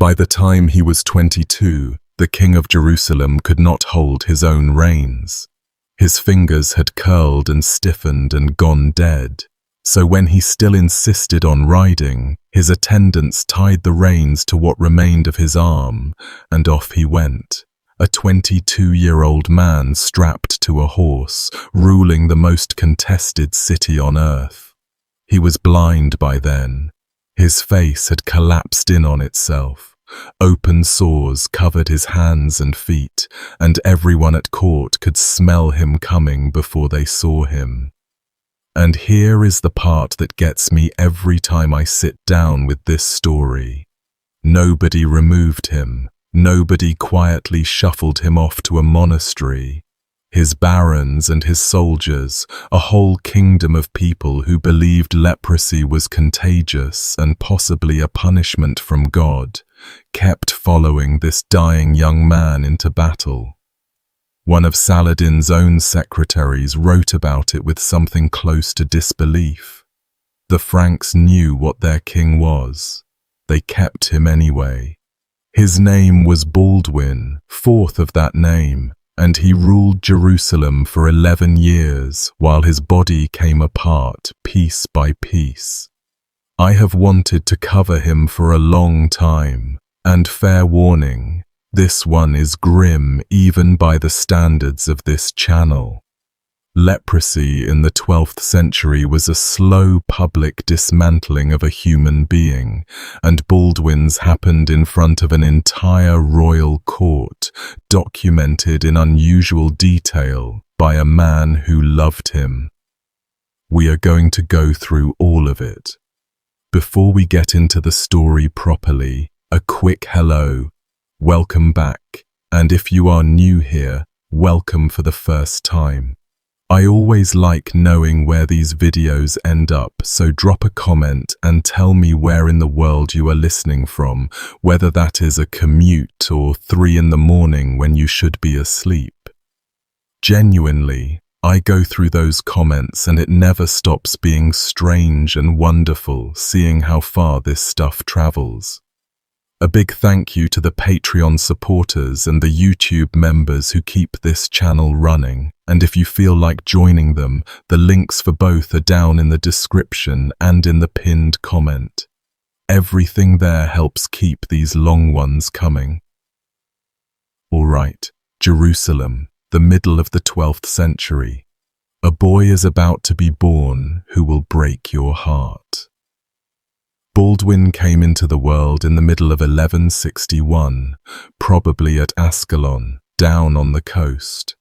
By the time he was 22, the king of Jerusalem could not hold his own reins. His fingers had curled and stiffened and gone dead. So when he still insisted on riding, his attendants tied the reins to what remained of his arm, and off he went. A 22-year-old man strapped to a horse, ruling the most contested city on earth. He was blind by then. His face had collapsed in on itself. Open sores covered his hands and feet, and everyone at court could smell him coming before they saw him. And here is the part that gets me every time I sit down with this story. Nobody removed him. Nobody quietly shuffled him off to a monastery. His barons and his soldiers, a whole kingdom of people who believed leprosy was contagious and possibly a punishment from God, kept following this dying young man into battle. One of Saladin's own secretaries wrote about it with something close to disbelief. The Franks knew what their king was. They kept him anyway. His name was Baldwin, fourth of that name, and he ruled Jerusalem for 11 years while his body came apart piece by piece. I have wanted to cover him for a long time, and fair warning, this one is grim even by the standards of this channel. Leprosy in the 12th century was a slow public dismantling of a human being, and Baldwin's happened in front of an entire royal court, documented in unusual detail by a man who loved him. We are going to go through all of it. Before we get into the story properly, a quick hello. Welcome back, and if you are new here, welcome for the first time. I always like knowing where these videos end up, so drop a comment and tell me where in the world you are listening from, whether that is a commute or 3 in the morning when you should be asleep. Genuinely, I go through those comments and it never stops being strange and wonderful seeing how far this stuff travels. A big thank you to the Patreon supporters and the YouTube members who keep this channel running, and if you feel like joining them, the links for both are down in the description and in the pinned comment. Everything there helps keep these long ones coming. Alright, Jerusalem, the middle of the 12th century. A boy is about to be born who will break your heart. Baldwin came into the world in the middle of 1161, probably at Ascalon, down on the coast.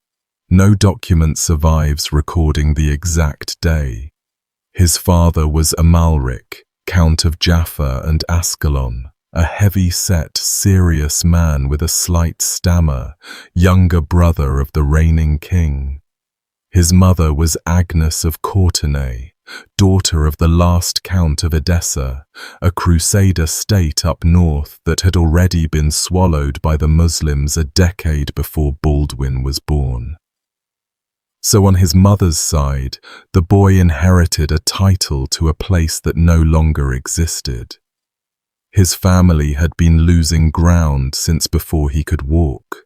No document survives recording the exact day. His father was Amalric, Count of Jaffa and Ascalon, a heavy-set, serious man with a slight stammer, younger brother of the reigning king. His mother was Agnes of Courtenay, daughter of the last Count of Edessa, a crusader state up north that had already been swallowed by the Muslims a decade before Baldwin was born. So on his mother's side, the boy inherited a title to a place that no longer existed. His family had been losing ground since before he could walk.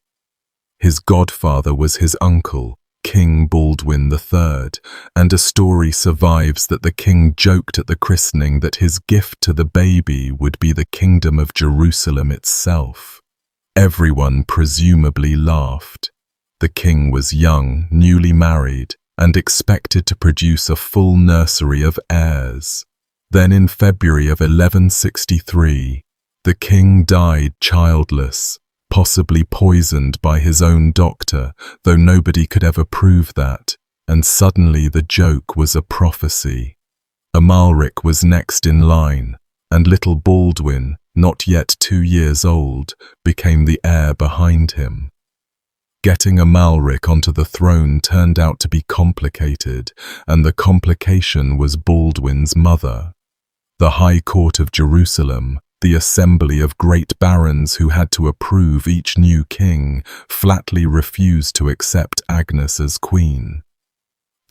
His godfather was his uncle, King Baldwin III, and a story survives that the king joked at the christening that his gift to the baby would be the kingdom of Jerusalem itself. Everyone presumably laughed. The king was young, newly married, and expected to produce a full nursery of heirs. Then in February of 1163, the king died childless, possibly poisoned by his own doctor, though nobody could ever prove that, and suddenly the joke was a prophecy. Amalric was next in line, and little Baldwin, not yet 2 years old, became the heir behind him. Getting Amalric onto the throne turned out to be complicated, and the complication was Baldwin's mother. The High Court of Jerusalem, the assembly of great barons who had to approve each new king, flatly refused to accept Agnes as queen.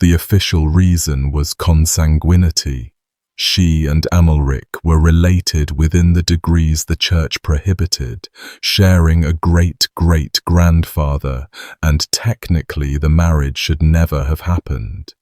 The official reason was consanguinity. She and Amalric were related within the degrees the church prohibited, sharing a great-great-grandfather, and technically the marriage should never have happened.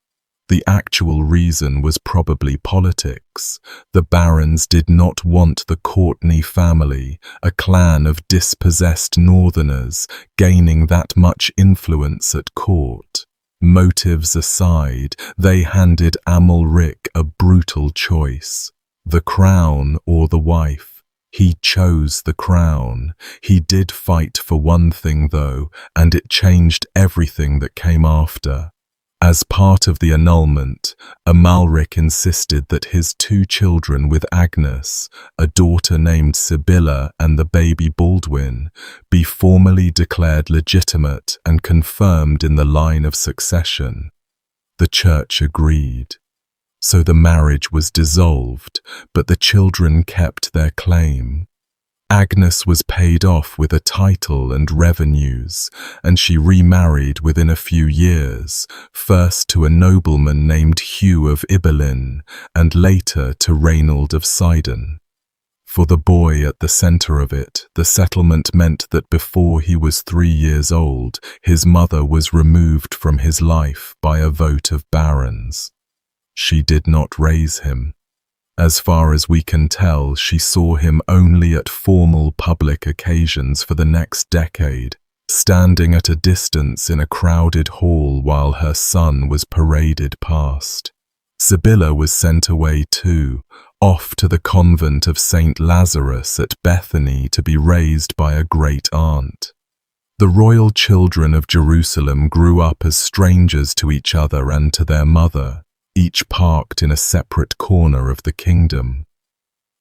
The actual reason was probably politics. The barons did not want the Courtney family, a clan of dispossessed northerners, gaining that much influence at court. Motives aside, they handed Amalric a brutal choice: the crown or the wife. He chose the crown. He did fight for one thing though, and it changed everything that came after. As part of the annulment, Amalric insisted that his 2 children with Agnes, a daughter named Sibylla and the baby Baldwin, be formally declared legitimate and confirmed in the line of succession. The church agreed. So the marriage was dissolved, but the children kept their claim. Agnes was paid off with a title and revenues, and she remarried within a few years, first to a nobleman named Hugh of Ibelin, and later to Raynald of Sidon. For the boy at the center of it, the settlement meant that before he was 3 years old, his mother was removed from his life by a vote of barons. She did not raise him. As far as we can tell, she saw him only at formal public occasions for the next decade, standing at a distance in a crowded hall while her son was paraded past. Sibylla was sent away too, off to the convent of St. Lazarus at Bethany to be raised by a great-aunt. The royal children of Jerusalem grew up as strangers to each other and to their mother, each parked in a separate corner of the kingdom.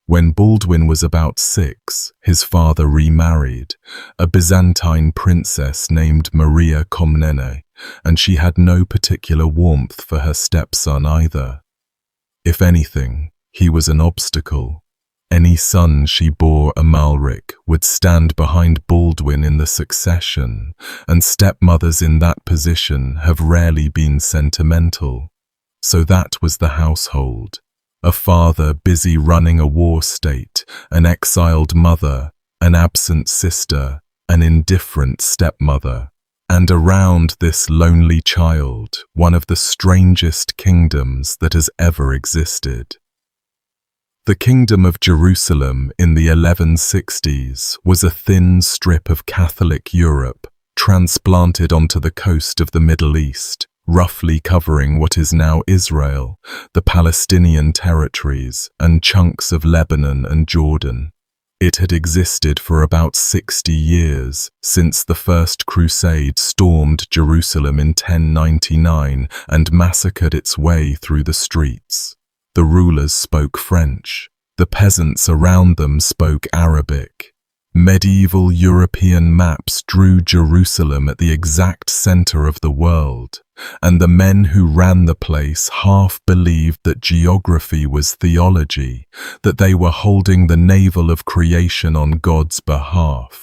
When Baldwin was about 6, his father remarried, a Byzantine princess named Maria Komnene, and she had no particular warmth for her stepson either. If anything, he was an obstacle. Any son she bore Amalric would stand behind Baldwin in the succession, and stepmothers in that position have rarely been sentimental. So that was the household. A father busy running a war state, an exiled mother, an absent sister, an indifferent stepmother. And around this lonely child, one of the strangest kingdoms that has ever existed. The Kingdom of Jerusalem in the 1160s was a thin strip of Catholic Europe transplanted onto the coast of the Middle East, roughly covering what is now Israel, the Palestinian territories, and chunks of Lebanon and Jordan. It had existed for about 60 years, since the First Crusade stormed Jerusalem in 1099 and massacred its way through the streets. The rulers spoke French. The peasants around them spoke Arabic. Medieval European maps drew Jerusalem at the exact center of the world, and the men who ran the place half believed that geography was theology, that they were holding the navel of creation on God's behalf.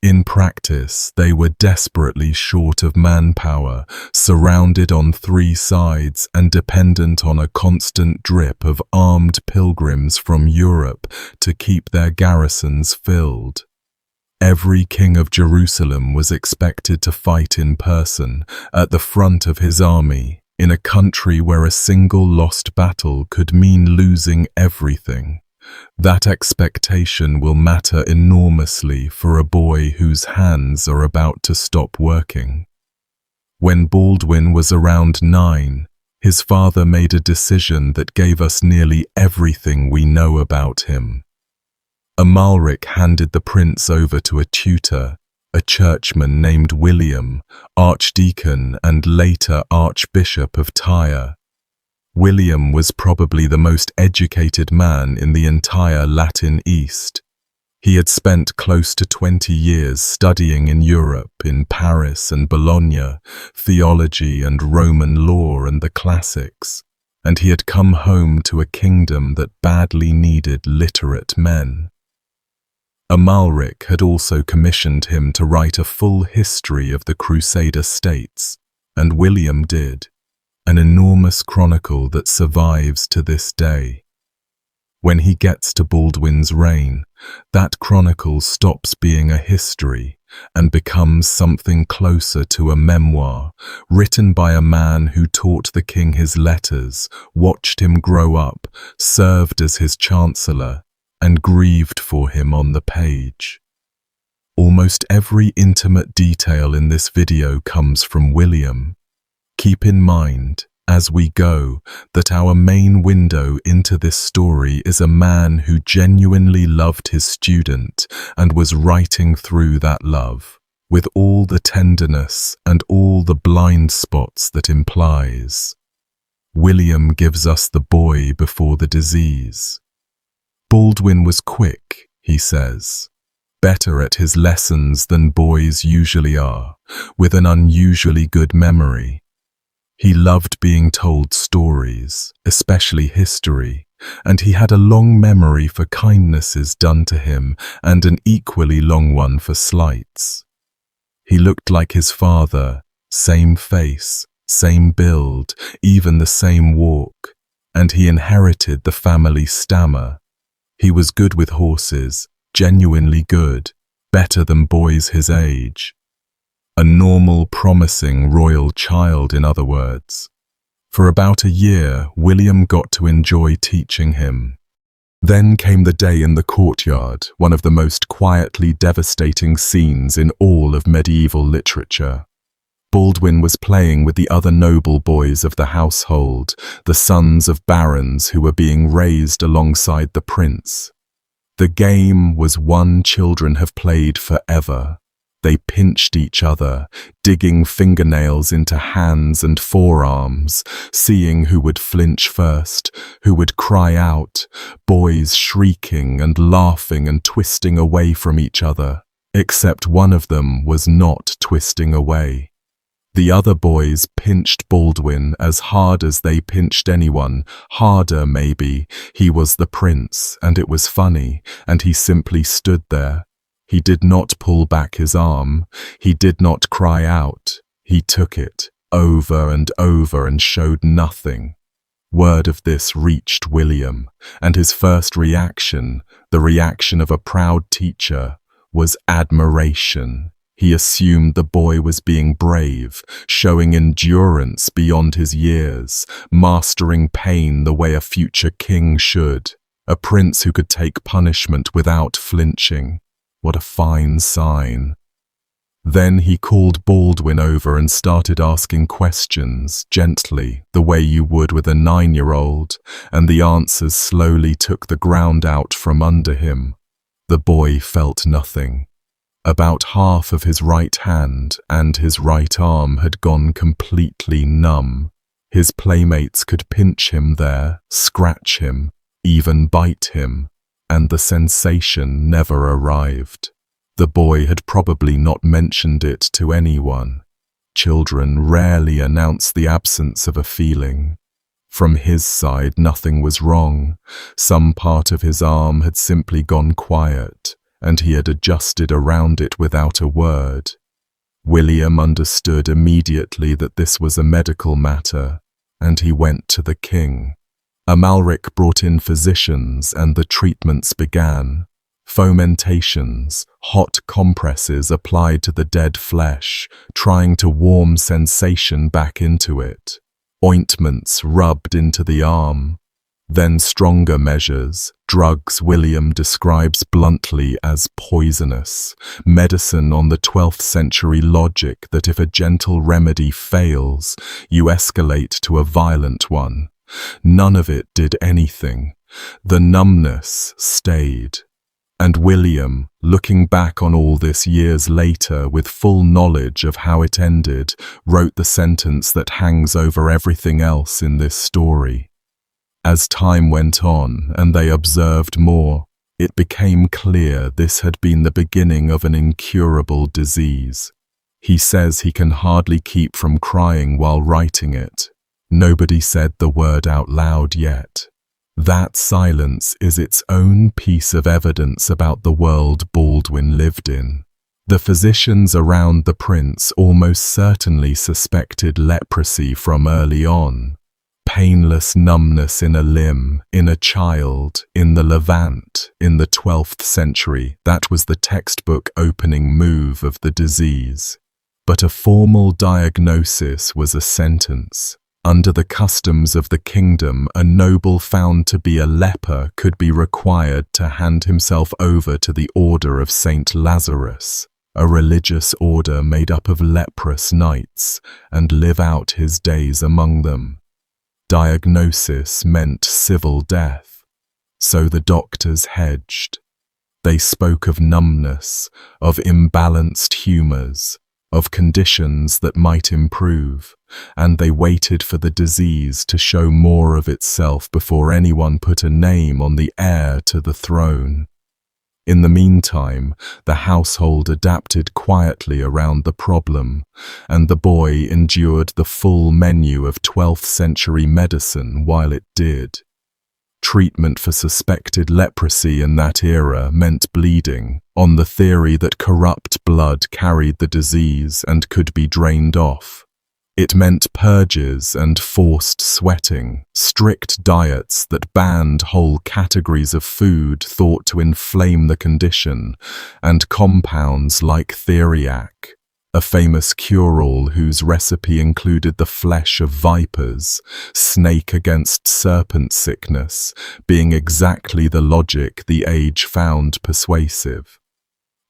In practice, they were desperately short of manpower, surrounded on 3 sides and dependent on a constant drip of armed pilgrims from Europe to keep their garrisons filled. Every king of Jerusalem was expected to fight in person, at the front of his army, in a country where a single lost battle could mean losing everything. That expectation will matter enormously for a boy whose hands are about to stop working. When Baldwin was around 9, his father made a decision that gave us nearly everything we know about him. Amalric handed the prince over to a tutor, a churchman named William, archdeacon and later archbishop of Tyre. William was probably the most educated man in the entire Latin East. He had spent close to 20 years studying in Europe, in Paris and Bologna, theology and Roman law and the classics, and he had come home to a kingdom that badly needed literate men. Amalric had also commissioned him to write a full history of the Crusader states, and William did. An enormous chronicle that survives to this day. When he gets to Baldwin's reign, that chronicle stops being a history and becomes something closer to a memoir, written by a man who taught the king his letters, watched him grow up, served as his chancellor, and grieved for him on the page. Almost every intimate detail in this video comes from William. Keep in mind, as we go, that our main window into this story is a man who genuinely loved his student and was writing through that love, with all the tenderness and all the blind spots that implies. William gives us the boy before the disease. Baldwin was quick, he says, better at his lessons than boys usually are, with an unusually good memory. He loved being told stories, especially history, and he had a long memory for kindnesses done to him and an equally long one for slights. He looked like his father, same face, same build, even the same walk, and he inherited the family stammer. He was good with horses, genuinely good, better than boys his age. A normal, promising royal child, in other words. For about a year, William got to enjoy teaching him. Then came the day in the courtyard, one of the most quietly devastating scenes in all of medieval literature. Baldwin was playing with the other noble boys of the household, the sons of barons who were being raised alongside the prince. The game was one children have played forever. They pinched each other, digging fingernails into hands and forearms, seeing who would flinch first, who would cry out, boys shrieking and laughing and twisting away from each other, except one of them was not twisting away. The other boys pinched Baldwin as hard as they pinched anyone, harder maybe. He was the prince, and it was funny, and he simply stood there. He did not pull back his arm. He did not cry out. He took it, over and showed nothing. Word of this reached William, and his first reaction, the reaction of a proud teacher, was admiration. He assumed the boy was being brave, showing endurance beyond his years, mastering pain the way a future king should, a prince who could take punishment without flinching. What a fine sign. Then he called Baldwin over and started asking questions, gently, the way you would with a 9-year-old, and the answers slowly took the ground out from under him. The boy felt nothing. About half of his right hand and his right arm had gone completely numb. His playmates could pinch him there, scratch him, even bite him, and the sensation never arrived. The boy had probably not mentioned it to anyone. Children rarely announce the absence of a feeling. From his side, nothing was wrong. Some part of his arm had simply gone quiet, and he had adjusted around it without a word. William understood immediately that this was a medical matter, and he went to the king. Amalric brought in physicians and the treatments began. Fomentations, hot compresses applied to the dead flesh, trying to warm sensation back into it. Ointments rubbed into the arm. Then stronger measures, drugs William describes bluntly as poisonous, medicine on the 12th century logic that if a gentle remedy fails, you escalate to a violent one. None of it did anything. The numbness stayed. And William, looking back on all this years later with full knowledge of how it ended, wrote the sentence that hangs over everything else in this story. As time went on and they observed more, it became clear this had been the beginning of an incurable disease. He says he can hardly keep from crying while writing it. Nobody said the word out loud yet. That silence is its own piece of evidence about the world Baldwin lived in. The physicians around the prince almost certainly suspected leprosy from early on. painless numbness in a limb, in a child, in the Levant, in the 12th century. That was the textbook opening move of the disease. But a formal diagnosis was a sentence. Under the customs of the kingdom, a noble found to be a leper could be required to hand himself over to the order of Saint Lazarus, a religious order made up of leprous knights, and live out his days among them. Diagnosis meant civil death, so the doctors hedged. They spoke of numbness, of imbalanced humours, of conditions that might improve, and they waited for the disease to show more of itself before anyone put a name on the heir to the throne. In the meantime, the household adapted quietly around the problem, and the boy endured the full menu of 12th century medicine while it did. Treatment for suspected leprosy in that era meant bleeding, on the theory that corrupt blood carried the disease and could be drained off. It meant purges and forced sweating, strict diets that banned whole categories of food thought to inflame the condition, and compounds like theriac, a famous cure-all whose recipe included the flesh of vipers, snake against serpent sickness, being exactly the logic the age found persuasive.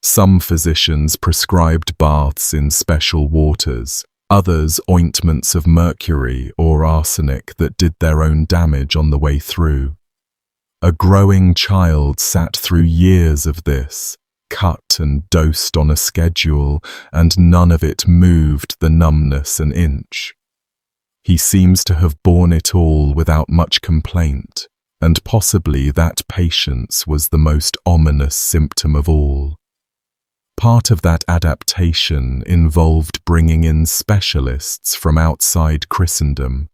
Some physicians prescribed baths in special waters, others ointments of mercury or arsenic that did their own damage on the way through. A growing child sat through years of this, cut and dosed on a schedule, and none of it moved the numbness an inch. He seems to have borne it all without much complaint, and possibly that patience was the most ominous symptom of all. Part of that adaptation involved bringing in specialists from outside Christendom,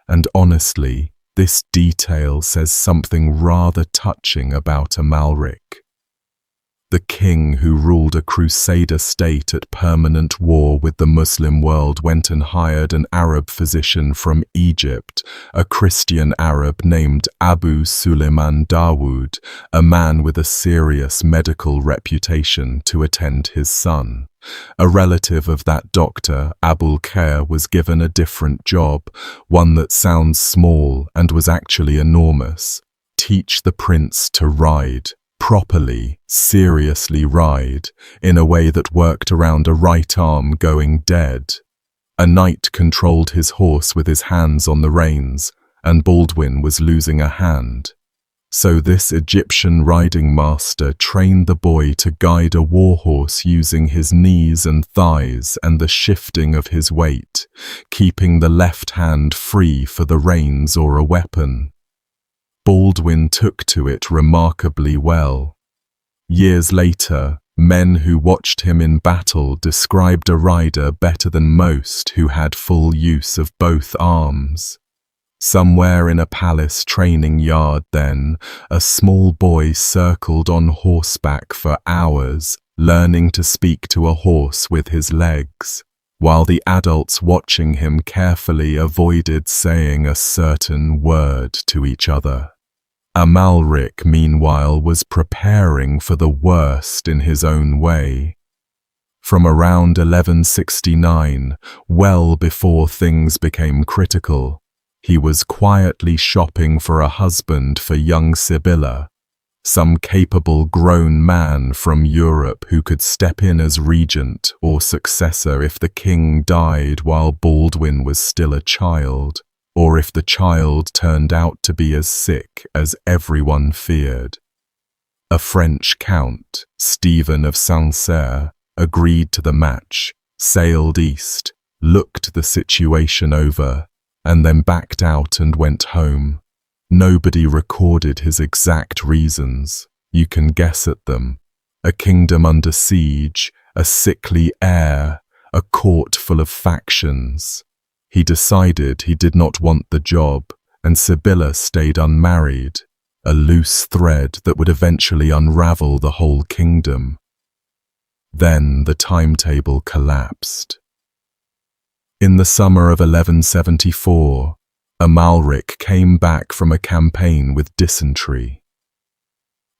and honestly, this detail says something rather touching about Amalric. The king who ruled a crusader state at permanent war with the Muslim world went and hired an Arab physician from Egypt, a Christian Arab named Abu Suleiman Dawood, a man with a serious medical reputation, to attend his son. A relative of that doctor, Abul Khair, was given a different job, one that sounds small and was actually enormous: teach the prince to ride. Properly, seriously ride, in a way that worked around a right arm going dead. A knight controlled his horse with his hands on the reins, and Baldwin was losing a hand. So this Egyptian riding master trained the boy to guide a warhorse using his knees and thighs and the shifting of his weight, keeping the left hand free for the reins or a weapon. Baldwin took to it remarkably well. Years later, men who watched him in battle described a rider better than most who had full use of both arms. Somewhere in a palace training yard then, a small boy circled on horseback for hours, learning to speak to a horse with his legs, while the adults watching him carefully avoided saying a certain word to each other. Amalric, meanwhile, was preparing for the worst in his own way. From around 1169, well before things became critical, he was quietly shopping for a husband for young Sibylla, some capable grown man from Europe who could step in as regent or successor if the king died while Baldwin was still a child, or if the child turned out to be as sick as everyone feared. A French count, Stephen of Sancerre, agreed to the match, sailed east, looked the situation over, and then backed out and went home. Nobody recorded his exact reasons. You can guess at them. A kingdom under siege, a sickly heir, a court full of factions. He decided he did not want the job, and Sibylla stayed unmarried, a loose thread that would eventually unravel the whole kingdom. Then the timetable collapsed. In the summer of 1174, Amalric came back from a campaign with dysentery.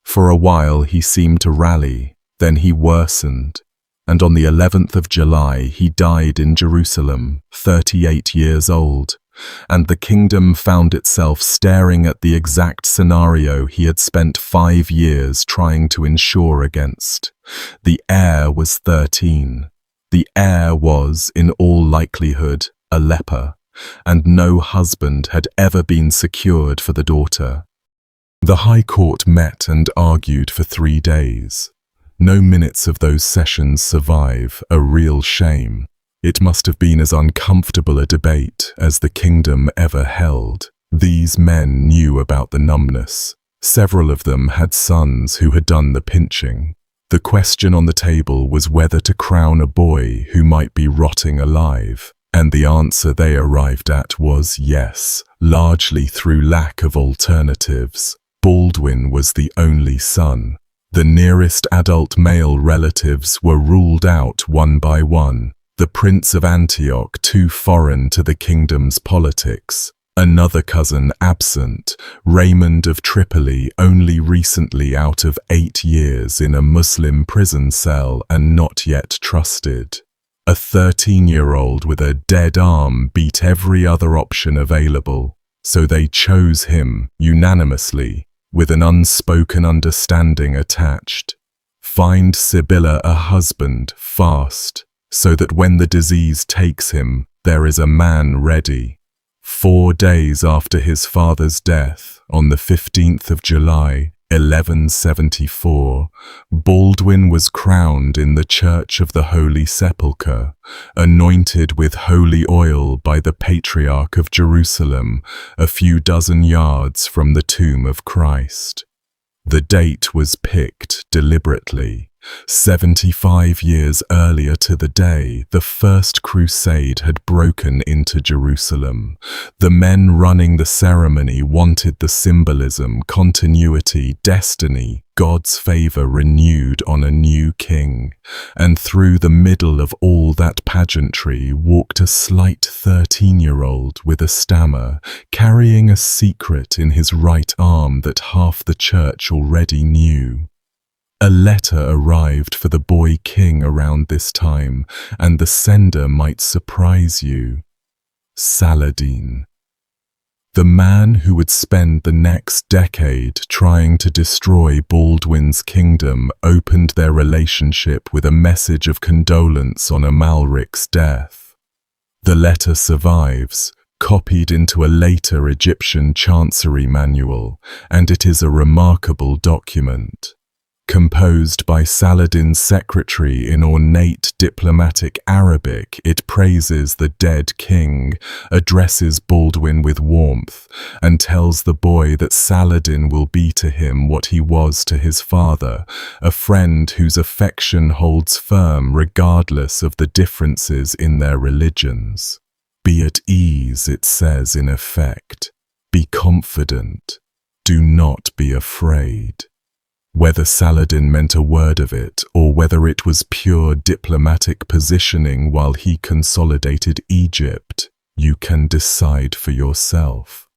For a while he seemed to rally, then he worsened, and on the 11th of July he died in Jerusalem, 38 years old, and the kingdom found itself staring at the exact scenario he had spent 5 years trying to ensure against. The heir was 13. The heir was, in all likelihood, a leper, and no husband had ever been secured for the daughter. The High Court met and argued for 3 days. No minutes of those sessions survive, a real shame. It must have been as uncomfortable a debate as the kingdom ever held. These men knew about the numbness. Several of them had sons who had done the pinching. The question on the table was whether to crown a boy who might be rotting alive, and the answer they arrived at was yes, largely through lack of alternatives. Baldwin was the only son. The nearest adult male relatives were ruled out one by one. The Prince of Antioch too foreign to the kingdom's politics. Another cousin absent, Raymond of Tripoli only recently out of 8 years in a Muslim prison cell and not yet trusted. A 13-year-old with a dead arm beat every other option available, so they chose him unanimously, with an unspoken understanding attached. Find Sibylla a husband fast, so that when the disease takes him, there is a man ready. 4 days after his father's death, on the 15th of July, 1174, Baldwin was crowned in the Church of the Holy Sepulchre, anointed with holy oil by the Patriarch of Jerusalem, a few dozen yards from the tomb of Christ. The date was picked deliberately. 75 years earlier to the day, the First Crusade had broken into Jerusalem. The men running the ceremony wanted the symbolism, continuity, destiny, God's favor renewed on a new king. And through the middle of all that pageantry walked a slight 13-year-old with a stammer, carrying a secret in his right arm that half the church already knew. A letter arrived for the boy king around this time, and the sender might surprise you. Saladin. The man who would spend the next decade trying to destroy Baldwin's kingdom opened their relationship with a message of condolence on Amalric's death. The letter survives, copied into a later Egyptian chancery manual, and it is a remarkable document. Composed by Saladin's secretary in ornate diplomatic Arabic, it praises the dead king, addresses Baldwin with warmth, and tells the boy that Saladin will be to him what he was to his father, a friend whose affection holds firm regardless of the differences in their religions. Be at ease, it says in effect. Be confident. Do not be afraid. Whether Saladin meant a word of it, or whether it was pure diplomatic positioning while he consolidated Egypt, you can decide for yourself.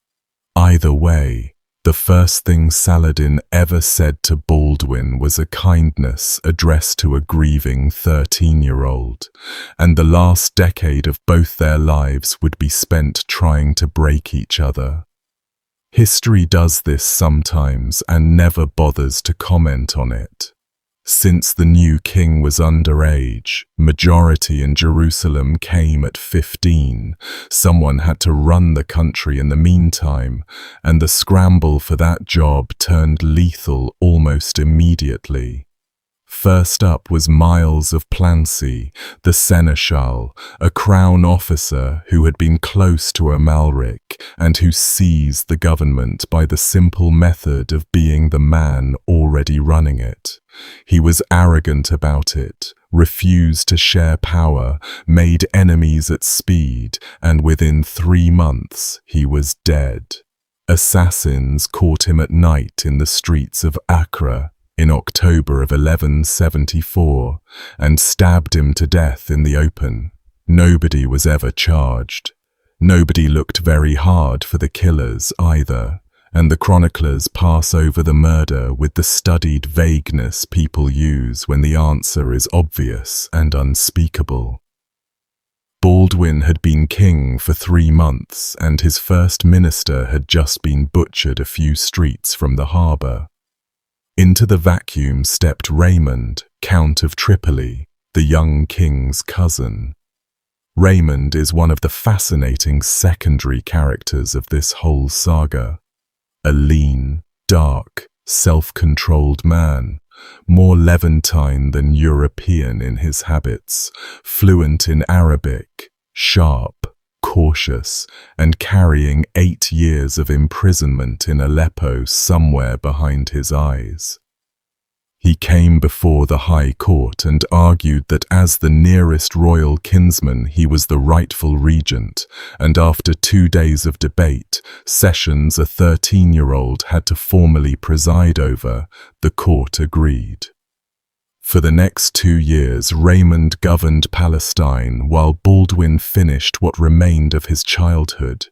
Either way, the first thing Saladin ever said to Baldwin was a kindness addressed to a grieving 13-year-old, and the last decade of both their lives would be spent trying to break each other. History does this sometimes and never bothers to comment on it. Since the new king was underage, majority in Jerusalem came at 15. Someone had to run the country in the meantime, and the scramble for that job turned lethal almost immediately. First up was Miles of Plancy, the seneschal, a crown officer who had been close to Amalric and who seized the government by the simple method of being the man already running it. He was arrogant about it, refused to share power, made enemies at speed, and within 3 months he was dead. Assassins caught him at night in the streets of Accra in October of 1174 and stabbed him to death in the open. Nobody was ever charged. Nobody looked very hard for the killers either, and the chroniclers pass over the murder with the studied vagueness people use when the answer is obvious and unspeakable. Baldwin had been king for 3 months, and his first minister had just been butchered a few streets from the harbour. Into the vacuum stepped Raymond, Count of Tripoli, the young king's cousin. Raymond is one of the fascinating secondary characters of this whole saga. A lean, dark, self-controlled man, more Levantine than European in his habits, fluent in Arabic, sharp, cautious, and carrying 8 years of imprisonment in Aleppo somewhere behind his eyes. He came before the High Court and argued that as the nearest royal kinsman he was the rightful regent, and after 2 days of debate, sessions a 13-year-old had to formally preside over, the court agreed. For the next 2 years, Raymond governed Palestine while Baldwin finished what remained of his childhood,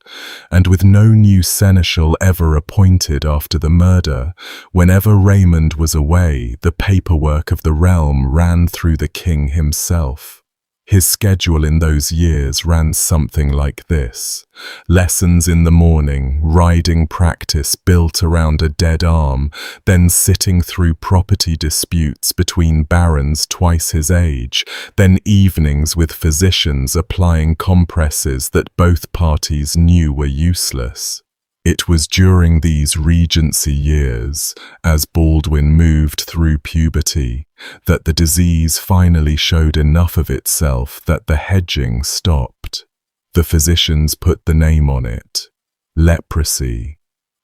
and with no new seneschal ever appointed after the murder, whenever Raymond was away, the paperwork of the realm ran through the king himself. His schedule in those years ran something like this: lessons in the morning, riding practice built around a dead arm, then sitting through property disputes between barons twice his age, then evenings with physicians applying compresses that both parties knew were useless. It was during these regency years, as Baldwin moved through puberty, that the disease finally showed enough of itself that the hedging stopped. The physicians put the name on it: leprosy.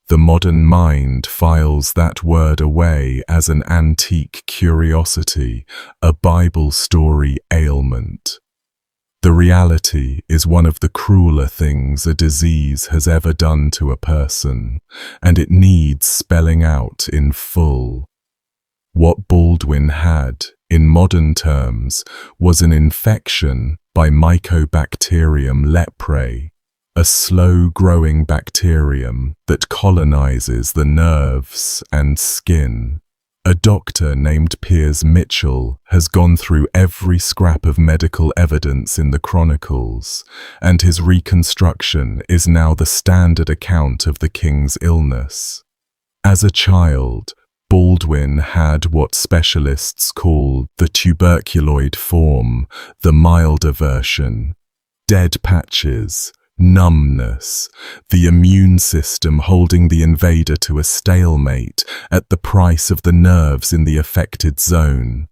The modern mind files that word away as an antique curiosity, a Bible story ailment. The reality is one of the crueler things a disease has ever done to a person, and it needs spelling out in full. What Baldwin had, in modern terms, was an infection by Mycobacterium leprae, a slow-growing bacterium that colonizes the nerves and skin. A doctor named Piers Mitchell has gone through every scrap of medical evidence in the chronicles, and his reconstruction is now the standard account of the king's illness. As a child, Baldwin had what specialists call the tuberculoid form, the milder version: dead patches, numbness, the immune system holding the invader to a stalemate at the price of the nerves in the affected zone.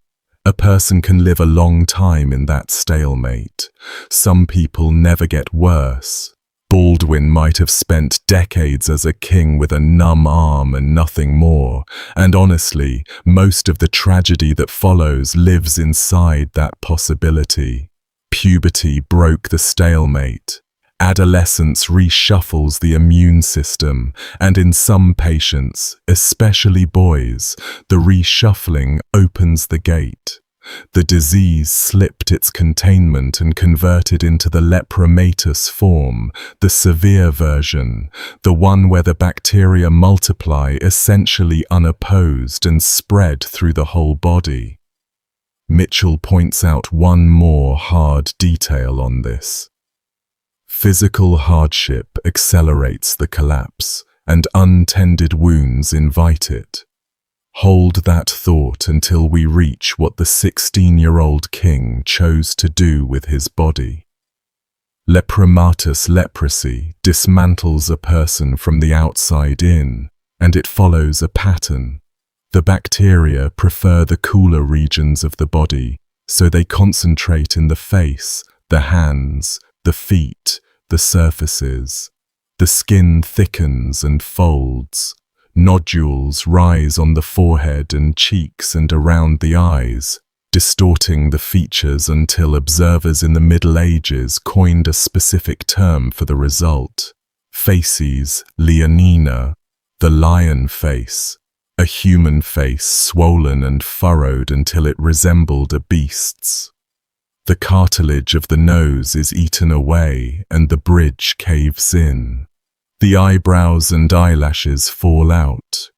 A person can live a long time in that stalemate. Some people never get worse. Baldwin might have spent decades as a king with a numb arm and nothing more, and honestly, most of the tragedy that follows lives inside that possibility. Puberty broke the stalemate. Adolescence reshuffles the immune system, and in some patients, especially boys, the reshuffling opens the gate. The disease slipped its containment and converted into the lepromatous form, the severe version, the one where the bacteria multiply essentially unopposed and spread through the whole body. Mitchell points out one more hard detail on this. Physical hardship accelerates the collapse, and untended wounds invite it. Hold that thought until we reach what the 16-year-old king chose to do with his body. Lepromatous leprosy dismantles a person from the outside in, and it follows a pattern. The bacteria prefer the cooler regions of the body, so they concentrate in the face, the hands, the feet, the surfaces. The skin thickens and folds. Nodules rise on the forehead and cheeks and around the eyes, distorting the features until observers in the Middle Ages coined a specific term for the result: facies leonina, the lion face, a human face swollen and furrowed until it resembled a beast's. The cartilage of the nose is eaten away and the bridge caves in. The eyebrows and eyelashes fall out.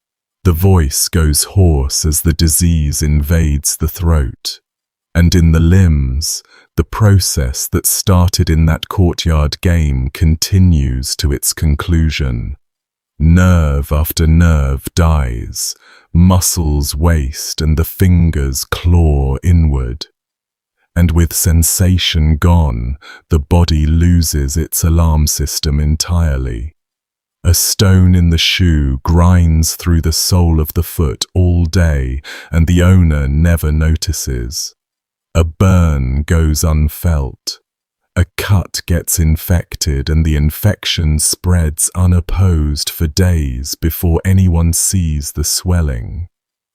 The voice goes hoarse as the disease invades the throat. And in the limbs, the process that started in that courtyard game continues to its conclusion. Nerve after nerve dies, muscles waste and the fingers claw inward. And with sensation gone, the body loses its alarm system entirely. A stone in the shoe grinds through the sole of the foot all day, and the owner never notices. A burn goes unfelt. A cut gets infected, and the infection spreads unopposed for days before anyone sees the swelling.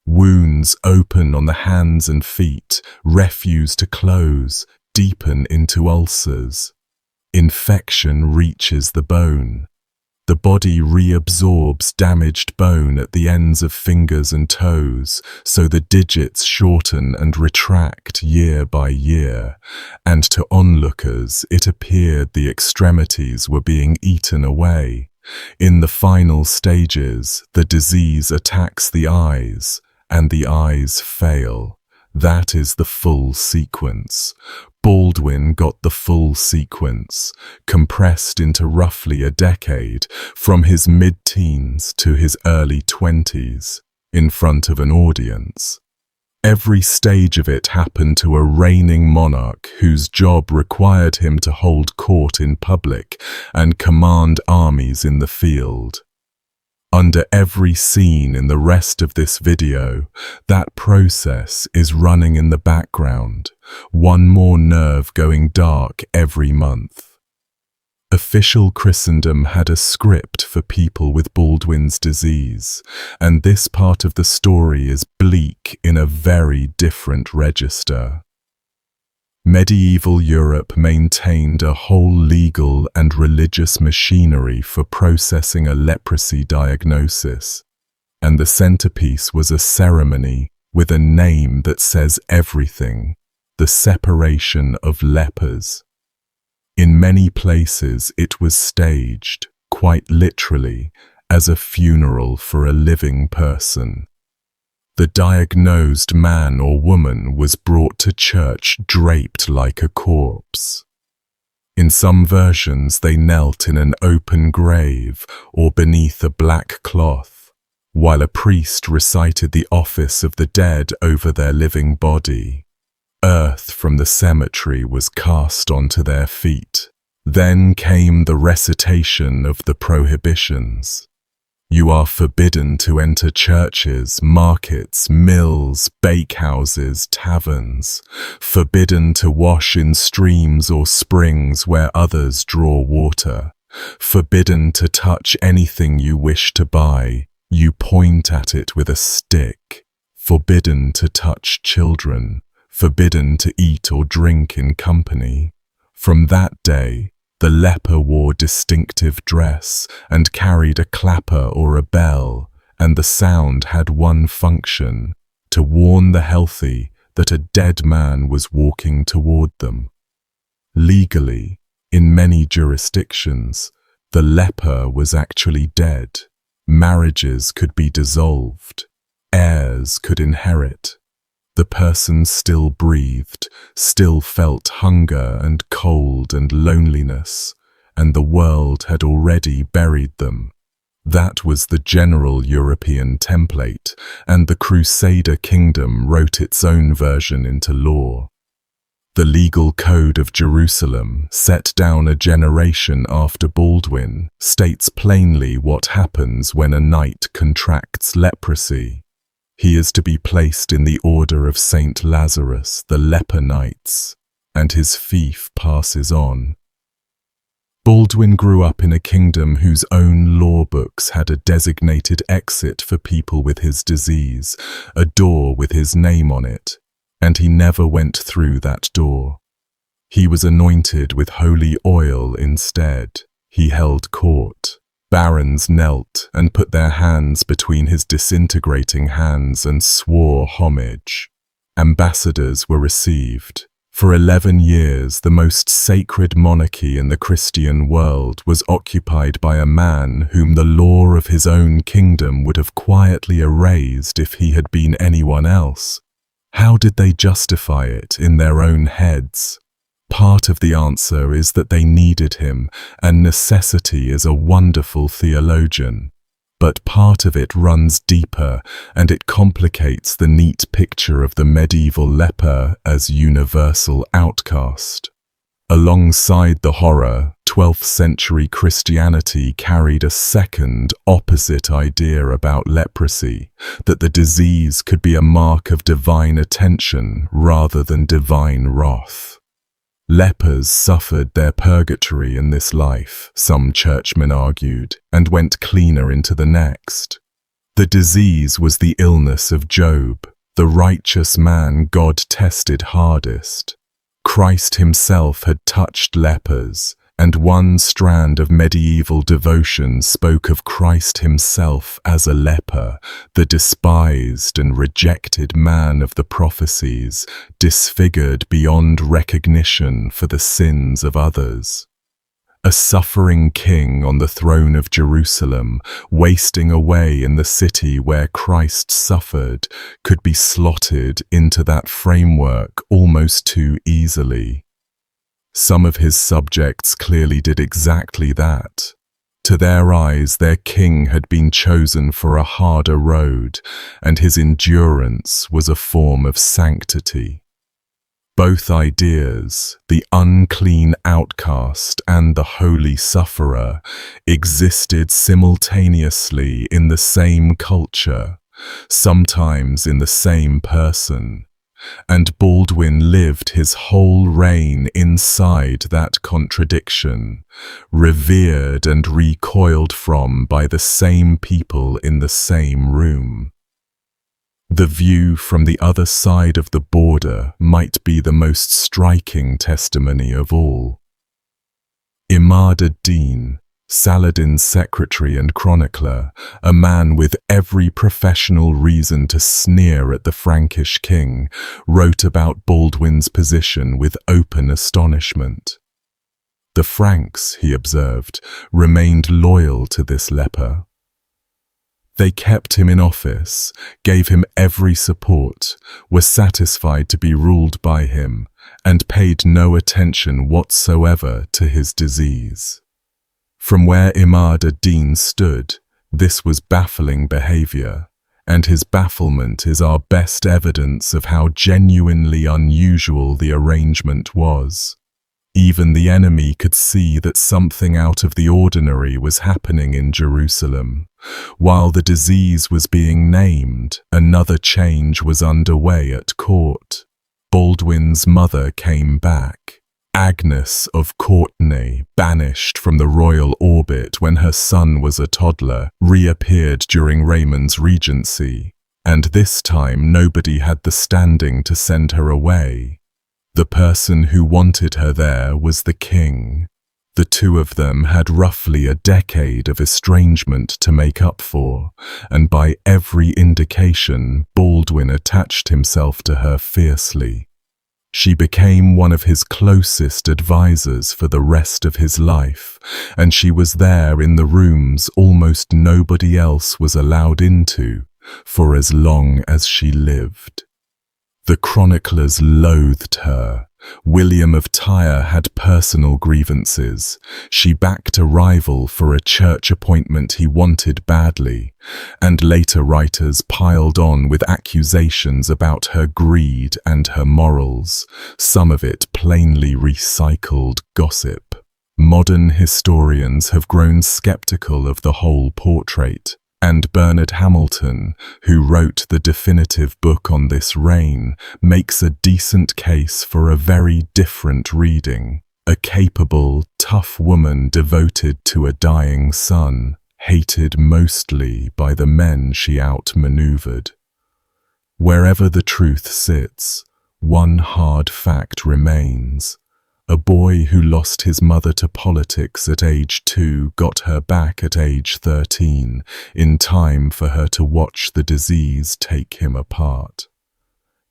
Wounds open on the hands and feet, refuse to close, deepen into ulcers. Infection reaches the bone. The body reabsorbs damaged bone at the ends of fingers and toes, so the digits shorten and retract year by year, and to onlookers it appeared the extremities were being eaten away. In the final stages, the disease attacks the eyes, and the eyes fail. That is the full sequence. Baldwin got the full sequence, compressed into roughly a decade, from his mid-teens to his early 20s, in front of an audience. Every stage of it happened to a reigning monarch whose job required him to hold court in public and command armies in the field. Under every scene in the rest of this video, that process is running in the background, one more nerve going dark every month. Official Christendom had a script for people with Baldwin's disease, and this part of the story is bleak in a very different register. Medieval Europe maintained a whole legal and religious machinery for processing a leprosy diagnosis, and the centerpiece was a ceremony with a name that says everything: the separation of lepers. In many places it was staged, quite literally, as a funeral for a living person. The diagnosed man or woman was brought to church draped like a corpse. In some versions they knelt in an open grave or beneath a black cloth, while a priest recited the office of the dead over their living body. Earth from the cemetery was cast onto their feet. Then came the recitation of the prohibitions. You are forbidden to enter churches, markets, mills, bakehouses, taverns, forbidden to wash in streams or springs where others draw water, forbidden to touch anything you wish to buy, you point at it with a stick, forbidden to touch children, forbidden to eat or drink in company. From that day, the leper wore distinctive dress and carried a clapper or a bell, and the sound had one function: to warn the healthy that a dead man was walking toward them. Legally, in many jurisdictions, the leper was actually dead. Marriages could be dissolved. Heirs could inherit. The person still breathed, still felt hunger and cold and loneliness, and the world had already buried them. That was the general European template, and the Crusader kingdom wrote its own version into law. The legal code of Jerusalem, set down a generation after Baldwin, states plainly what happens when a knight contracts leprosy. He is to be placed in the order of Saint Lazarus, the leper knights, and his fief passes on. Baldwin grew up in a kingdom whose own law books had a designated exit for people with his disease, a door with his name on it, and he never went through that door. He was anointed with holy oil instead. He held court. Barons knelt and put their hands between his disintegrating hands and swore homage. Ambassadors were received. For 11 years, the most sacred monarchy in the Christian world was occupied by a man whom the law of his own kingdom would have quietly erased if he had been anyone else. How did they justify it in their own heads? Part of the answer is that they needed him, and necessity is a wonderful theologian. But part of it runs deeper, and it complicates the neat picture of the medieval leper as universal outcast. Alongside the horror, 12th century Christianity carried a second, opposite idea about leprosy, that the disease could be a mark of divine attention rather than divine wrath. Lepers suffered their purgatory in this life, some churchmen argued, and went cleaner into the next. The disease was the illness of Job, the righteous man God tested hardest. Christ himself had touched lepers, and one strand of medieval devotion spoke of Christ himself as a leper, the despised and rejected man of the prophecies, disfigured beyond recognition for the sins of others. A suffering king on the throne of Jerusalem, wasting away in the city where Christ suffered, could be slotted into that framework almost too easily. Some of his subjects clearly did exactly that. To their eyes, their king had been chosen for a harder road, and his endurance was a form of sanctity. Both ideas, the unclean outcast and the holy sufferer, existed simultaneously in the same culture, sometimes in the same person. And Baldwin lived his whole reign inside that contradiction, revered and recoiled from by the same people in the same room. The view from the other side of the border might be the most striking testimony of all. Imad ad-Din, Saladin's secretary and chronicler, a man with every professional reason to sneer at the Frankish king, wrote about Baldwin's position with open astonishment. The Franks, he observed, remained loyal to this leper. They kept him in office, gave him every support, were satisfied to be ruled by him, and paid no attention whatsoever to his disease. From where Imad ad-Din stood, this was baffling behavior, and his bafflement is our best evidence of how genuinely unusual the arrangement was. Even the enemy could see that something out of the ordinary was happening in Jerusalem. While the disease was being named, another change was underway at court. Baldwin's mother came back. Agnes of Courtenay, banished from the royal orbit when her son was a toddler, reappeared during Raymond's regency, and this time nobody had the standing to send her away. The person who wanted her there was the king. The two of them had roughly a decade of estrangement to make up for, and by every indication, Baldwin attached himself to her fiercely. She became one of his closest advisors for the rest of his life, and she was there in the rooms almost nobody else was allowed into, for as long as she lived. The chroniclers loathed her. William of Tyre had personal grievances. She backed a rival for a church appointment he wanted badly, and later writers piled on with accusations about her greed and her morals, some of it plainly recycled gossip. Modern historians have grown skeptical of the whole portrait, and Bernard Hamilton, who wrote the definitive book on this reign, makes a decent case for a very different reading. A capable, tough woman devoted to a dying son, hated mostly by the men she outmaneuvered. Wherever the truth sits, one hard fact remains. A boy who lost his mother to politics at age 2 got her back at age 13, in time for her to watch the disease take him apart.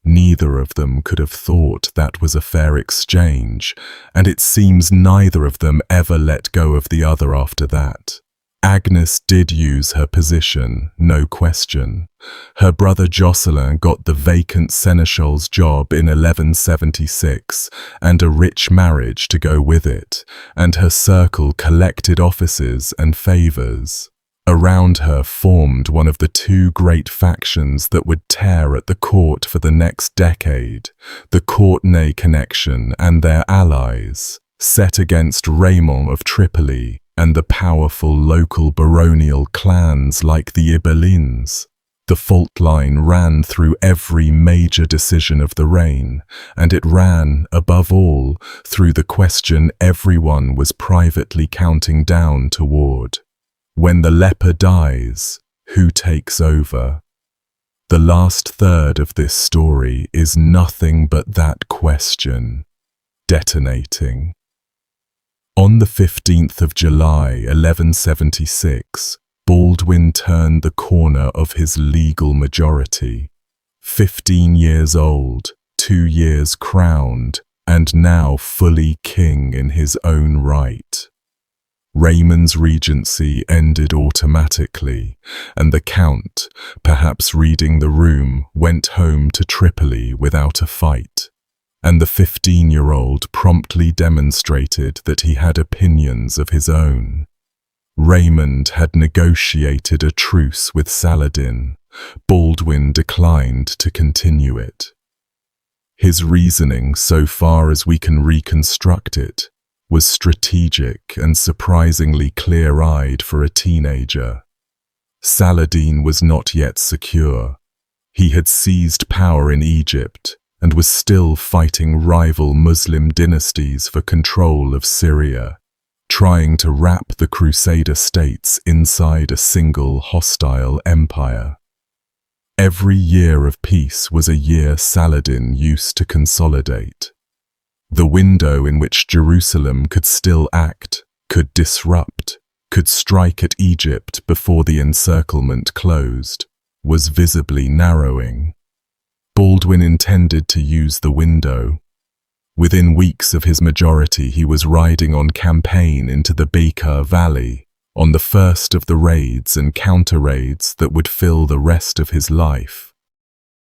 Neither of them could have thought that was a fair exchange, and it seems neither of them ever let go of the other after that. Agnes did use her position, no question. Her brother Jocelyn got the vacant seneschal's job in 1176 and a rich marriage to go with it, and her circle collected offices and favours. Around her formed one of the two great factions that would tear at the court for the next decade, the Courtenay connection and their allies, set against Raymond of Tripoli and the powerful local baronial clans like the Ibelins. The fault line ran through every major decision of the reign, and it ran, above all, through the question everyone was privately counting down toward. When the leper dies, who takes over? The last third of this story is nothing but that question, detonating. On the 15th of July, 1176, Baldwin turned the corner of his legal majority. 15 years old, 2 years crowned, and now fully king in his own right. Raymond's regency ended automatically, and the Count, perhaps reading the room, went home to Tripoli without a fight. And the 15-year-old promptly demonstrated that he had opinions of his own. Raymond had negotiated a truce with Saladin. Baldwin declined to continue it. His reasoning, so far as we can reconstruct it, was strategic and surprisingly clear-eyed for a teenager. Saladin was not yet secure. He had seized power in Egypt and was still fighting rival Muslim dynasties for control of Syria, trying to wrap the Crusader states inside a single hostile empire. Every year of peace was a year Saladin used to consolidate. The window in which Jerusalem could still act, could disrupt, could strike at Egypt before the encirclement closed, was visibly narrowing. Baldwin intended to use the window. Within weeks of his majority, he was riding on campaign into the Bekaa Valley, on the first of the raids and counter-raids that would fill the rest of his life.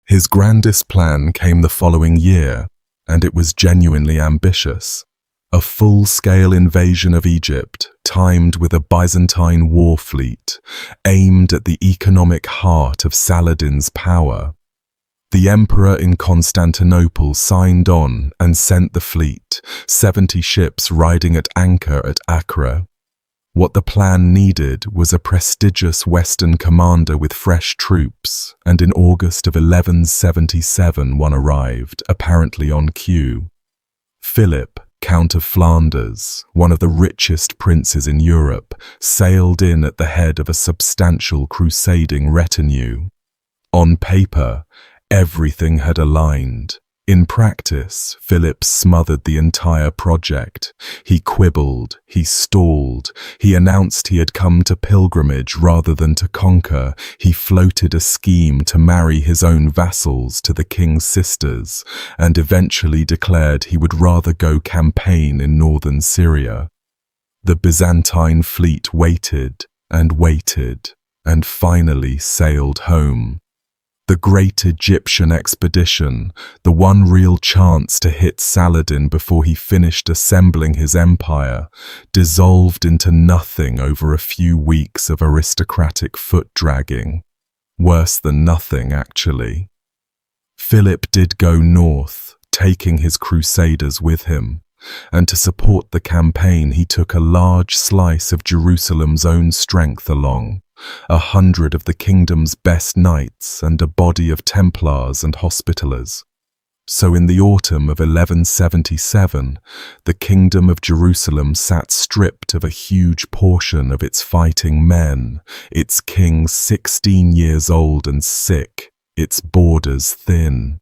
His grandest plan came the following year, and it was genuinely ambitious. A full-scale invasion of Egypt, timed with a Byzantine war fleet, aimed at the economic heart of Saladin's power. The emperor in Constantinople signed on and sent the fleet, 70 ships riding at anchor at Accra. What the plan needed was a prestigious Western commander with fresh troops, and in August of 1177 one arrived, apparently on cue. Philip, Count of Flanders, one of the richest princes in Europe, sailed in at the head of a substantial crusading retinue. On paper, everything had aligned. In practice, Philip smothered the entire project. He quibbled, he stalled, he announced he had come to pilgrimage rather than to conquer. He floated a scheme to marry his own vassals to the king's sisters, and eventually declared he would rather go campaign in northern Syria. The Byzantine fleet waited, and finally sailed home. The great Egyptian expedition, the one real chance to hit Saladin before he finished assembling his empire, dissolved into nothing over a few weeks of aristocratic foot-dragging. Worse than nothing, actually. Philip did go north, taking his crusaders with him, and to support the campaign he took a large slice of Jerusalem's own strength along. 100 of the kingdom's best knights and a body of Templars and Hospitallers. So in the autumn of 1177, the kingdom of Jerusalem sat stripped of a huge portion of its fighting men, its king 16 years old and sick, its borders thin.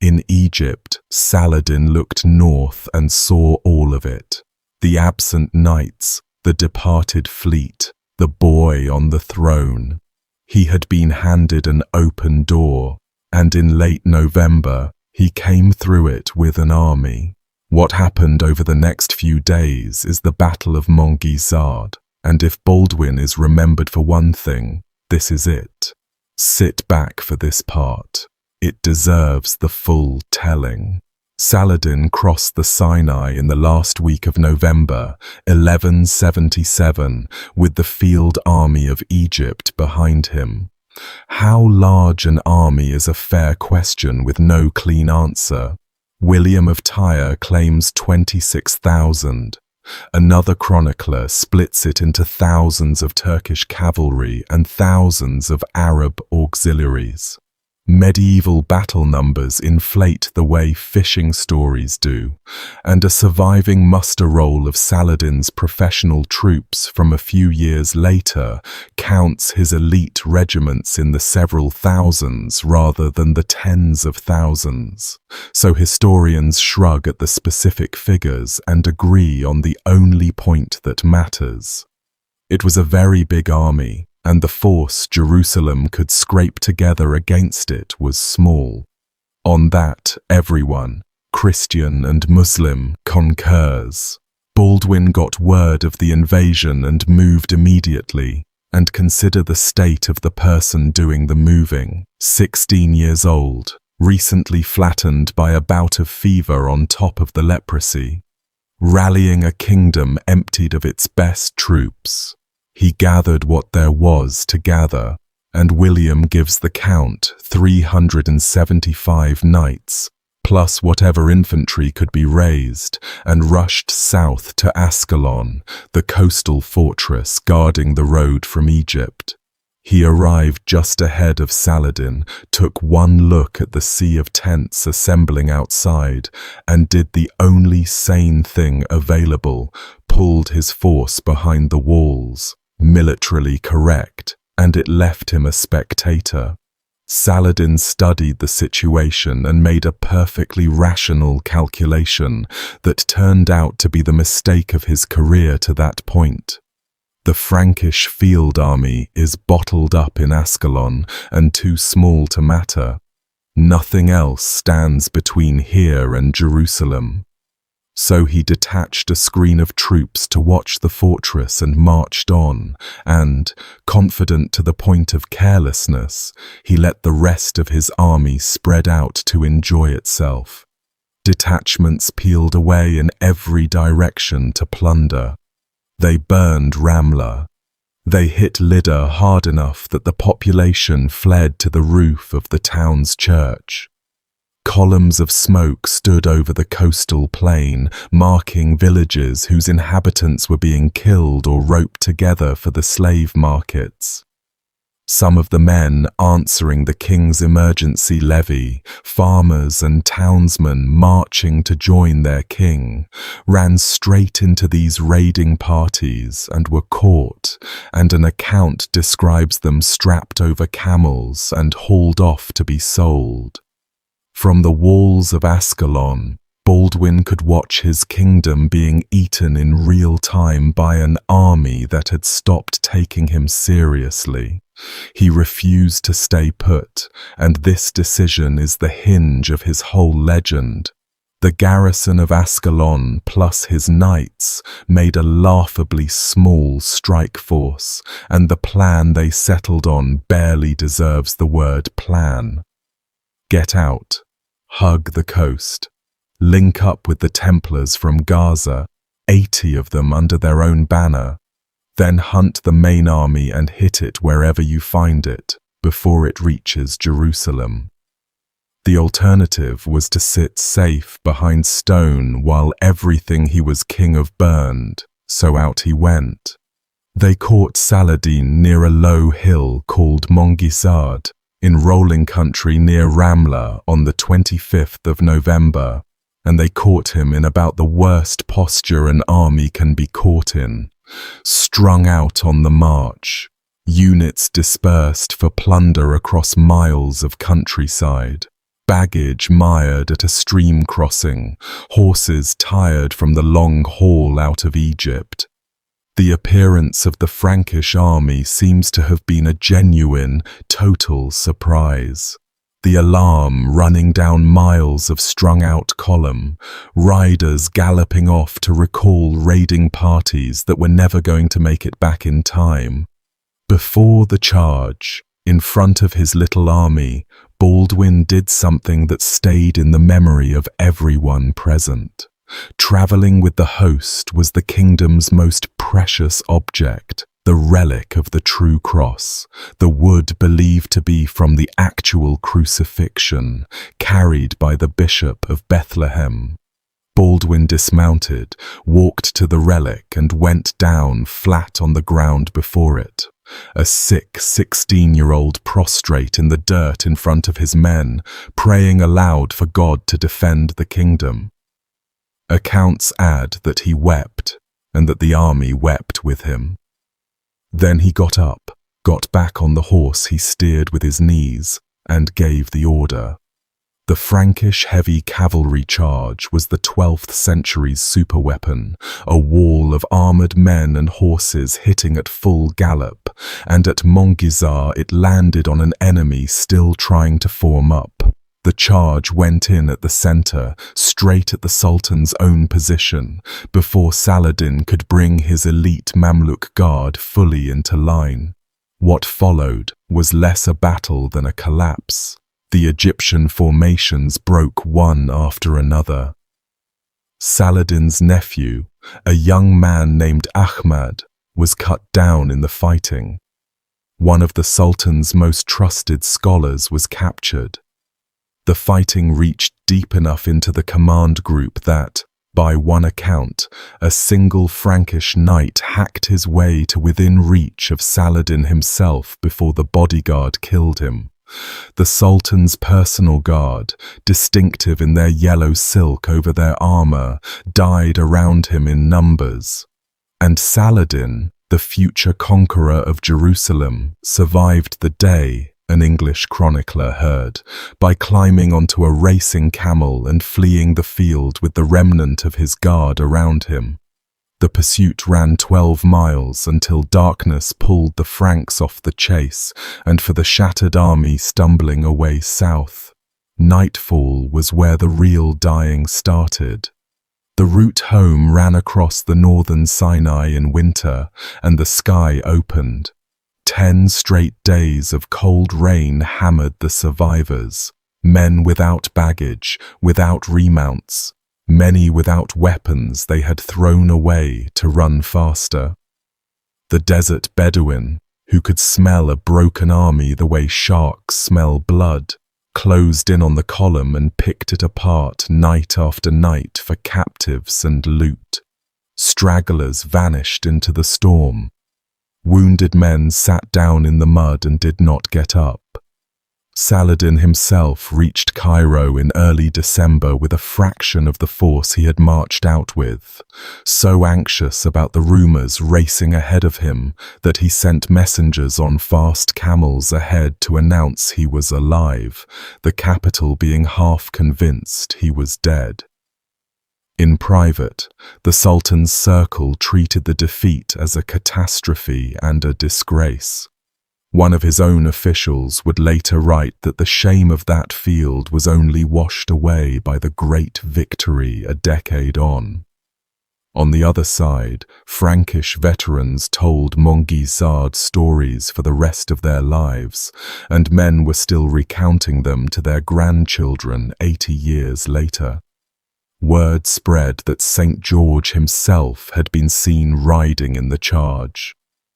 In Egypt, Saladin looked north and saw all of it. The absent knights, the departed fleet, the boy on the throne. He had been handed an open door, and in late November, he came through it with an army. What happened over the next few days is the Battle of Montgisard, and if Baldwin is remembered for one thing, this is it. Sit back for this part. It deserves the full telling. Saladin crossed the Sinai in the last week of November, 1177, with the field army of Egypt behind him. How large an army is a fair question with no clean answer. William of Tyre claims 26,000. Another chronicler splits it into thousands of Turkish cavalry and thousands of Arab auxiliaries. Medieval battle numbers inflate the way fishing stories do, and a surviving muster roll of Saladin's professional troops from a few years later counts his elite regiments in the several thousands rather than the tens of thousands. So historians shrug at the specific figures and agree on the only point that matters. It was a very big army, and the force Jerusalem could scrape together against it was small. On that, everyone, Christian and Muslim, concurs. Baldwin got word of the invasion and moved immediately, and consider the state of the person doing the moving, 16 years old, recently flattened by a bout of fever on top of the leprosy. Rallying a kingdom emptied of its best troops. He gathered what there was to gather, and William gives the count 375 knights, plus whatever infantry could be raised, and rushed south to Ascalon, the coastal fortress guarding the road from Egypt. He arrived just ahead of Saladin, took one look at the sea of tents assembling outside, and did the only sane thing available, pulled his force behind the walls. Militarily correct, and it left him a spectator. Saladin studied the situation and made a perfectly rational calculation that turned out to be the mistake of his career to that point. The Frankish field army is bottled up in Ascalon and too small to matter. Nothing else stands between here and Jerusalem. So he detached a screen of troops to watch the fortress and marched on, and, confident to the point of carelessness, he let the rest of his army spread out to enjoy itself. Detachments peeled away in every direction to plunder. They burned Ramla. They hit Lydda hard enough that the population fled to the roof of the town's church. Columns of smoke stood over the coastal plain, marking villages whose inhabitants were being killed or roped together for the slave markets. Some of the men answering the king's emergency levy, farmers and townsmen marching to join their king, ran straight into these raiding parties and were caught, and an account describes them strapped over camels and hauled off to be sold. From the walls of Ascalon, Baldwin could watch his kingdom being eaten in real time by an army that had stopped taking him seriously. He refused to stay put, and this decision is the hinge of his whole legend. The garrison of Ascalon plus his knights made a laughably small strike force, and the plan they settled on barely deserves the word plan. Get out, hug the coast, link up with the Templars from Gaza, 80 of them under their own banner, then hunt the main army and hit it wherever you find it, before it reaches Jerusalem. The alternative was to sit safe behind stone while everything he was king of burned, so out he went. They caught Saladin near a low hill called Montgisard, in rolling country near Ramla on the 25th of November, and they caught him in about the worst posture an army can be caught in, strung out on the march, units dispersed for plunder across miles of countryside, baggage mired at a stream crossing, horses tired from the long haul out of Egypt. The appearance of the Frankish army seems to have been a genuine, total surprise. the alarm running down miles of strung-out column, riders galloping off to recall raiding parties that were never going to make it back in time. Before the charge, in front of his little army, Baldwin did something that stayed in the memory of everyone present. Traveling with the host was the kingdom's most precious object, the relic of the true cross, the wood believed to be from the actual crucifixion, carried by the Bishop of Bethlehem. Baldwin dismounted, walked to the relic and went down flat on the ground before it. A sick 16-year-old prostrate in the dirt in front of his men, praying aloud for God to defend the kingdom. Accounts add that he wept, and that the army wept with him. Then he got up, got back on the horse he steered with his knees, and gave the order. The Frankish heavy cavalry charge was the 12th century's superweapon, a wall of armoured men and horses hitting at full gallop, and at Montgizar it landed on an enemy still trying to form up. The charge went in at the centre, straight at the Sultan's own position, before Saladin could bring his elite Mamluk guard fully into line. What followed was less a battle than a collapse. The Egyptian formations broke one after another. Saladin's nephew, a young man named Ahmad, was cut down in the fighting. One of the Sultan's most trusted scholars was captured. The fighting reached deep enough into the command group that, by one account, a single Frankish knight hacked his way to within reach of Saladin himself before the bodyguard killed him. The Sultan's personal guard, distinctive in their yellow silk over their armour, died around him in numbers. And Saladin, the future conqueror of Jerusalem, survived the day, an English chronicler heard, by climbing onto a racing camel and fleeing the field with the remnant of his guard around him. The pursuit ran 12 miles until darkness pulled the Franks off the chase, and for the shattered army stumbling away south. Nightfall was where the real dying started. The route home ran across the northern Sinai in winter, and the sky opened. 10 straight days of cold rain hammered the survivors, men without baggage, without remounts, many without weapons they had thrown away to run faster. The desert Bedouin, who could smell a broken army the way sharks smell blood, closed in on the column and picked it apart night after night for captives and loot. Stragglers vanished into the storm. Wounded men sat down in the mud and did not get up. Saladin himself reached Cairo in early December with a fraction of the force he had marched out with, so anxious about the rumors racing ahead of him that he sent messengers on fast camels ahead to announce he was alive, the capital being half convinced he was dead. In private, the Sultan's circle treated the defeat as a catastrophe and a disgrace. One of his own officials would later write that the shame of that field was only washed away by the great victory a decade on. On the other side, Frankish veterans told Montgizard stories for the rest of their lives, and men were still recounting them to their grandchildren 80 years later. Word spread that St. George himself had been seen riding in the charge.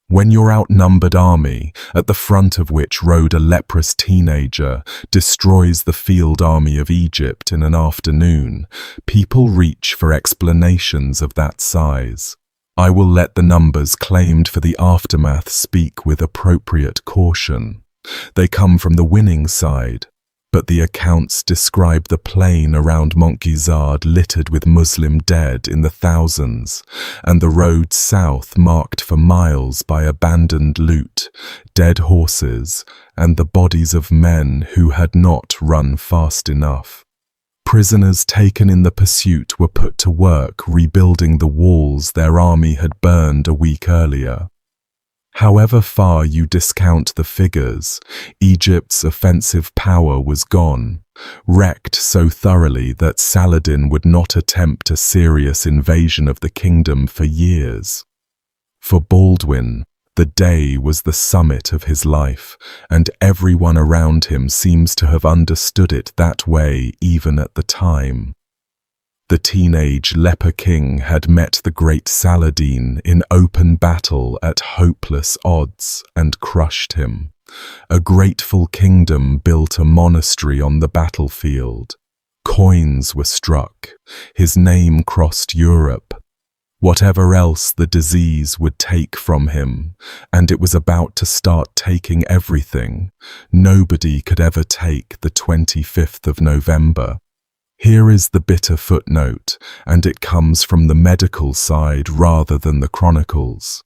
When your outnumbered army, at the front of which rode a leprous teenager, destroys the field army of Egypt in an afternoon, people reach for explanations of that size. I will let the numbers claimed for the aftermath speak with appropriate caution. They come from the winning side, but the accounts describe the plain around Montgizard littered with Muslim dead in the thousands, and the road south marked for miles by abandoned loot, dead horses, and the bodies of men who had not run fast enough. Prisoners taken in the pursuit were put to work rebuilding the walls their army had burned a week earlier. However far you discount the figures, Egypt's offensive power was gone, wrecked so thoroughly that Saladin would not attempt a serious invasion of the kingdom for years. For Baldwin, the day was the summit of his life, and everyone around him seems to have understood it that way even at the time. The teenage Leper king had met the great Saladin in open battle at hopeless odds and crushed him. A grateful kingdom built a monastery on the battlefield. Coins were struck. His name crossed Europe. Whatever else the disease would take from him, and it was about to start taking everything, nobody could ever take the 25th of November. Here is the bitter footnote, and it comes from the medical side rather than the chronicles.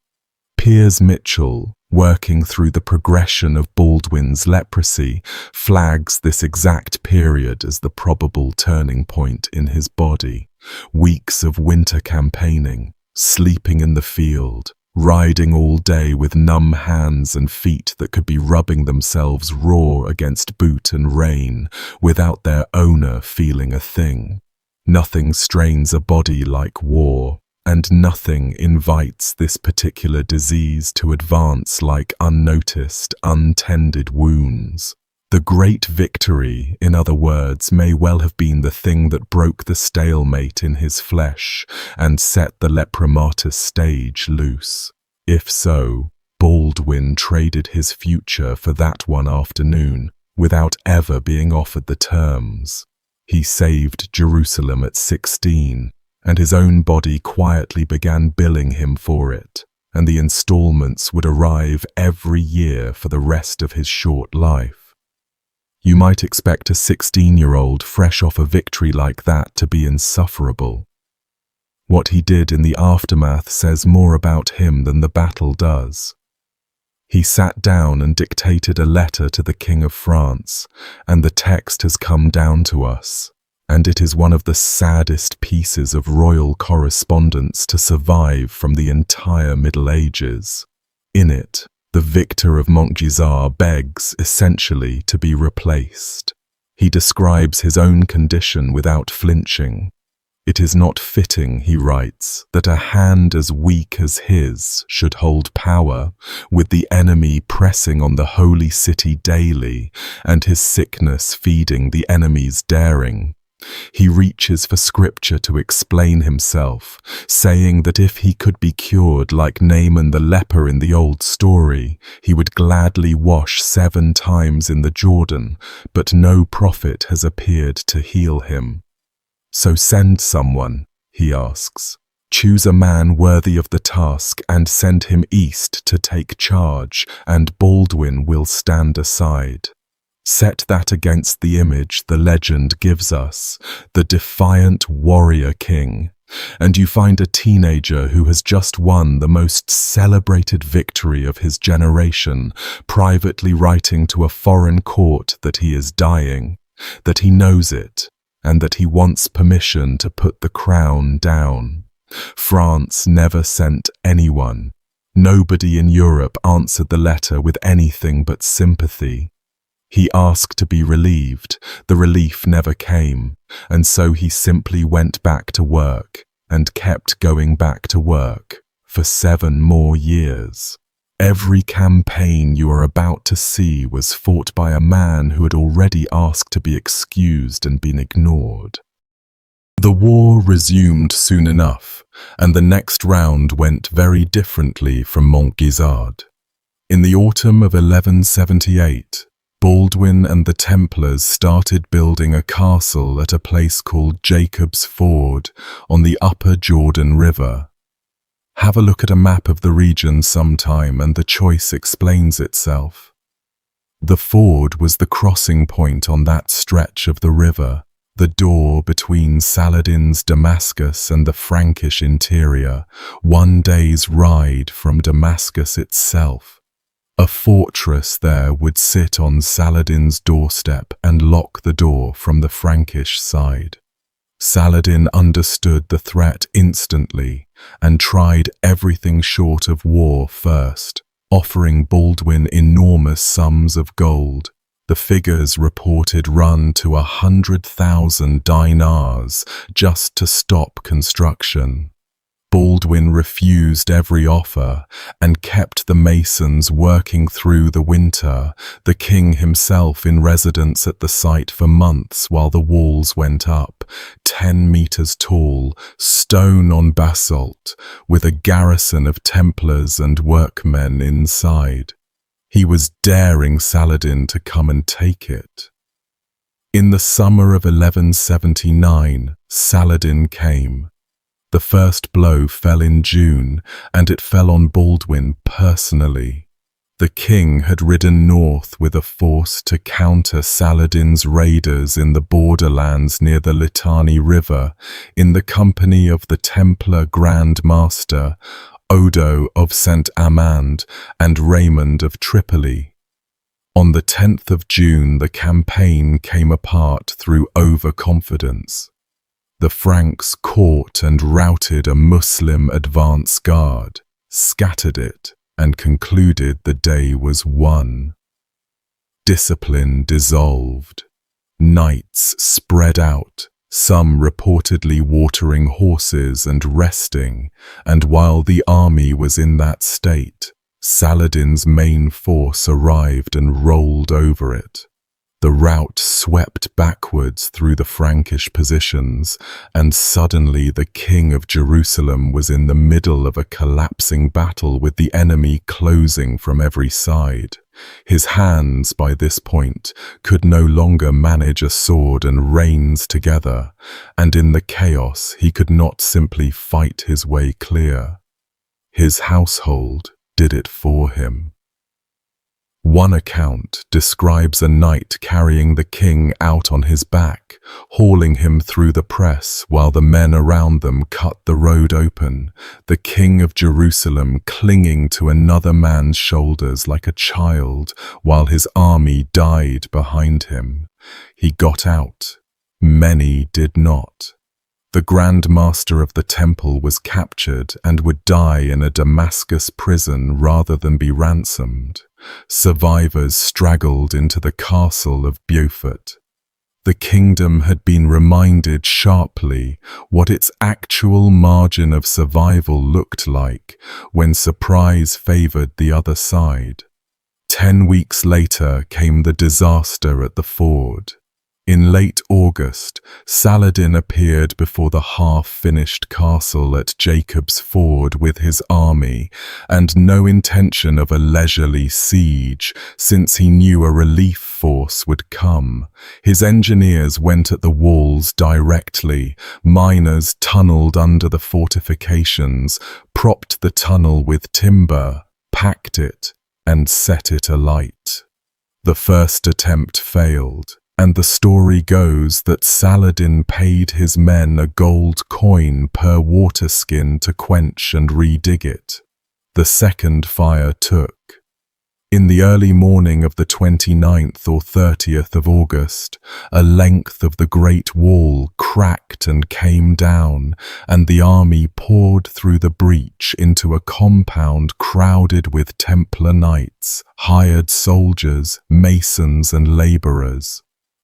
Piers Mitchell, working through the progression of Baldwin's leprosy, flags this exact period as the probable turning point in his body. Weeks of winter campaigning, sleeping in the field, riding all day with numb hands and feet that could be rubbing themselves raw against boot and rain without their owner feeling a thing. Nothing strains a body like war, and nothing invites this particular disease to advance like unnoticed, untended wounds. The great victory, in other words, may well have been the thing that broke the stalemate in his flesh and set the lepromatous stage loose. If so, Baldwin traded his future for that one afternoon without ever being offered the terms. He saved Jerusalem at 16, and his own body quietly began billing him for it, and the installments would arrive every year for the rest of his short life. You might expect a 16-year-old fresh off a victory like that to be insufferable. What he did in the aftermath says more about him than the battle does. He sat down and dictated a letter to the King of France, and the text has come down to us, and it is one of the saddest pieces of royal correspondence to survive from the entire Middle Ages. In it, the victor of Montgisard begs, essentially, to be replaced. He describes his own condition without flinching. It is not fitting, he writes, that a hand as weak as his should hold power, with the enemy pressing on the holy city daily, and his sickness feeding the enemy's daring. He reaches for scripture to explain himself, saying that if he could be cured like Naaman the leper in the old story, he would gladly wash 7 times in the Jordan, but no prophet has appeared to heal him. So send someone, he asks. Choose a man worthy of the task and send him east to take charge, and Baldwin will stand aside. Set that against the image the legend gives us, the defiant warrior king, and you find a teenager who has just won the most celebrated victory of his generation, privately writing to a foreign court that he is dying, that he knows it, and that he wants permission to put the crown down. France never sent anyone. Nobody in Europe answered the letter with anything but sympathy. He asked to be relieved, the relief never came, and so he simply went back to work, and kept going back to work, for 7 more years. Every campaign you are about to see was fought by a man who had already asked to be excused and been ignored. The war resumed soon enough, and the next round went very differently from Montgisard. In the autumn of 1178, Baldwin and the Templars started building a castle at a place called Jacob's Ford on the upper Jordan River. Have a look at a map of the region sometime and the choice explains itself. The ford was the crossing point on that stretch of the river, the door between Saladin's Damascus and the Frankish interior, 1 day's ride from Damascus itself. A fortress there would sit on Saladin's doorstep and lock the door from the Frankish side. Saladin understood the threat instantly and tried everything short of war first, offering Baldwin enormous sums of gold. The figures reported run to 100,000 dinars just to stop construction. Baldwin refused every offer and kept the masons working through the winter, the king himself in residence at the site for months while the walls went up, 10 meters tall, stone on basalt, with a garrison of Templars and workmen inside. He was daring Saladin to come and take it. In the summer of 1179, Saladin came. The first blow fell in June, and it fell on Baldwin personally. The king had ridden north with a force to counter Saladin's raiders in the borderlands near the Litani River, in the company of the Templar Grand Master, Odo of St. Amand, and Raymond of Tripoli. On the 10th of June, the campaign came apart through overconfidence. The Franks caught and routed a Muslim advance guard, scattered it, and concluded the day was won. Discipline dissolved. Knights spread out, some reportedly watering horses and resting, and while the army was in that state, Saladin's main force arrived and rolled over it. The rout swept backwards through the Frankish positions, and suddenly the king of Jerusalem was in the middle of a collapsing battle with the enemy closing from every side. His hands, by this point, could no longer manage a sword and reins together, and in the chaos he could not simply fight his way clear. His household did it for him. One account describes a knight carrying the king out on his back, hauling him through the press while the men around them cut the road open, the king of Jerusalem clinging to another man's shoulders like a child while his army died behind him. He got out. Many did not. The Grand Master of the Temple was captured and would die in a Damascus prison rather than be ransomed. Survivors straggled into the castle of Beaufort. The kingdom had been reminded sharply what its actual margin of survival looked like when surprise favored the other side. 10 weeks later came the disaster at the ford. In late August, Saladin appeared before the half-finished castle at Jacob's Ford with his army, and no intention of a leisurely siege, since he knew a relief force would come. His engineers went at the walls directly. Miners tunneled under the fortifications, propped the tunnel with timber, packed it, and set it alight. The first attempt failed, and the story goes that Saladin paid his men a gold coin per water skin to quench and redig it. The second fire took. In the early morning of the 29th or 30th of August, a length of the Great Wall cracked and came down, and the army poured through the breach into a compound crowded with Templar knights, hired soldiers, masons and labourers.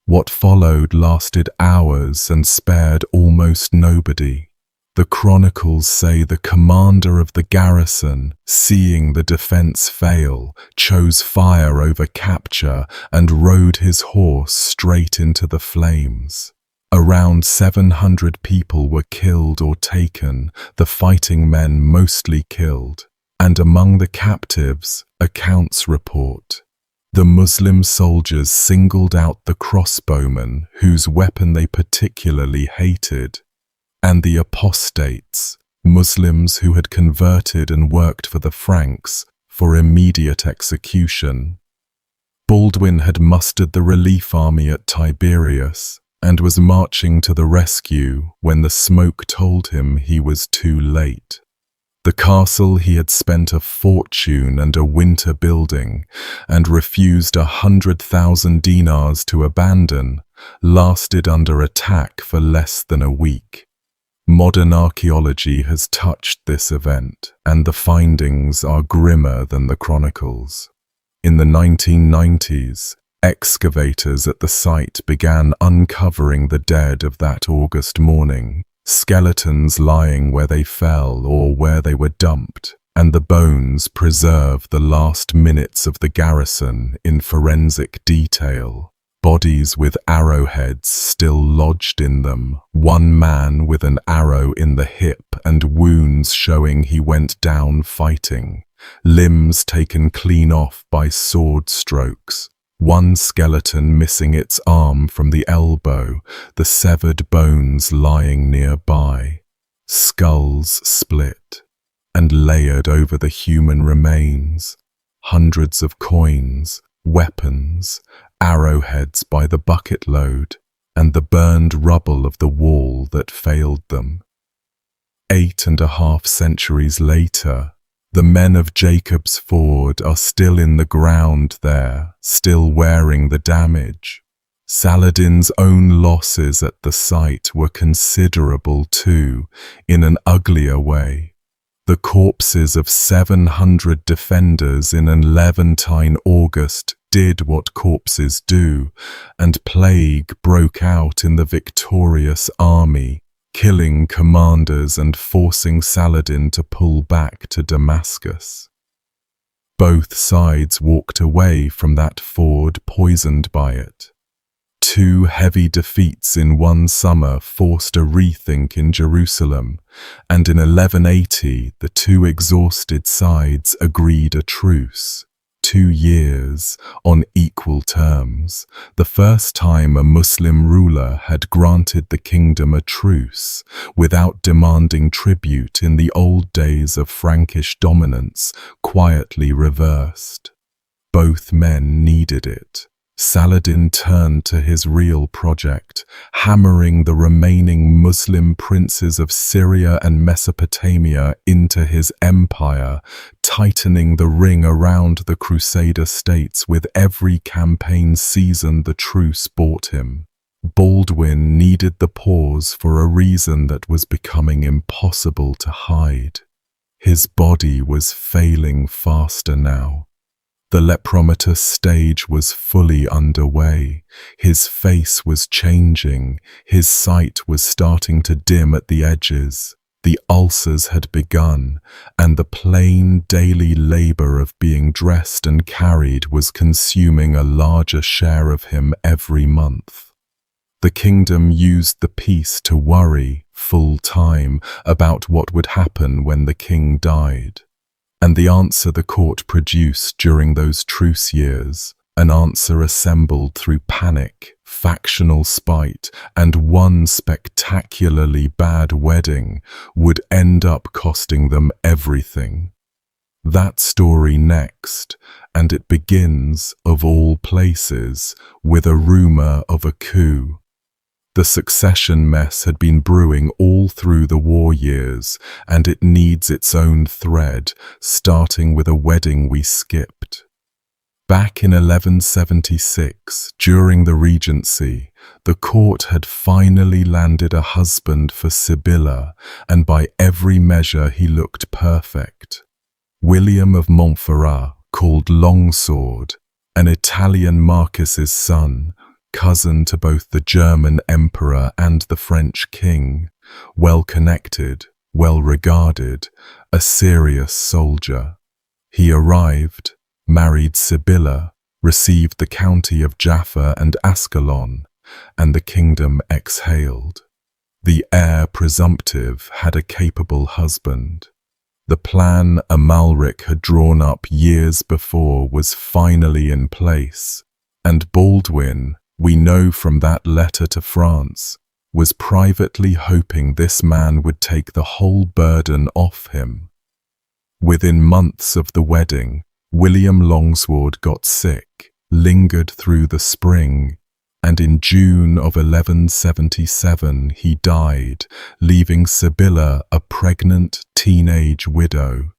What followed lasted hours and spared almost nobody. The chronicles say the commander of the garrison, seeing the defense fail, chose fire over capture and rode his horse straight into the flames. Around 700 people were killed or taken, the fighting men mostly killed, and among the captives, accounts report, the Muslim soldiers singled out the crossbowmen, whose weapon they particularly hated, and the apostates, Muslims who had converted and worked for the Franks, for immediate execution. Baldwin had mustered the relief army at Tiberias and was marching to the rescue when the smoke told him he was too late. The castle he had spent a fortune and a winter building, and refused 100,000 dinars to abandon, lasted under attack for less than a week. Modern archaeology has touched this event, and the findings are grimmer than the chronicles. In the 1990s, excavators at the site began uncovering the dead of that August morning, skeletons lying where they fell or where they were dumped, and the bones preserve the last minutes of the garrison in forensic detail. Bodies with arrowheads still lodged in them, one man with an arrow in the hip and wounds showing he went down fighting, limbs taken clean off by sword strokes, one skeleton missing its arm from the elbow, the severed bones lying nearby, skulls split and layered over the human remains, hundreds of coins, weapons, arrowheads by the bucket load, and the burned rubble of the wall that failed them. 8.5 centuries later, the men of Jacob's Ford are still in the ground there, still wearing the damage. Saladin's own losses at the site were considerable too, in an uglier way. The corpses of 700 defenders in an Levantine August did what corpses do, and plague broke out in the victorious army, killing commanders and forcing Saladin to pull back to Damascus. Both sides walked away from that ford poisoned by it. 2 heavy defeats in one summer forced a rethink in Jerusalem, and in 1180 the 2 exhausted sides agreed a truce. 2 years, on equal terms, the first time a Muslim ruler had granted the kingdom a truce, without demanding tribute in the old days of Frankish dominance, quietly reversed. Both men needed it. Saladin turned to his real project, hammering the remaining Muslim princes of Syria and Mesopotamia into his empire, tightening the ring around the Crusader states with every campaign season the truce bought him. Baldwin needed the pause for a reason that was becoming impossible to hide. His body was failing faster now. The lepromatous stage was fully underway. His face was changing. His sight was starting to dim at the edges. The ulcers had begun, and the plain daily labor of being dressed and carried was consuming a larger share of him every month. The kingdom used the peace to worry, full time, about what would happen when the king died. And the answer the court produced during those truce years, an answer assembled through panic, factional spite, and one spectacularly bad wedding, would end up costing them everything. That story next, and it begins, of all places, with a rumor of a coup. The succession mess had been brewing all through the war years, and it needs its own thread, starting with a wedding we skipped. Back in 1176, during the Regency, the court had finally landed a husband for Sibylla, and by every measure he looked perfect. William of Montferrat, called Longsword, an Italian marquis's son, cousin to both the German emperor and the French king, well-connected, well-regarded, a serious soldier. He arrived, married Sibylla, received the county of Jaffa and Ascalon, and the kingdom exhaled. The heir presumptive had a capable husband. The plan Amalric had drawn up years before was finally in place, and Baldwin, we know from that letter to France, was privately hoping this man would take the whole burden off him. Within months of the wedding, William Longsword got sick, lingered through the spring, and in June of 1177 he died, leaving Sibylla a pregnant teenage widow.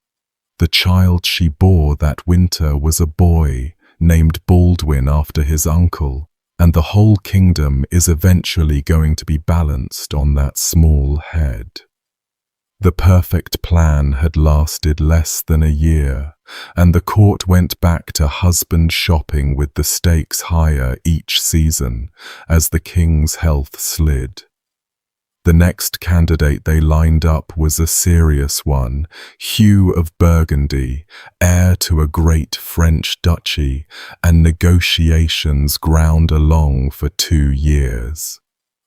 The child she bore that winter was a boy, named Baldwin after his uncle, and the whole kingdom is eventually going to be balanced on that small head. The perfect plan had lasted less than a year, and the court went back to husband shopping with the stakes higher each season as the king's health slid. The next candidate they lined up was a serious one, Hugh of Burgundy, heir to a great French duchy, and negotiations ground along for 2 years.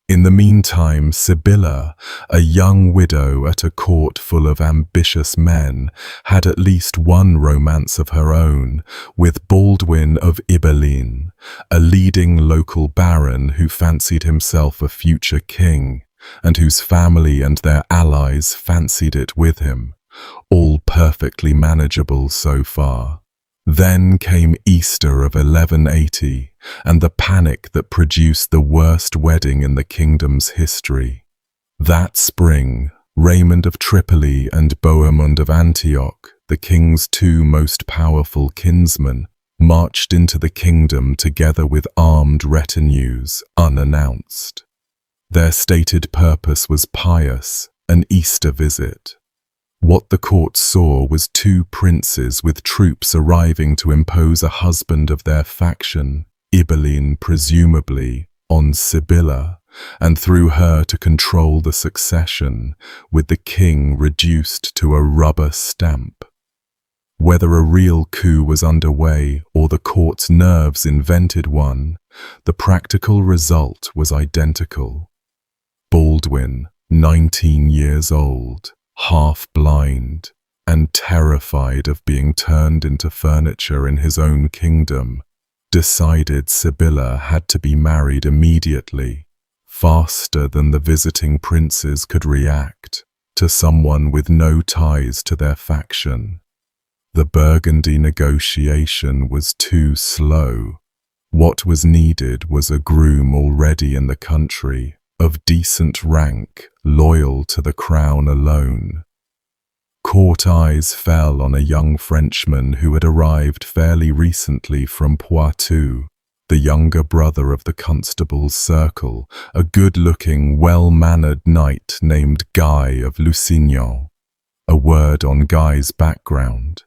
In the meantime, Sibylla, a young widow at a court full of ambitious men, had at least one romance of her own with Baldwin of Ibelin, a leading local baron who fancied himself a future king, and whose family and their allies fancied it with him, all perfectly manageable so far. Then came Easter of 1180, and the panic that produced the worst wedding in the kingdom's history. That spring, Raymond of Tripoli and Bohemond of Antioch, the king's 2 most powerful kinsmen, marched into the kingdom together with armed retinues, unannounced. Their stated purpose was pious, an Easter visit. What the court saw was 2 princes with troops arriving to impose a husband of their faction, Ibelin presumably, on Sibylla, and through her to control the succession, with the king reduced to a rubber stamp. Whether a real coup was underway or the court's nerves invented one, the practical result was identical. Baldwin, 19 years old, half-blind, and terrified of being turned into furniture in his own kingdom, decided Sibylla had to be married immediately, faster than the visiting princes could react, to someone with no ties to their faction. The Burgundy negotiation was too slow. What was needed was a groom already in the country, of decent rank, loyal to the crown alone. Court eyes fell on a young Frenchman who had arrived fairly recently from Poitou, the younger brother of the constable's circle, a good-looking, well-mannered knight named Guy of Lusignan. A word on Guy's background.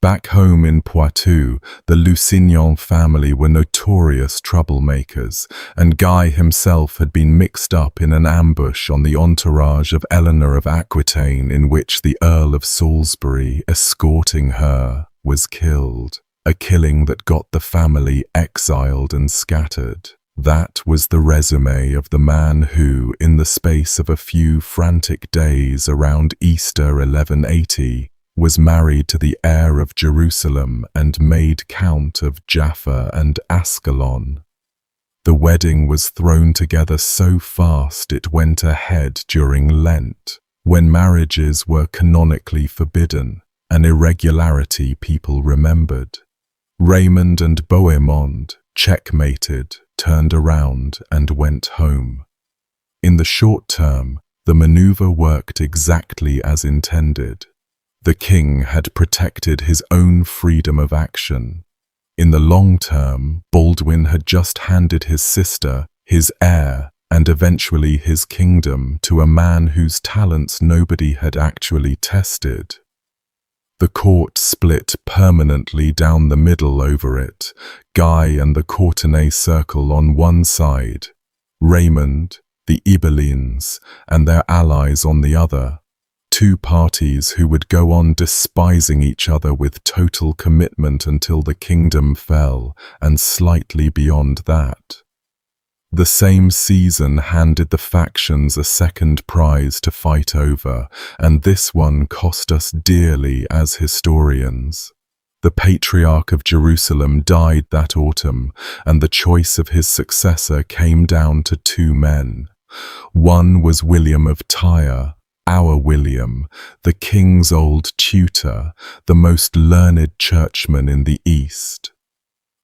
Back home in Poitou, the Lusignan family were notorious troublemakers, and Guy himself had been mixed up in an ambush on the entourage of Eleanor of Aquitaine in which the Earl of Salisbury, escorting her, was killed, a killing that got the family exiled and scattered. That was the resume of the man who, in the space of a few frantic days around Easter 1180, was married to the heir of Jerusalem and made Count of Jaffa and Ascalon. The wedding was thrown together so fast it went ahead during Lent, when marriages were canonically forbidden, an irregularity people remembered. Raymond and Bohemond, checkmated, turned around and went home. In the short term, the maneuver worked exactly as intended. The king had protected his own freedom of action. In the long term, Baldwin had just handed his sister, his heir, and eventually his kingdom to a man whose talents nobody had actually tested. The court split permanently down the middle over it, Guy and the Courtenay circle on one side, Raymond, the Ibelins, and their allies on the other. 2 parties who would go on despising each other with total commitment until the kingdom fell, and slightly beyond that. The same season handed the factions a second prize to fight over, and this one cost us dearly as historians. The Patriarch of Jerusalem died that autumn, and the choice of his successor came down to 2 men. One was William of Tyre, our William, the king's old tutor, the most learned churchman in the East.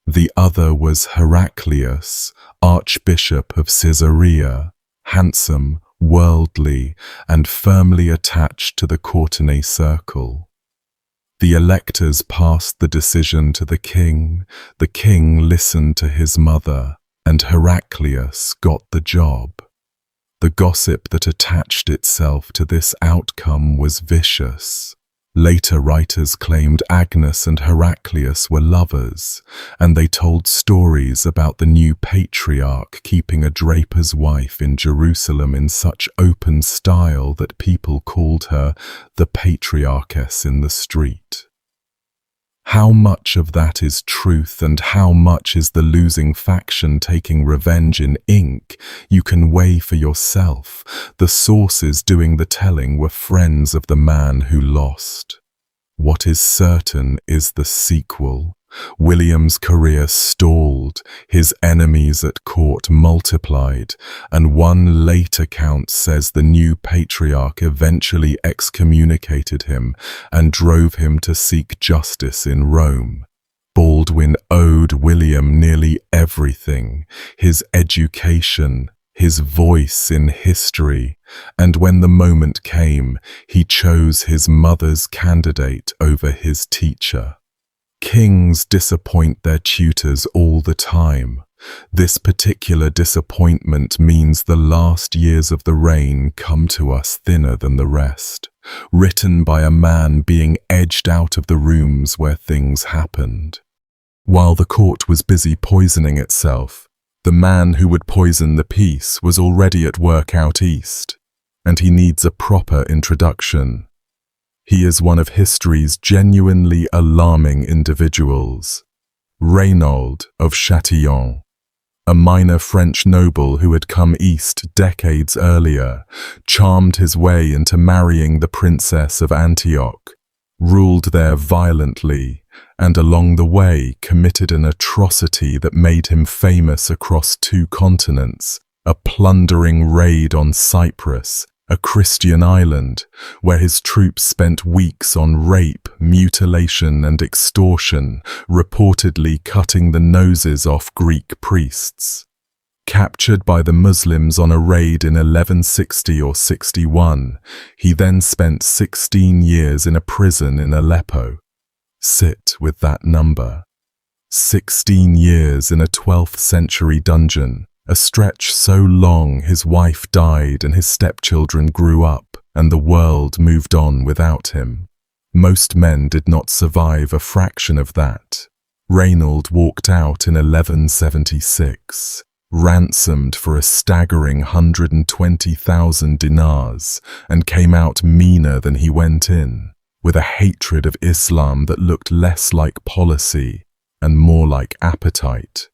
The other was Heraclius, Archbishop of Caesarea, handsome, worldly, and firmly attached to the Courtenay circle. The electors passed the decision to the king listened to his mother, and Heraclius got the job. The gossip that attached itself to this outcome was vicious. Later writers claimed Agnes and Heraclius were lovers, and they told stories about the new patriarch keeping a draper's wife in Jerusalem in such open style that people called her the patriarchess in the street. How much of that is truth and how much is the losing faction taking revenge in ink, you can weigh for yourself. The sources doing the telling were friends of the man who lost. What is certain is the sequel. William's career stalled, his enemies at court multiplied, and one late account says the new patriarch eventually excommunicated him and drove him to seek justice in Rome. Baldwin owed William nearly everything: his education, his voice in history, and when the moment came, he chose his mother's candidate over his teacher. Kings disappoint their tutors all the time. This particular disappointment means the last years of the reign come to us thinner than the rest, written by a man being edged out of the rooms where things happened. While the court was busy poisoning itself, the man who would poison the peace was already at work out east, and he needs a proper introduction. He is one of history's genuinely alarming individuals. Reynaud of Chatillon, a minor French noble who had come east decades earlier, charmed his way into marrying the princess of Antioch, ruled there violently, and along the way committed an atrocity that made him famous across 2 continents, a plundering raid on Cyprus, a Christian island, where his troops spent weeks on rape, mutilation and extortion, reportedly cutting the noses off Greek priests. Captured by the Muslims on a raid in 1160 or 61, he then spent 16 years in a prison in Aleppo. Sit with that number. 16 years in a 12th century dungeon. A stretch so long his wife died and his stepchildren grew up, and the world moved on without him. Most men did not survive a fraction of that. Reynaud walked out in 1176, ransomed for a staggering 120,000 dinars, and came out meaner than he went in, with a hatred of Islam that looked less like policy and more like appetite.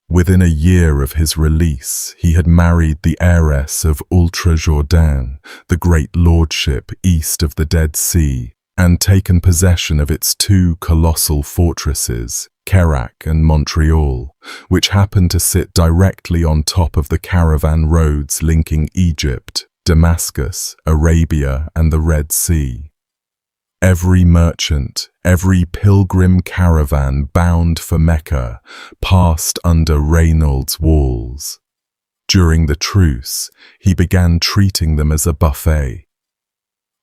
Within a year of his release, he had married the heiress of Ultra-Jourdain, the great lordship east of the Dead Sea, and taken possession of its 2 colossal fortresses, Kerak and Montreal, which happened to sit directly on top of the caravan roads linking Egypt, Damascus, Arabia, and the Red Sea. Every merchant, every pilgrim caravan bound for Mecca passed under Reynaud's walls. During the truce, he began treating them as a buffet.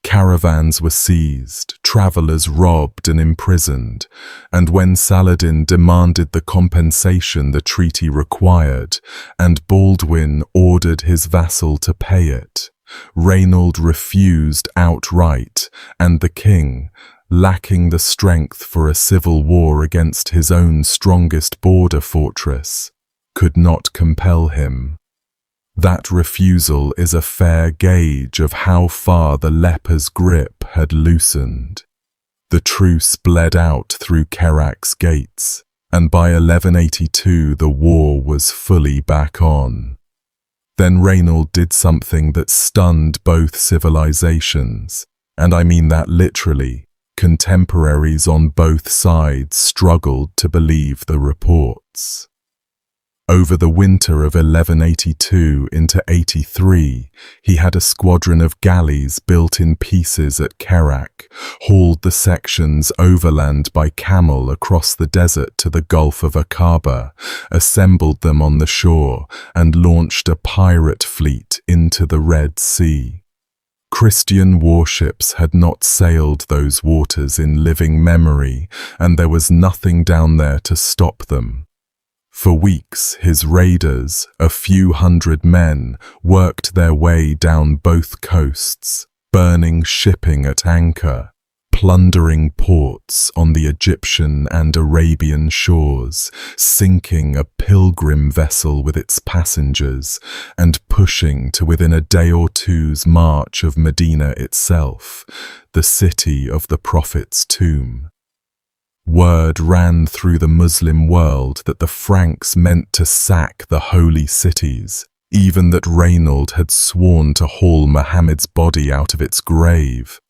Caravans were seized, travelers robbed and imprisoned, and when Saladin demanded the compensation the treaty required, and Baldwin ordered his vassal to pay it, Reynaud refused outright, and the king, lacking the strength for a civil war against his own strongest border fortress, could not compel him. That refusal is a fair gauge of how far the leper's grip had loosened. The truce bled out through Kerak's gates, and by 1182 the war was fully back on. Then Reynaud did something that stunned both civilizations, and I mean that literally. Contemporaries on both sides struggled to believe the reports. Over the winter of 1182 into 83, he had a squadron of galleys built in pieces at Kerak, hauled the sections overland by camel across the desert to the Gulf of Aqaba, assembled them on the shore, and launched a pirate fleet into the Red Sea. Christian warships had not sailed those waters in living memory, and there was nothing down there to stop them. For weeks, his raiders, a few hundred men, worked their way down both coasts, burning shipping at anchor, plundering ports on the Egyptian and Arabian shores, sinking a pilgrim vessel with its passengers, and pushing to within a day or two's march of Medina itself, the city of the Prophet's tomb. Word ran through the Muslim world that the Franks meant to sack the holy cities, even that Reynald had sworn to haul Muhammad's body out of its grave.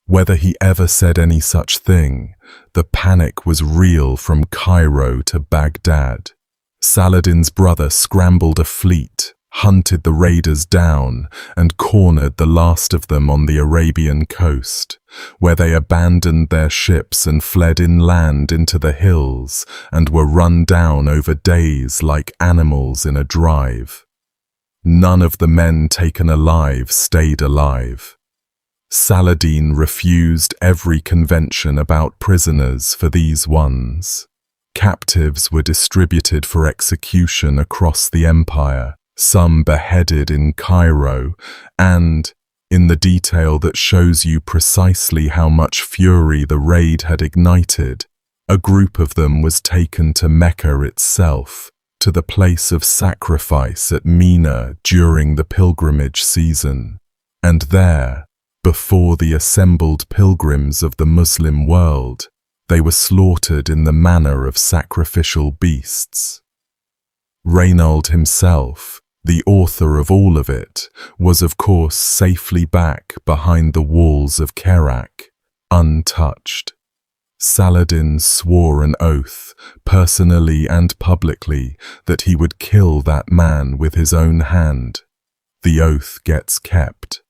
Whether he ever said any such thing, the panic was real from Cairo to Baghdad. Saladin's brother scrambled a fleet, hunted the raiders down, and cornered the last of them on the Arabian coast, where they abandoned their ships and fled inland into the hills and were run down over days like animals in a drive. None of the men taken alive stayed alive. Saladin refused every convention about prisoners for these ones. Captives were distributed for execution across the empire, some beheaded in Cairo, and, in the detail that shows you precisely how much fury the raid had ignited, a group of them was taken to Mecca itself, to the place of sacrifice at Mina during the pilgrimage season, and there, before the assembled pilgrims of the Muslim world, they were slaughtered in the manner of sacrificial beasts. Reynald himself, the author of all of it, was of course safely back behind the walls of Kerak, untouched. Saladin swore an oath, personally and publicly, that he would kill that man with his own hand. The oath gets kept.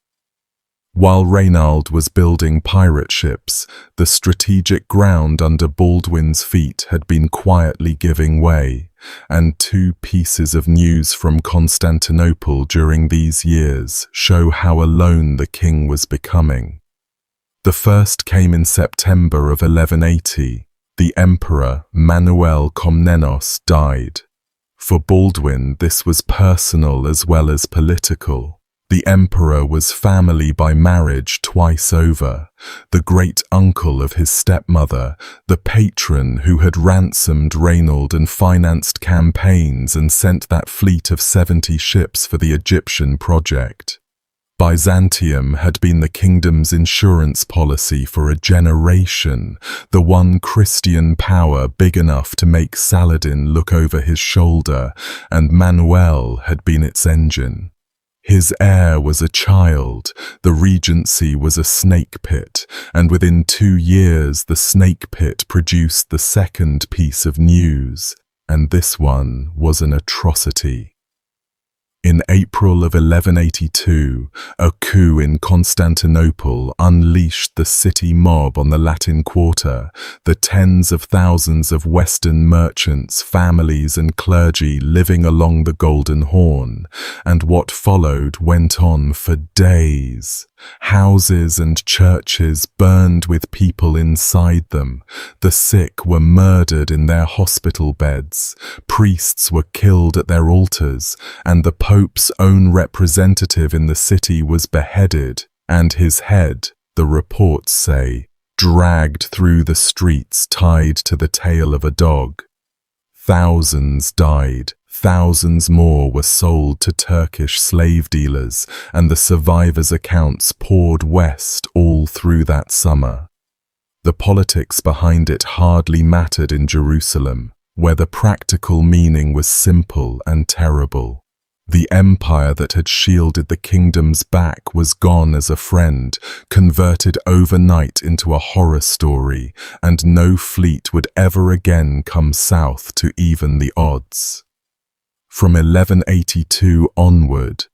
While Reynald was building pirate ships, the strategic ground under Baldwin's feet had been quietly giving way, and two pieces of news from Constantinople during these years show how alone the king was becoming. The first came in September of 1180. The emperor, Manuel Komnenos, died. For Baldwin, this was personal as well as political. The emperor was family by marriage twice over, the great-uncle of his stepmother, the patron who had ransomed Reynald and financed campaigns and sent that fleet of 70 ships for the Egyptian project. Byzantium had been the kingdom's insurance policy for a generation, the one Christian power big enough to make Saladin look over his shoulder, and Manuel had been its engine. His heir was a child, the regency was a snake pit, and within 2 years the snake pit produced the second piece of news, and this one was an atrocity. In April of 1182, a coup in Constantinople unleashed the city mob on the Latin Quarter, the tens of thousands of Western merchants, families and clergy living along the Golden Horn, and what followed went on for days. Houses and churches burned with people inside them, the sick were murdered in their hospital beds, priests were killed at their altars, and the Pope's own representative in the city was beheaded, and his head, the reports say, dragged through the streets tied to the tail of a dog. Thousands died. Thousands more were sold to Turkish slave dealers, and the survivors' accounts poured west all through that summer. The politics behind it hardly mattered in Jerusalem, where the practical meaning was simple and terrible. The empire that had shielded the kingdom's back was gone as a friend, converted overnight into a horror story, and no fleet would ever again come south to even the odds. From 1182 onward,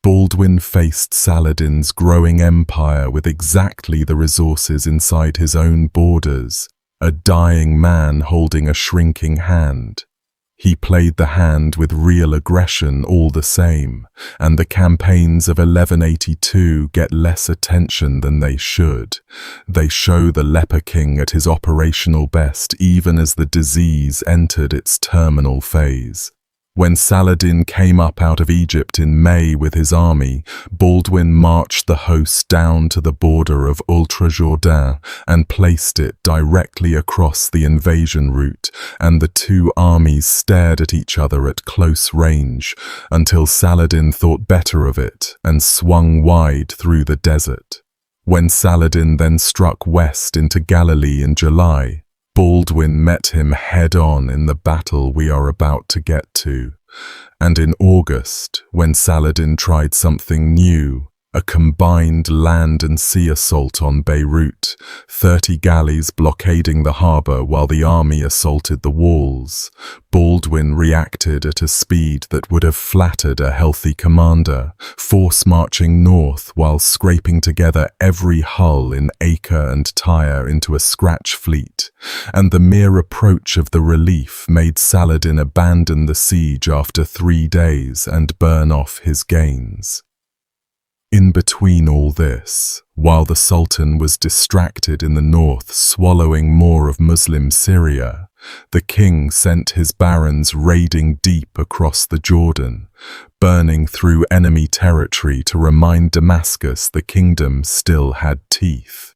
Baldwin faced Saladin's growing empire with exactly the resources inside his own borders, a dying man holding a shrinking hand. He played the hand with real aggression all the same, and the campaigns of 1182 get less attention than they should. They show the Leper King at his operational best even as the disease entered its terminal phase. When Saladin came up out of Egypt in May with his army, Baldwin marched the host down to the border of Ultra-Jourdain and placed it directly across the invasion route, and the two armies stared at each other at close range until Saladin thought better of it and swung wide through the desert. When Saladin then struck west into Galilee in July, Baldwin met him head-on in the battle we are about to get to. And in August, when Saladin tried something new, a combined land and sea assault on Beirut, 30 galleys blockading the harbour while the army assaulted the walls, Baldwin reacted at a speed that would have flattered a healthy commander, force marching north while scraping together every hull in Acre and Tyre into a scratch fleet, and the mere approach of the relief made Saladin abandon the siege after 3 days and burn off his gains. In between all this, while the Sultan was distracted in the north swallowing more of Muslim Syria, the king sent his barons raiding deep across the Jordan, burning through enemy territory to remind Damascus the kingdom still had teeth.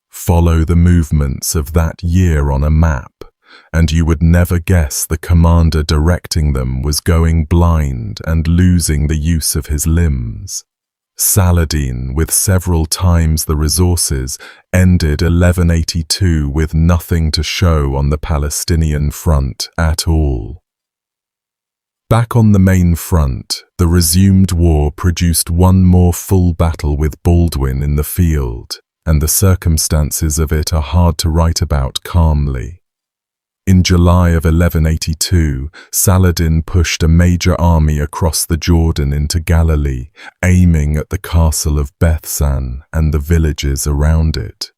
Follow the movements of that year on a map, and you would never guess the commander directing them was going blind and losing the use of his limbs. Saladin, with several times the resources, ended 1182 with nothing to show on the Palestinian front at all. Back on the main front, the resumed war produced one more full battle with Baldwin in the field, and the circumstances of it are hard to write about calmly. In July of 1182, Saladin pushed a major army across the Jordan into Galilee, aiming at the castle of Bethsan and the villages around it.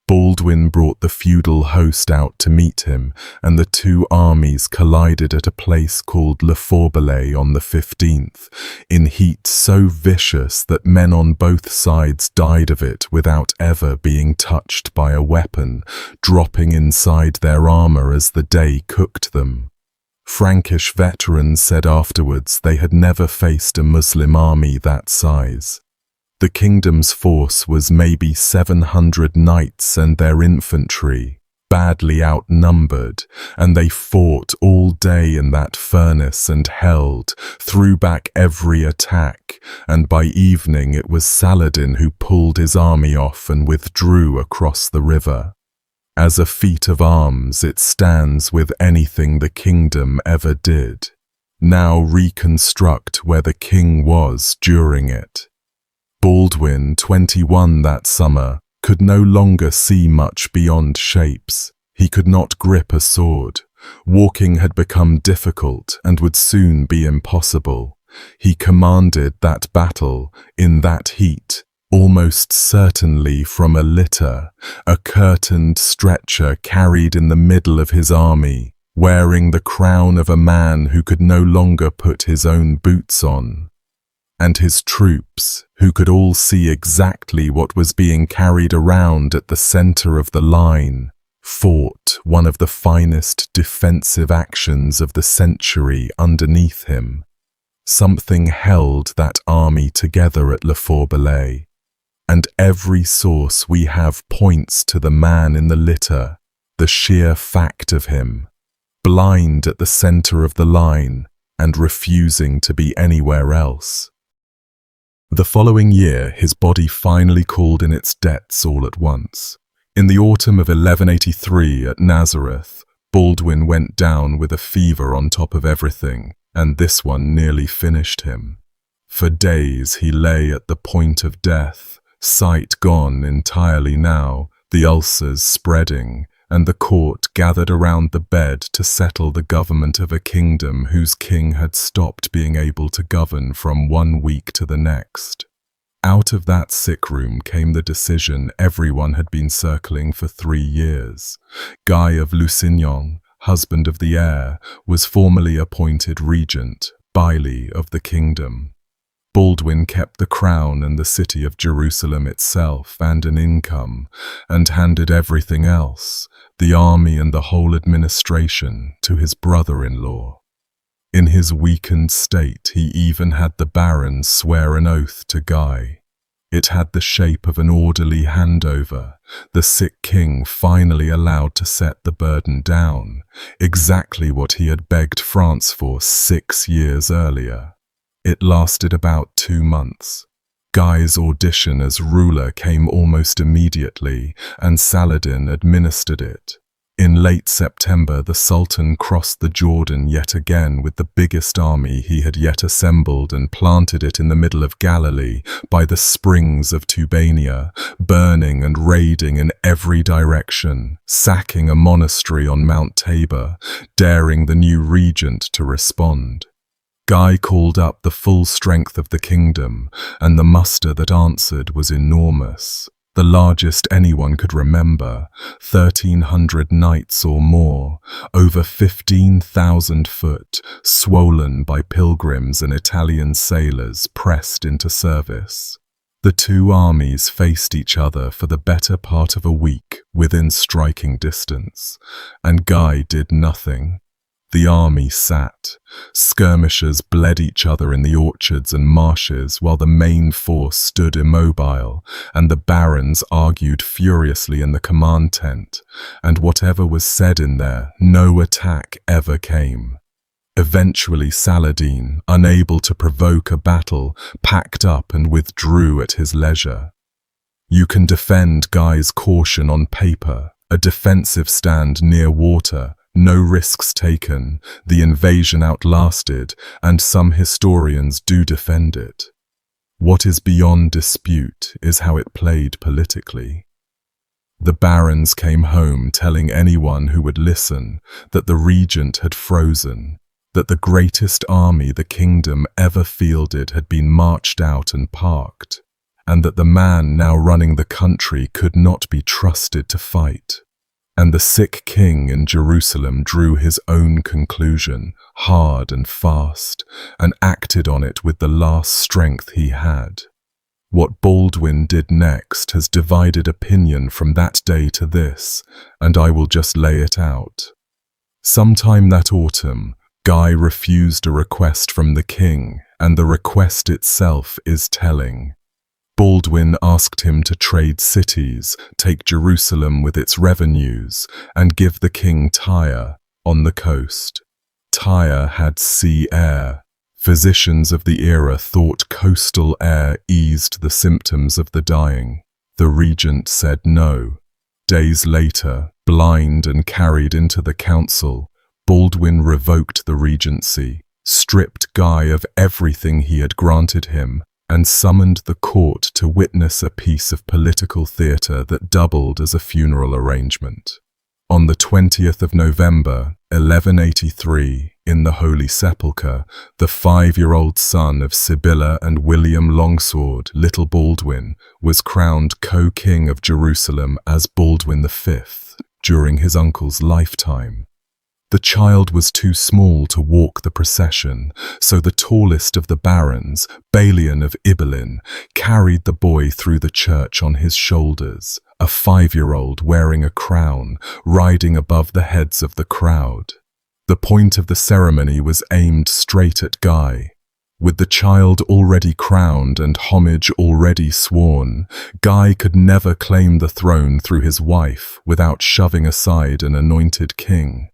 Baldwin brought the feudal host out to meet him, and the two armies collided at a place called Leper on the 15th, in heat so vicious that men on both sides died of it without ever being touched by a weapon, dropping inside their armor as the day cooked them. Frankish veterans said afterwards they had never faced a Muslim army that size. The kingdom's force was maybe 700 knights and their infantry, badly outnumbered, and they fought all day in that furnace and held, threw back every attack, and by evening it was Saladin who pulled his army off and withdrew across the river. As a feat of arms, it stands with anything the kingdom ever did. Now reconstruct where the king was during it. Baldwin, 21 that summer, could no longer see much beyond shapes. He could not grip a sword. Walking had become difficult and would soon be impossible. He commanded that battle, in that heat, almost certainly from a litter, a curtained stretcher carried in the middle of his army, wearing the crown of a man who could no longer put his own boots on. And his troops, who could all see exactly what was being carried around at the center of the line, fought one of the finest defensive actions of the century underneath him. Something held that army together at Leper, and every source we have points to the man in the litter, the sheer fact of him, blind at the center of the line and refusing to be anywhere else. The following year, his body finally called in its debts all at once. In the autumn of 1183 at Nazareth, Baldwin went down with a fever on top of everything, and this one nearly finished him. For days he lay at the point of death, sight gone entirely now, the ulcers spreading, and the court gathered around the bed to settle the government of a kingdom whose king had stopped being able to govern from 1 week to the next. Out of that sick room came the decision everyone had been circling for 3 years. Guy of Lusignan, husband of the heir, was formally appointed regent, bailey of the kingdom. Baldwin kept the crown and the city of Jerusalem itself and an income, and handed everything else, the army and the whole administration, to his brother-in-law. In his weakened state, he even had the barons swear an oath to Guy. It had the shape of an orderly handover, the sick king finally allowed to set the burden down, exactly what he had begged France for 6 years earlier. It lasted about 2 months. Guy's audition as ruler came almost immediately, and Saladin administered it. In late September, the Sultan crossed the Jordan yet again with the biggest army he had yet assembled and planted it in the middle of Galilee by the springs of Tubania, burning and raiding in every direction, sacking a monastery on Mount Tabor, daring the new regent to respond. Guy called up the full strength of the kingdom, and the muster that answered was enormous. The largest anyone could remember, 1,300 knights or more, over 15,000 foot, swollen by pilgrims and Italian sailors pressed into service. The two armies faced each other for the better part of a week within striking distance, and Guy did nothing. The army sat. Skirmishers bled each other in the orchards and marshes while the main force stood immobile, and the barons argued furiously in the command tent, and whatever was said in there, no attack ever came. Eventually Saladin, unable to provoke a battle, packed up and withdrew at his leisure. You can defend Guy's caution on paper, a defensive stand near water, no risks taken, the invasion outlasted, and some historians do defend it. What is beyond dispute is how it played politically. The barons came home telling anyone who would listen that the regent had frozen, that the greatest army the kingdom ever fielded had been marched out and parked, and that the man now running the country could not be trusted to fight. And the sick king in Jerusalem drew his own conclusion, hard and fast, and acted on it with the last strength he had. What Baldwin did next has divided opinion from that day to this, and I will just lay it out. Sometime that autumn, Guy refused a request from the king, and the request itself is telling. Baldwin asked him to trade cities, take Jerusalem with its revenues, and give the king Tyre, on the coast. Tyre had sea air. Physicians of the era thought coastal air eased the symptoms of the dying. The regent said no. Days later, blind and carried into the council, Baldwin revoked the regency, stripped Guy of everything he had granted him, and summoned the court to witness a piece of political theatre that doubled as a funeral arrangement. On the 20th of November, 1183, in the Holy Sepulchre, the 5-year-old son of Sibylla and William Longsword, Little Baldwin, was crowned co-king of Jerusalem as Baldwin V during his uncle's lifetime. The child was too small to walk the procession, so the tallest of the barons, Balian of Ibelin, carried the boy through the church on his shoulders, a 5-year-old wearing a crown, riding above the heads of the crowd. The point of the ceremony was aimed straight at Guy. With the child already crowned and homage already sworn, Guy could never claim the throne through his wife without shoving aside an anointed king.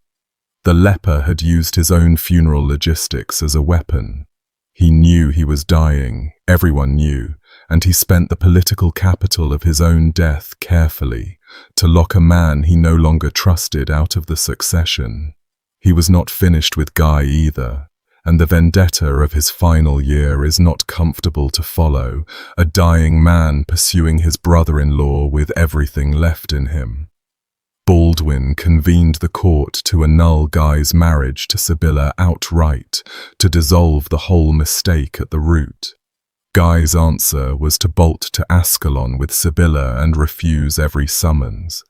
The leper had used his own funeral logistics as a weapon. He knew he was dying, everyone knew, and he spent the political capital of his own death carefully, to lock a man he no longer trusted out of the succession. He was not finished with Guy either, and the vendetta of his final year is not comfortable to follow, a dying man pursuing his brother-in-law with everything left in him. Baldwin convened the court to annul Guy's marriage to Sibylla outright, to dissolve the whole mistake at the root. Guy's answer was to bolt to Ascalon with Sibylla and refuse every summons.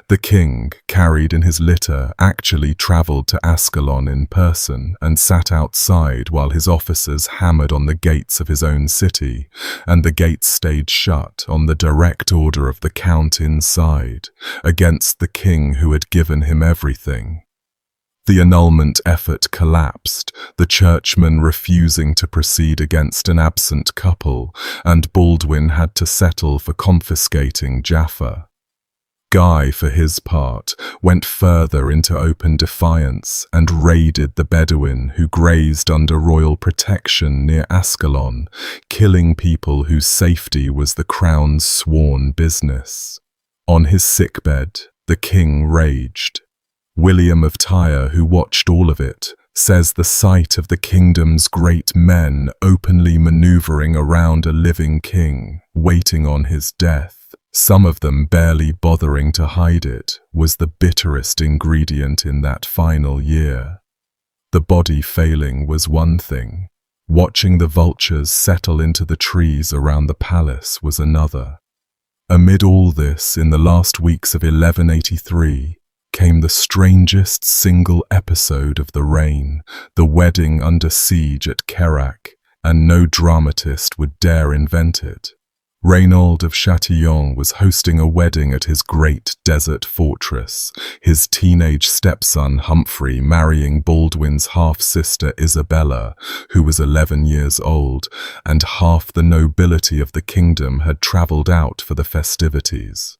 The king, carried in his litter, actually travelled to Ascalon in person and sat outside while his officers hammered on the gates of his own city, and the gates stayed shut on the direct order of the count inside, against the king who had given him everything. The annulment effort collapsed, the churchmen refusing to proceed against an absent couple, and Baldwin had to settle for confiscating Jaffa. Guy, for his part, went further into open defiance and raided the Bedouin who grazed under royal protection near Ascalon, killing people whose safety was the crown's sworn business. On his sickbed, the king raged. William of Tyre, who watched all of it, says the sight of the kingdom's great men openly maneuvering around a living king, waiting on his death, some of them barely bothering to hide it, was the bitterest ingredient in that final year. The body failing was one thing. Watching the vultures settle into the trees around the palace was another. Amid all this, in the last weeks of 1183, came the strangest single episode of the reign, the wedding under siege at Kerak, and no dramatist would dare invent it. Reynaud of Chatillon was hosting a wedding at his great desert fortress, his teenage stepson Humphrey marrying Baldwin's half-sister Isabella, who was 11 years old, and half the nobility of the kingdom had travelled out for the festivities.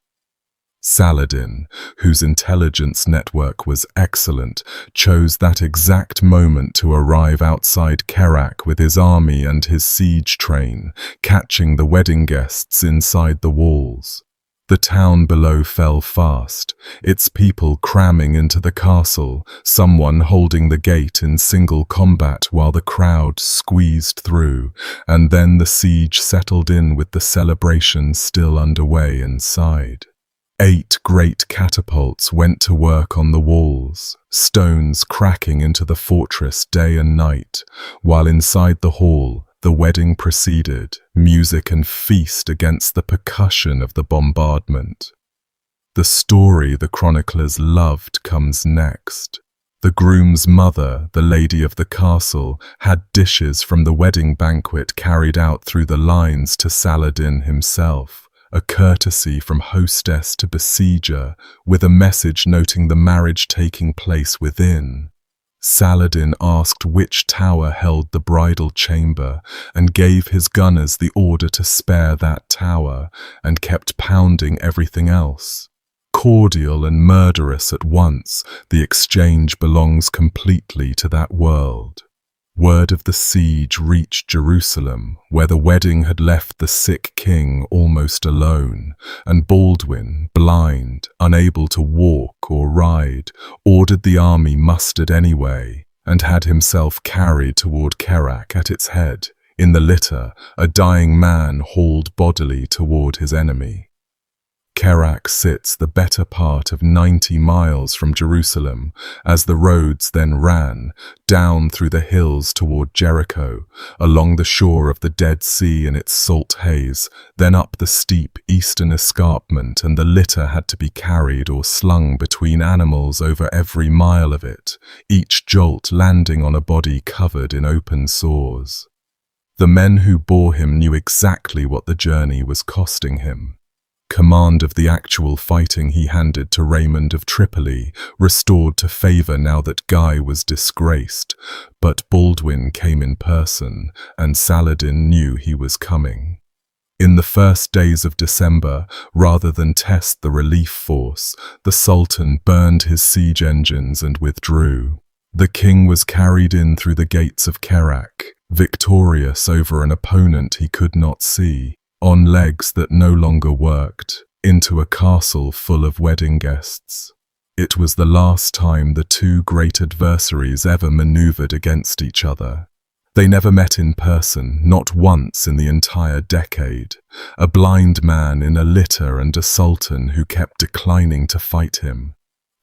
Saladin, whose intelligence network was excellent, chose that exact moment to arrive outside Kerak with his army and his siege train, catching the wedding guests inside the walls. The town below fell fast, its people cramming into the castle, someone holding the gate in single combat while the crowd squeezed through, and then the siege settled in with the celebration still underway inside. 8 great catapults went to work on the walls, stones cracking into the fortress day and night, while inside the hall the wedding proceeded, music and feast against the percussion of the bombardment. The story the chroniclers loved comes next. The groom's mother, the lady of the castle, had dishes from the wedding banquet carried out through the lines to Saladin himself, a courtesy from hostess to besieger, with a message noting the marriage taking place within. Saladin asked which tower held the bridal chamber, and gave his gunners the order to spare that tower, and kept pounding everything else. Cordial and murderous at once, the exchange belongs completely to that world. Word of the siege reached Jerusalem, where the wedding had left the sick king almost alone, and Baldwin, blind, unable to walk or ride, ordered the army mustered anyway, and had himself carried toward Kerak at its head, in the litter, a dying man hauled bodily toward his enemy. Kerak sits the better part of 90 miles from Jerusalem, as the roads then ran, down through the hills toward Jericho, along the shore of the Dead Sea in its salt haze, then up the steep eastern escarpment, and the litter had to be carried or slung between animals over every mile of it, each jolt landing on a body covered in open sores. The men who bore him knew exactly what the journey was costing him. Command of the actual fighting he handed to Raymond of Tripoli, restored to favour now that Guy was disgraced, but Baldwin came in person, and Saladin knew he was coming. In the first days of December, rather than test the relief force, the Sultan burned his siege engines and withdrew. The king was carried in through the gates of Kerak, victorious over an opponent he could not see, on legs that no longer worked, into a castle full of wedding guests. It was the last time the two great adversaries ever maneuvered against each other. They never met in person, not once in the entire decade. A blind man in a litter and a sultan who kept declining to fight him.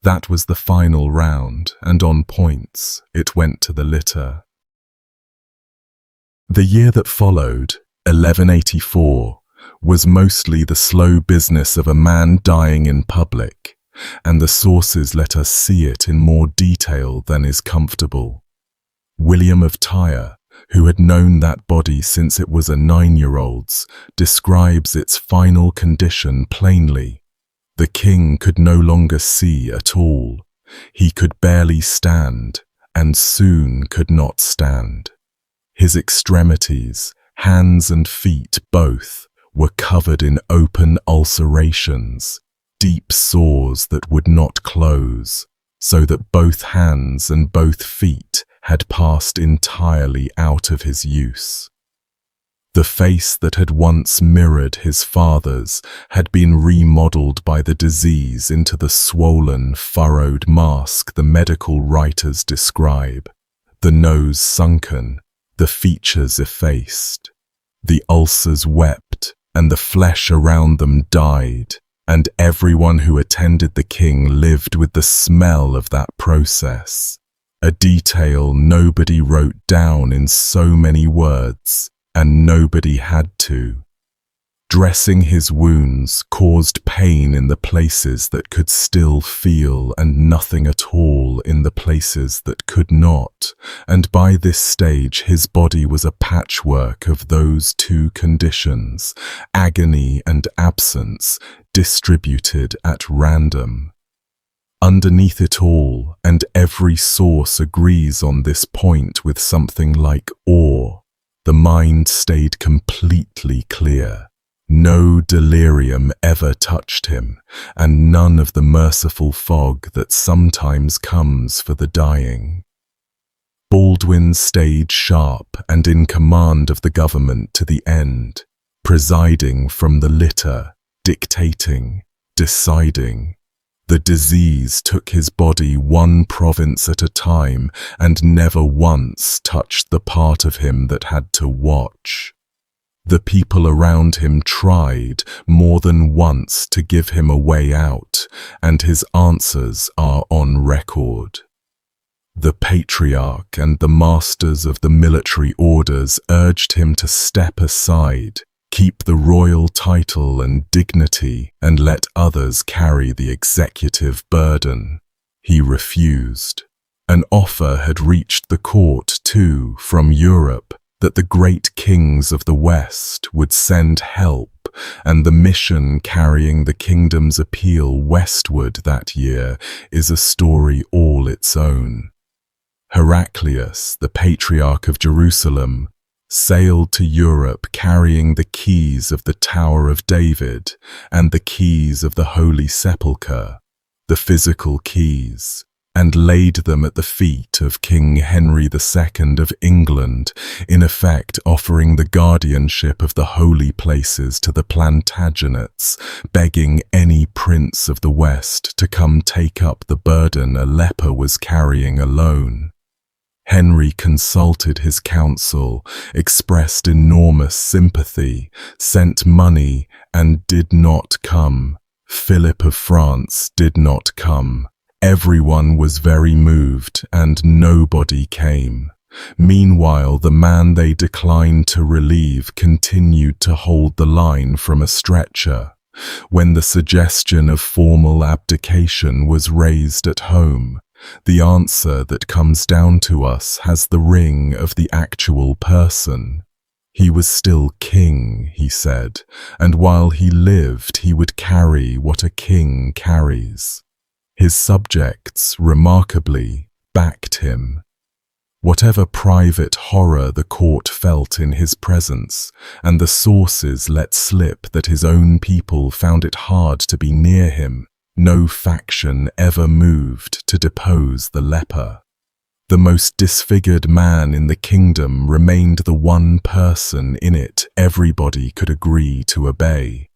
That was the final round, and on points, it went to the litter. The year that followed, 1184 was mostly the slow business of a man dying in public, and the sources let us see it in more detail than is comfortable. William of Tyre, who had known that body since it was a 9-year-old's, describes its final condition plainly. The king could no longer see at all. He could barely stand, and soon could not stand. His extremities, hands and feet both, were covered in open ulcerations, deep sores that would not close, so that both hands and both feet had passed entirely out of his use. The face that had once mirrored his father's had been remodeled by the disease into the swollen, furrowed mask the medical writers describe, the nose sunken, the features effaced. The ulcers wept, and the flesh around them died, and everyone who attended the king lived with the smell of that process, a detail nobody wrote down in so many words, and nobody had to. Dressing his wounds caused pain in the places that could still feel and nothing at all in the places that could not, and by this stage his body was a patchwork of those two conditions, agony and absence, distributed at random. Underneath it all, and every source agrees on this point with something like awe, the mind stayed completely clear. No delirium ever touched him, and none of the merciful fog that sometimes comes for the dying. Baldwin stayed sharp and in command of the government to the end, presiding from the litter, dictating, deciding. The disease took his body one province at a time and never once touched the part of him that had to watch. The people around him tried more than once to give him a way out, and his answers are on record. The patriarch and the masters of the military orders urged him to step aside, keep the royal title and dignity, and let others carry the executive burden. He refused. An offer had reached the court, too, from Europe, that the great kings of the West would send help, and the mission carrying the kingdom's appeal westward that year is a story all its own. Heraclius, the Patriarch of Jerusalem, sailed to Europe carrying the keys of the Tower of David and the keys of the Holy Sepulchre, the physical keys, and laid them at the feet of King Henry II of England, in effect offering the guardianship of the holy places to the Plantagenets, begging any prince of the West to come take up the burden a leper was carrying alone. Henry consulted his council, expressed enormous sympathy, sent money, and did not come. Philip of France did not come. Everyone was very moved, and nobody came. Meanwhile, the man they declined to relieve continued to hold the line from a stretcher. When the suggestion of formal abdication was raised at home, the answer that comes down to us has the ring of the actual person. He was still king, he said, and while he lived he would carry what a king carries. His subjects, remarkably, backed him. Whatever private horror the court felt in his presence, and the sources let slip that his own people found it hard to be near him, no faction ever moved to depose the leper. The most disfigured man in the kingdom remained the one person in it everybody could agree to obey.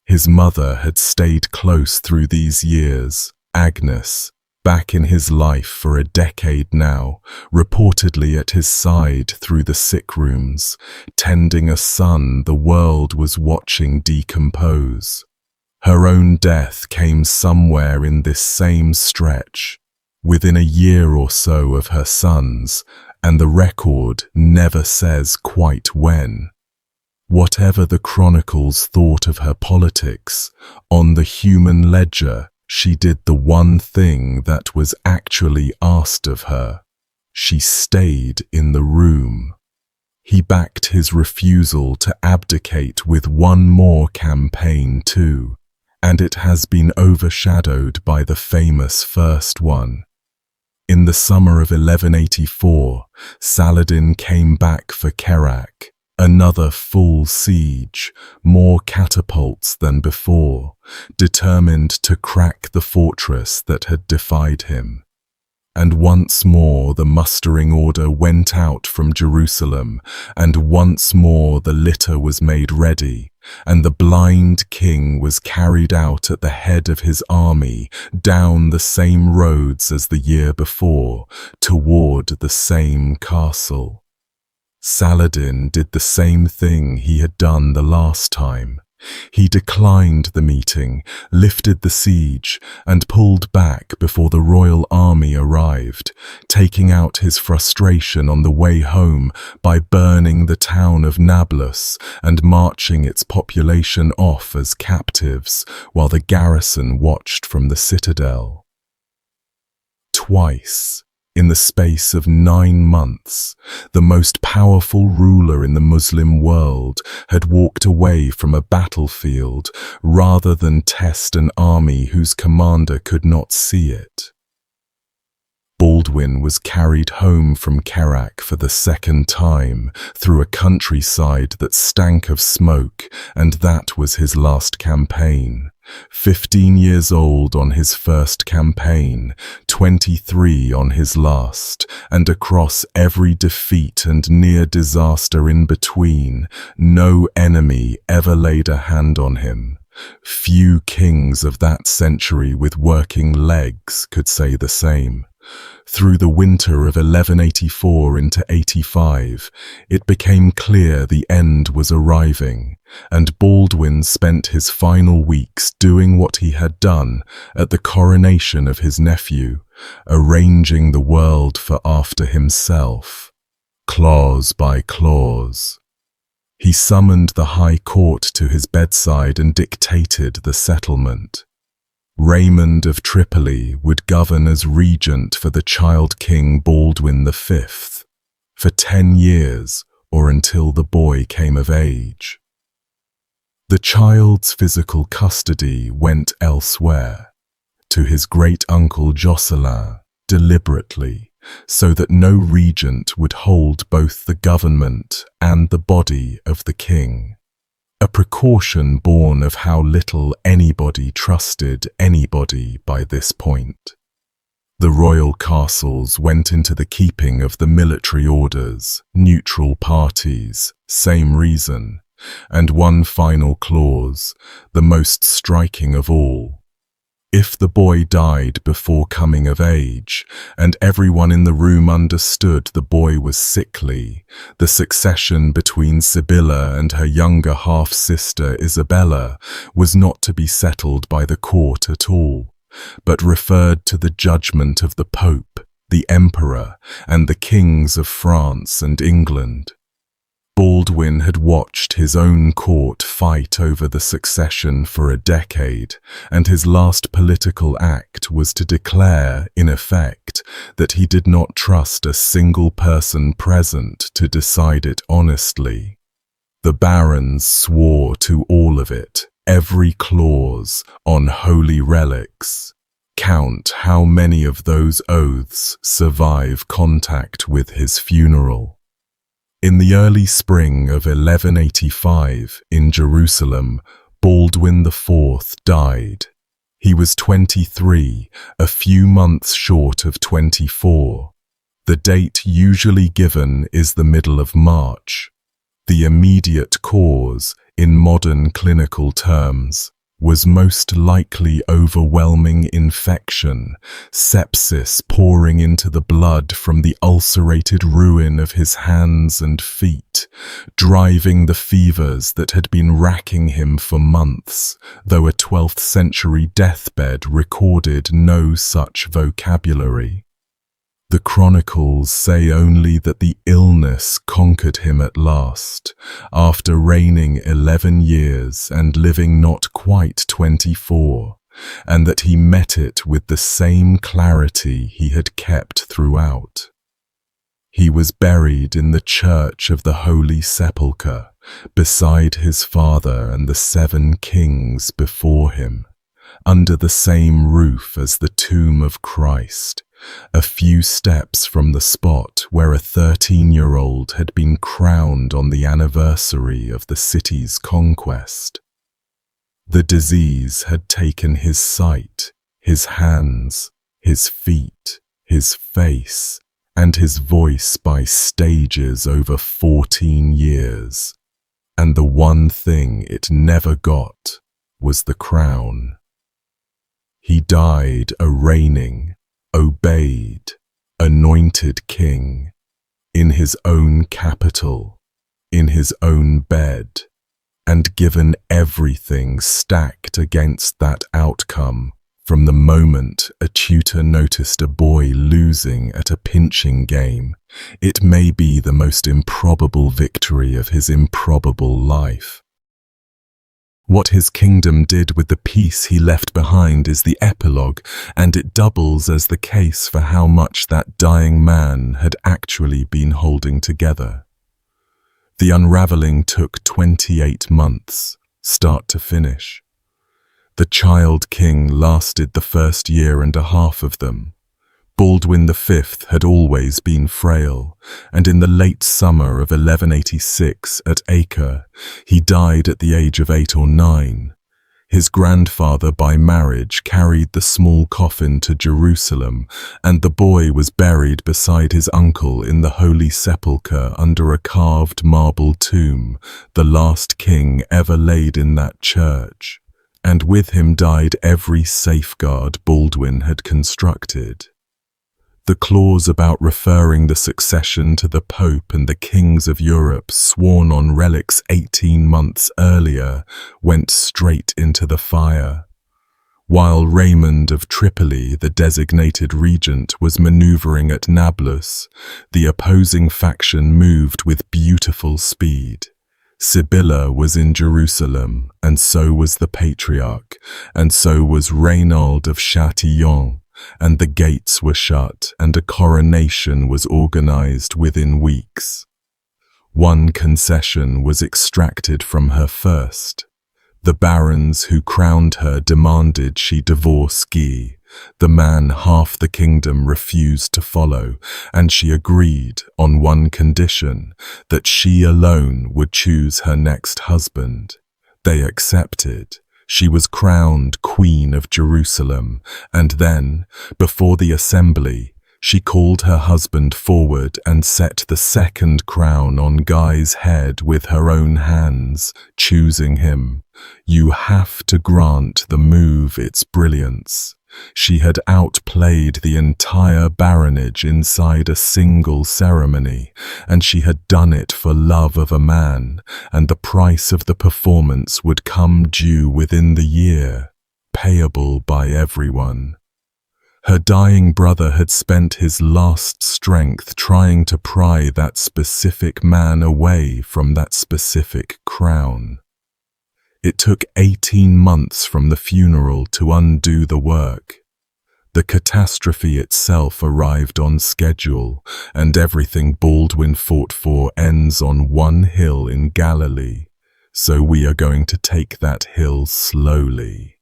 His mother had stayed close through these years, Agnes, back in his life for a decade now, reportedly at his side through the sick rooms, tending a son the world was watching decompose. Her own death came somewhere in this same stretch, within a year or so of her son's, and the record never says quite when. Whatever the chronicles thought of her politics, on the human ledger she did the one thing that was actually asked of her. She stayed in the room. He backed his refusal to abdicate with one more campaign too, and it has been overshadowed by the famous first one. In the summer of 1184, Saladin came back for Kerak, another full siege, more catapults than before, determined to crack the fortress that had defied him. And once more the mustering order went out from Jerusalem, and once more the litter was made ready, and the blind king was carried out at the head of his army down the same roads as the year before, toward the same castle. Saladin did the same thing he had done the last time. He declined the meeting, lifted the siege, and pulled back before the royal army arrived, taking out his frustration on the way home by burning the town of Nablus and marching its population off as captives while the garrison watched from the citadel. Twice, in the space of 9 months, the most powerful ruler in the Muslim world had walked away from a battlefield rather than test an army whose commander could not see it. Baldwin was carried home from Kerak for the second time through a countryside that stank of smoke, and that was his last campaign. 15 years old on his first campaign, 23 on his last, and across every defeat and near disaster in between, no enemy ever laid a hand on him. Few kings of that century with working legs could say the same. Through the winter of 1184 into 85, it became clear the end was arriving, and Baldwin spent his final weeks doing what he had done at the coronation of his nephew, arranging the world for after himself, clause by clause. He summoned the High Court to his bedside and dictated the settlement. Raymond of Tripoli would govern as regent for the child king Baldwin V, for 10 years or until the boy came of age. The child's physical custody went elsewhere, to his great-uncle Jocelyn, deliberately, so that no regent would hold both the government and the body of the king. A precaution born of how little anybody trusted anybody by this point. The royal castles went into the keeping of the military orders, neutral parties, same reason, and one final clause, the most striking of all. If the boy died before coming of age, and everyone in the room understood the boy was sickly, the succession between Sibylla and her younger half-sister Isabella was not to be settled by the court at all, but referred to the judgment of the Pope, the Emperor, and the kings of France and England. Baldwin had watched his own court fight over the succession for a decade, and his last political act was to declare, in effect, that he did not trust a single person present to decide it honestly. The barons swore to all of it, every clause, on holy relics. Count how many of those oaths survive contact with his funeral. In the early spring of 1185, in Jerusalem, Baldwin IV died. He was 23, a few months short of 24. The date usually given is the middle of March. The immediate cause, in modern clinical terms, was most likely overwhelming infection, sepsis pouring into the blood from the ulcerated ruin of his hands and feet, driving the fevers that had been racking him for months, though a 12th century deathbed recorded no such vocabulary. The chronicles say only that the illness conquered him at last, after reigning 11 years and living not quite 24, and that he met it with the same clarity he had kept throughout. He was buried in the Church of the Holy Sepulchre, beside his father and the 7 kings before him, under the same roof as the tomb of Christ, a few steps from the spot where a 13-year-old had been crowned on the anniversary of the city's conquest. The disease had taken his sight, his hands, his feet, his face, and his voice by stages over 14 years, and the one thing it never got was the crown. He died a reigning, obeyed, anointed king, in his own capital, in his own bed, and given everything stacked against that outcome from the moment a tutor noticed a boy losing at a pinching game. It may be the most improbable victory of his improbable life. What his kingdom did with the peace he left behind is the epilogue, and it doubles as the case for how much that dying man had actually been holding together. The unraveling took 28 months, start to finish. The child king lasted the first year and a half of them. Baldwin V had always been frail, and in the late summer of 1186 at Acre, he died at the age of 8 or 9. His grandfather by marriage carried the small coffin to Jerusalem, and the boy was buried beside his uncle in the Holy Sepulchre under a carved marble tomb, the last king ever laid in that church. And with him died every safeguard Baldwin had constructed. The clause about referring the succession to the Pope and the kings of Europe sworn on relics 18 months earlier went straight into the fire. While Raymond of Tripoli, the designated regent, was maneuvering at Nablus, the opposing faction moved with beautiful speed. Sibylla was in Jerusalem, and so was the Patriarch, and so was Reynald of Châtillon, and the gates were shut, and a coronation was organized within weeks. One concession was extracted from her first. The barons who crowned her demanded she divorce Guy. The man half the kingdom refused to follow, and she agreed on one condition, that she alone would choose her next husband. They accepted. She was crowned Queen of Jerusalem, and then, before the assembly, she called her husband forward and set the second crown on Guy's head with her own hands, choosing him. You have to grant the move its brilliance. She had outplayed the entire baronage inside a single ceremony, and she had done it for love of a man, and the price of the performance would come due within the year, payable by everyone. Her dying brother had spent his last strength trying to pry that specific man away from that specific crown. It took 18 months from the funeral to undo the work. The catastrophe itself arrived on schedule, and everything Baldwin fought for ends on one hill in Galilee, so we are going to take that hill slowly.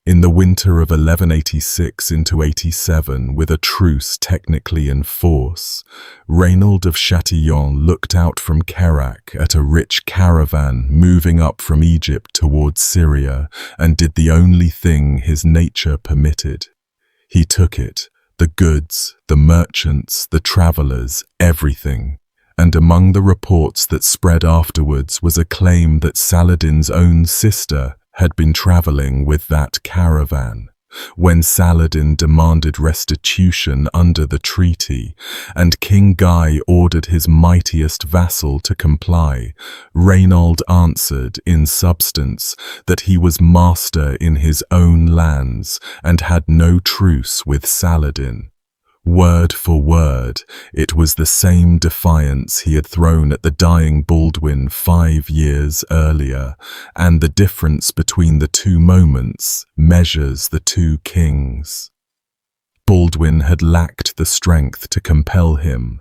In the winter of 1186 into 87, with a truce technically in force, Reynald of Châtillon looked out from Kerak at a rich caravan moving up from Egypt towards Syria, and did the only thing his nature permitted. He took it, the goods, the merchants, the travelers, everything. And among the reports that spread afterwards was a claim that Saladin's own sister had been traveling with that caravan. When Saladin demanded restitution under the treaty, and King Guy ordered his mightiest vassal to comply, Reynald answered, in substance, that he was master in his own lands, and had no truce with Saladin. Word for word, it was the same defiance he had thrown at the dying Baldwin 5 years earlier, and the difference between the two moments measures the two kings. Baldwin had lacked the strength to compel him.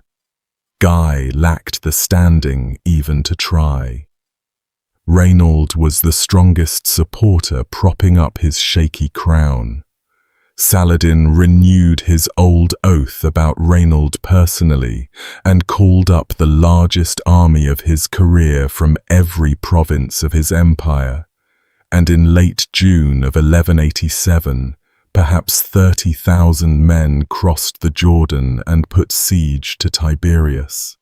Guy lacked the standing even to try. Reynold was the strongest supporter propping up his shaky crown. Saladin renewed his old oath about Reynold personally and called up the largest army of his career from every province of his empire. And in late June of 1187, perhaps 30,000 men crossed the Jordan and put siege to Tiberias.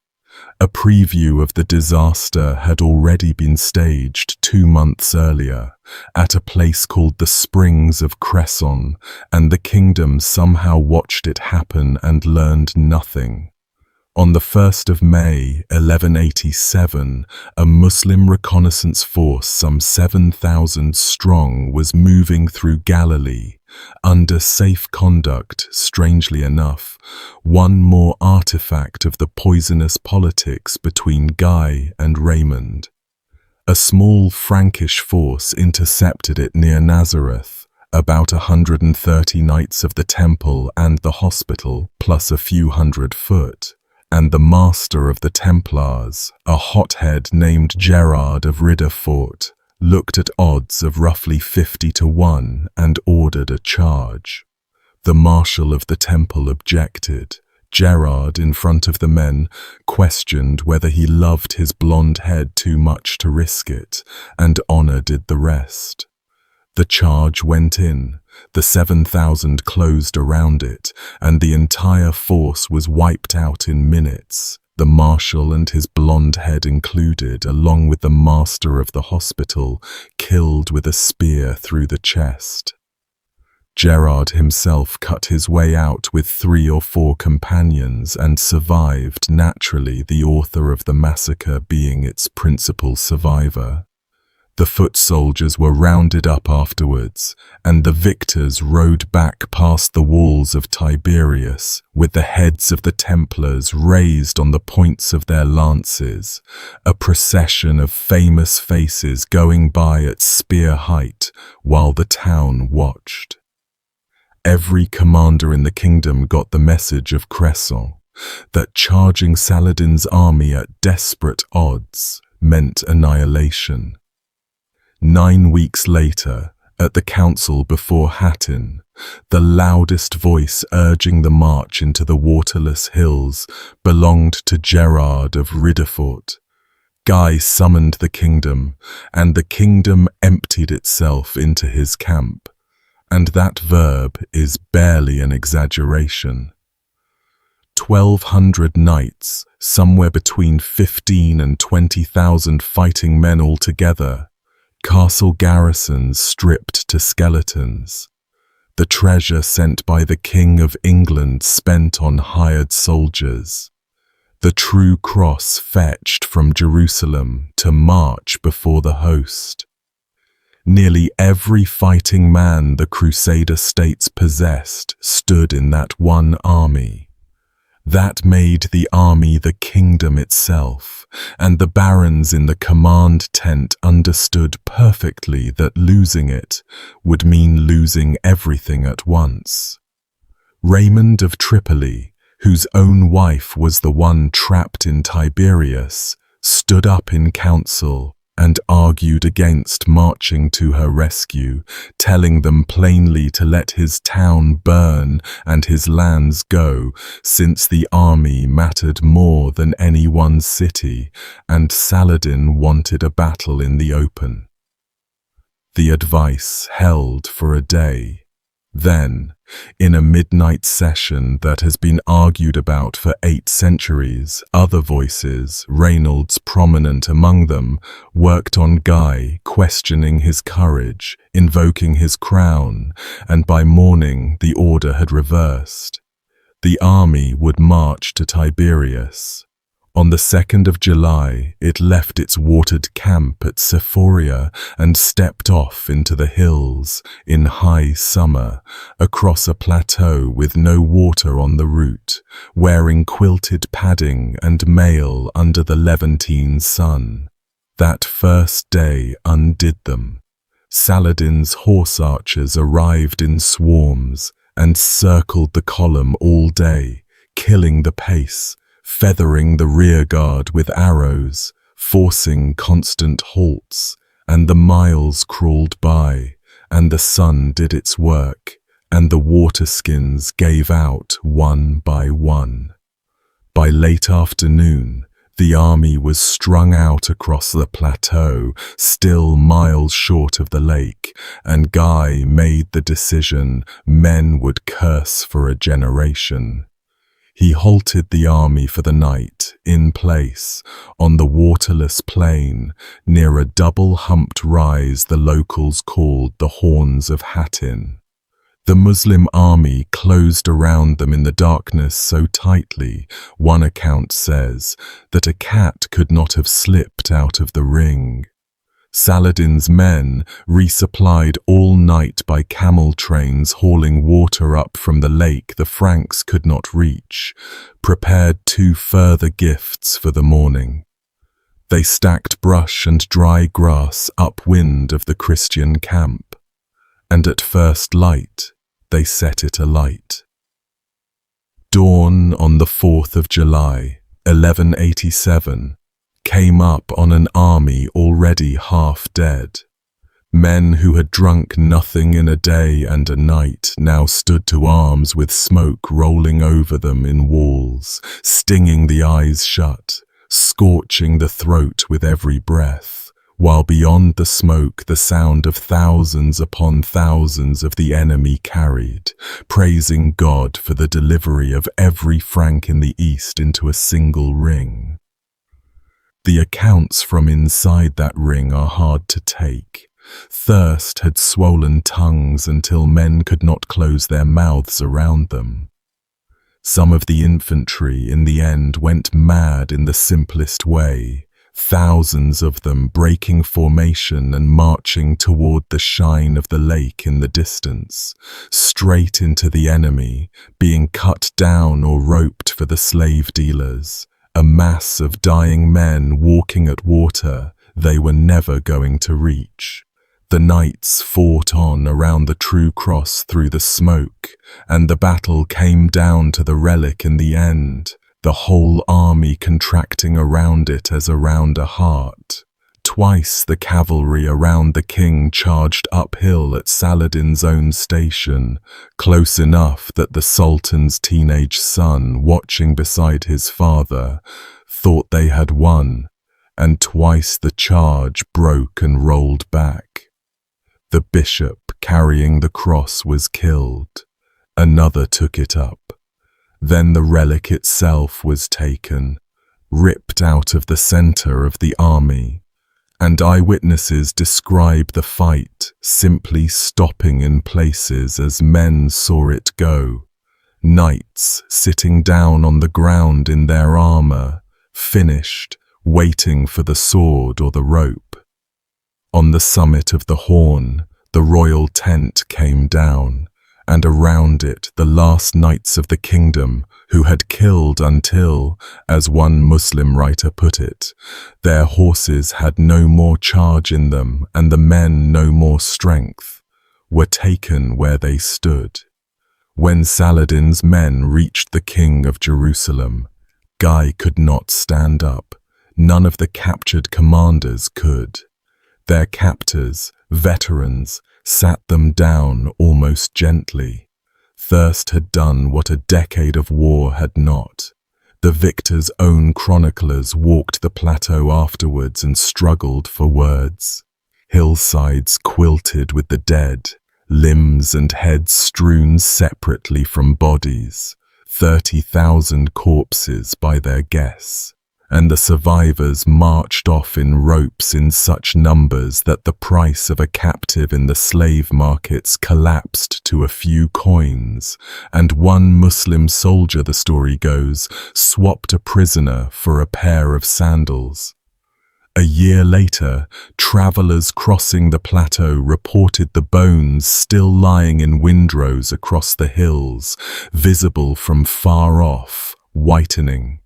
A preview of the disaster had already been staged 2 months earlier at a place called the Springs of Cresson, and the kingdom somehow watched it happen and learned nothing. On the 1st of May, 1187, a Muslim reconnaissance force some 7,000 strong was moving through Galilee, under safe conduct, strangely enough, one more artifact of the poisonous politics between Guy and Raymond. A small Frankish force intercepted it near Nazareth, about 130 knights of the temple and the hospital, plus a few hundred foot, and the master of the Templars, a hothead named Gerard of Ridderfort, looked at odds of roughly 50 to 1 and ordered a charge. The marshal of the temple objected. Gerard, in front of the men, questioned whether he loved his blonde head too much to risk it, and honor did the rest. The charge went in, the 7,000 closed around it, and the entire force was wiped out in minutes, the marshal and his blonde head included, along with the master of the hospital, killed with a spear through the chest. Gerard himself cut his way out with 3 or 4 companions and survived, naturally the author of the massacre being its principal survivor. The foot soldiers were rounded up afterwards, and the victors rode back past the walls of Tiberias, with the heads of the Templars raised on the points of their lances, a procession of famous faces going by at spear height while the town watched. Every commander in the kingdom got the message of Cresson, that charging Saladin's army at desperate odds meant annihilation. 9 weeks later, at the council before Hattin, the loudest voice urging the march into the waterless hills belonged to Gerard of Ridderfort. Guy summoned the kingdom, and the kingdom emptied itself into his camp. And that verb is barely an exaggeration. 1,200 knights, somewhere between 15 and 20,000 fighting men altogether, castle garrisons stripped to skeletons, the treasure sent by the King of England spent on hired soldiers, the true cross fetched from Jerusalem to march before the host. Nearly every fighting man the Crusader states possessed stood in that one army. That made the army the kingdom itself, and the barons in the command tent understood perfectly that losing it would mean losing everything at once. Raymond of Tripoli, whose own wife was the one trapped in Tiberias, stood up in council and argued against marching to her rescue, telling them plainly to let his town burn and his lands go, since the army mattered more than any one city, and Saladin wanted a battle in the open. The advice held for a day. Then, in a midnight session that has been argued about for 8 centuries, other voices, Reynold's prominent among them, worked on Guy, questioning his courage, invoking his crown, and by morning the order had reversed. The army would march to Tiberias. On the 2nd of July, it left its watered camp at Sephoria and stepped off into the hills in high summer, across a plateau with no water on the route, wearing quilted padding and mail under the Levantine sun. That first day undid them. Saladin's horse archers arrived in swarms and circled the column all day, killing the pace, feathering the rearguard with arrows, forcing constant halts, and the miles crawled by, and the sun did its work, and the waterskins gave out one by one. By late afternoon, the army was strung out across the plateau, still miles short of the lake, and Guy made the decision men would curse for a generation. He halted the army for the night, in place, on the waterless plain, near a double-humped rise the locals called the Horns of Hattin. The Muslim army closed around them in the darkness so tightly, one account says, that a cat could not have slipped out of the ring. Saladin's men, resupplied all night by camel trains hauling water up from the lake the Franks could not reach, prepared 2 further gifts for the morning. They stacked brush and dry grass upwind of the Christian camp, and at first light they set it alight. Dawn on the 4th of July, 1187, came up on an army already half dead. Men who had drunk nothing in a day and a night now stood to arms with smoke rolling over them in walls, stinging the eyes shut, scorching the throat with every breath, while beyond the smoke the sound of thousands upon thousands of the enemy carried, praising God for the delivery of every Frank in the east into a single ring. The accounts from inside that ring are hard to take. Thirst had swollen tongues until men could not close their mouths around them. Some of the infantry in the end went mad in the simplest way, thousands of them breaking formation and marching toward the shine of the lake in the distance, straight into the enemy, being cut down or roped for the slave dealers. A mass of dying men walking at water they were never going to reach. The knights fought on around the true cross through the smoke, and the battle came down to the relic in the end, the whole army contracting around it as around a heart. Twice the cavalry around the king charged uphill at Saladin's own station, close enough that the Sultan's teenage son, watching beside his father, thought they had won, and twice the charge broke and rolled back. The bishop carrying the cross was killed. Another took it up. Then the relic itself was taken, ripped out of the center of the army, and eyewitnesses describe the fight simply stopping in places as men saw it go. Knights sitting down on the ground in their armor, finished, waiting for the sword or the rope. On the summit of the Horn, the royal tent came down, and around it the last knights of the kingdom who had killed until, as one Muslim writer put it, their horses had no more charge in them and the men no more strength, were taken where they stood. When Saladin's men reached the king of Jerusalem, Guy could not stand up. None of the captured commanders could. Their captors, veterans, sat them down almost gently. Thirst had done what a decade of war had not. The victor's own chroniclers walked the plateau afterwards and struggled for words. Hillsides quilted with the dead, limbs and heads strewn separately from bodies, 30,000 corpses by their guess, and the survivors marched off in ropes in such numbers that the price of a captive in the slave markets collapsed to a few coins, and one Muslim soldier, the story goes, swapped a prisoner for a pair of sandals. A year later, travelers crossing the plateau reported the bones still lying in windrows across the hills, visible from far off, whitening.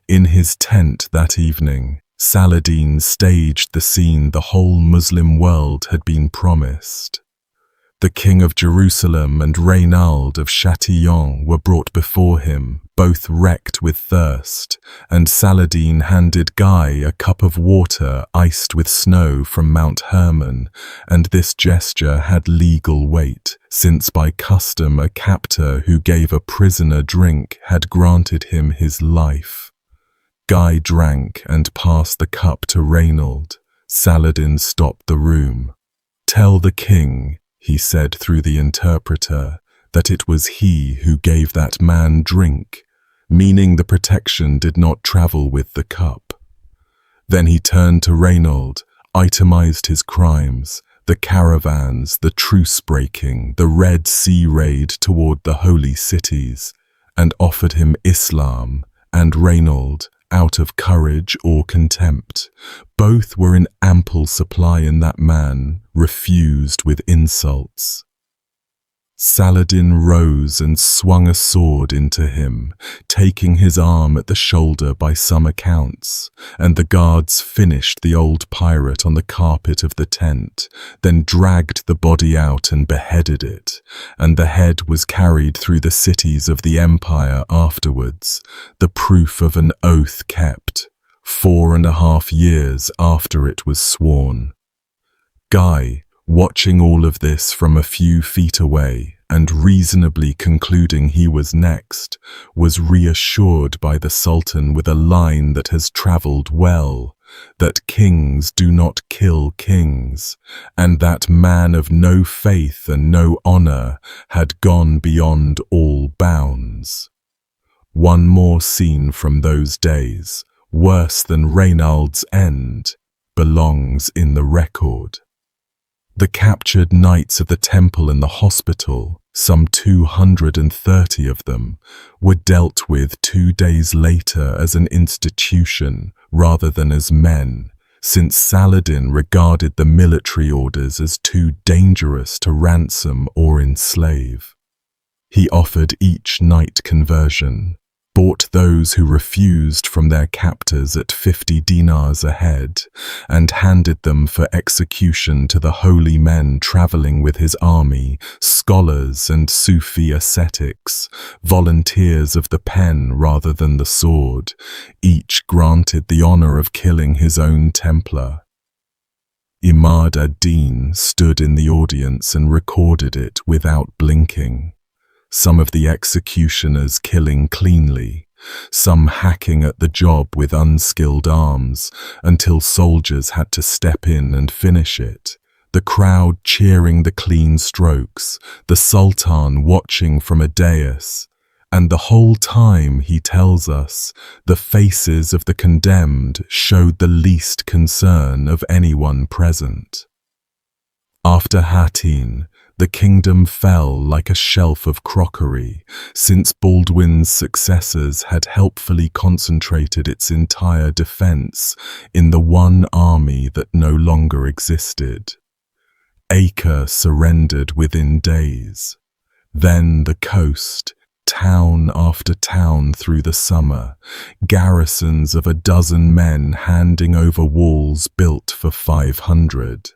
In his tent that evening, Saladin staged the scene the whole Muslim world had been promised. The King of Jerusalem and Reynald of Chatillon were brought before him, both wrecked with thirst, and Saladin handed Guy a cup of water iced with snow from Mount Hermon, and this gesture had legal weight, since by custom a captor who gave a prisoner drink had granted him his life. Guy drank and passed the cup to Reynald. Saladin stopped the room. "Tell the king," he said through the interpreter, "that it was he who gave that man drink," meaning the protection did not travel with the cup. Then he turned to Reynald, itemized his crimes, the caravans, the truce-breaking, the Red Sea raid toward the holy cities, and offered him Islam, and Reynald, out of courage or contempt, both were in ample supply in that man, refused with insults. Saladin rose and swung a sword into him, taking his arm at the shoulder by some accounts, and the guards finished the old pirate on the carpet of the tent, then dragged the body out and beheaded it, and the head was carried through the cities of the empire afterwards, the proof of an oath kept, 4.5 years after it was sworn. Guy, watching all of this from a few feet away, and reasonably concluding he was next, was reassured by the Sultan with a line that has travelled well, that kings do not kill kings, and that man of no faith and no honour had gone beyond all bounds. One more scene from those days, worse than Reynald's end, belongs in the record. The captured knights of the temple and the hospital, some 230 of them, were dealt with 2 days later as an institution rather than as men, since Saladin regarded the military orders as too dangerous to ransom or enslave. He offered each knight conversion, bought those who refused from their captors at 50 dinars a head, and handed them for execution to the holy men travelling with his army, scholars and Sufi ascetics, volunteers of the pen rather than the sword, each granted the honour of killing his own Templar. Imad ad-Din stood in the audience and recorded it without blinking. Some of the executioners killing cleanly, some hacking at the job with unskilled arms until soldiers had to step in and finish it, the crowd cheering the clean strokes, the Sultan watching from a dais, and the whole time, he tells us, the faces of the condemned showed the least concern of anyone present. After Hattin, the kingdom fell like a shelf of crockery, since Baldwin's successors had helpfully concentrated its entire defense in the one army that no longer existed. Acre surrendered within days. Then the coast, town after town through the summer, garrisons of 12 men handing over walls built for 500.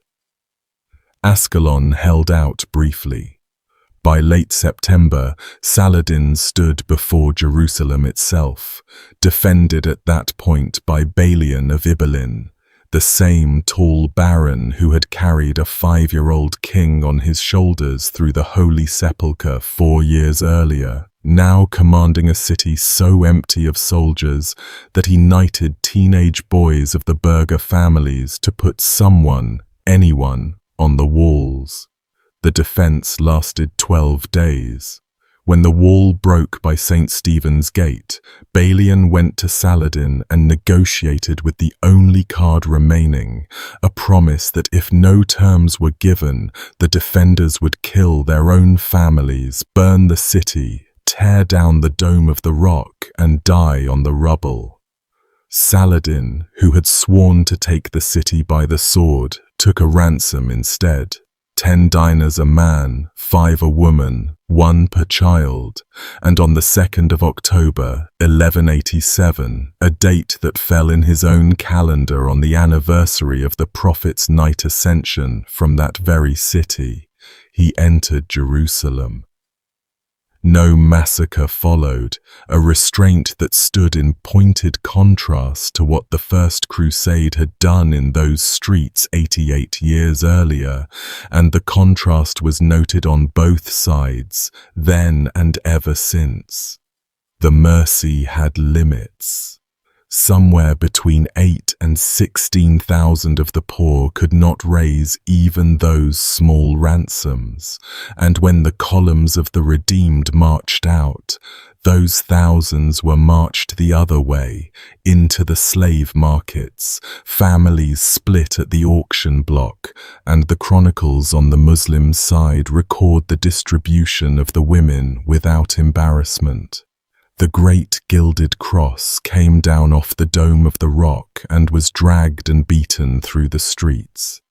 Ascalon held out briefly. By late September, Saladin stood before Jerusalem itself, defended at that point by Balian of Ibelin, the same tall baron who had carried a 5-year-old king on his shoulders through the Holy Sepulchre 4 years earlier, now commanding a city so empty of soldiers that he knighted teenage boys of the burgher families to put someone, anyone, on the walls. The defense lasted 12 days. When the wall broke by St. Stephen's Gate, Balian went to Saladin and negotiated with the only card remaining, a promise that if no terms were given, the defenders would kill their own families, burn the city, tear down the dome of the rock, and die on the rubble. Saladin, who had sworn to take the city by the sword, took a ransom instead. 10 dinars a man, 5 a woman, 1 per child, and on the 2nd of October, 1187, a date that fell in his own calendar on the anniversary of the Prophet's night ascension from that very city, he entered Jerusalem. No massacre followed, a restraint that stood in pointed contrast to what the First Crusade had done in those streets 88 years earlier, and the contrast was noted on both sides, then and ever since. The mercy had limits. Somewhere between 8 and 16,000 of the poor could not raise even those small ransoms, and when the columns of the redeemed marched out, those thousands were marched the other way, into the slave markets, families split at the auction block, and the chronicles on the Muslim side record the distribution of the women without embarrassment. The great gilded cross came down off the dome of the rock and was dragged and beaten through the streets.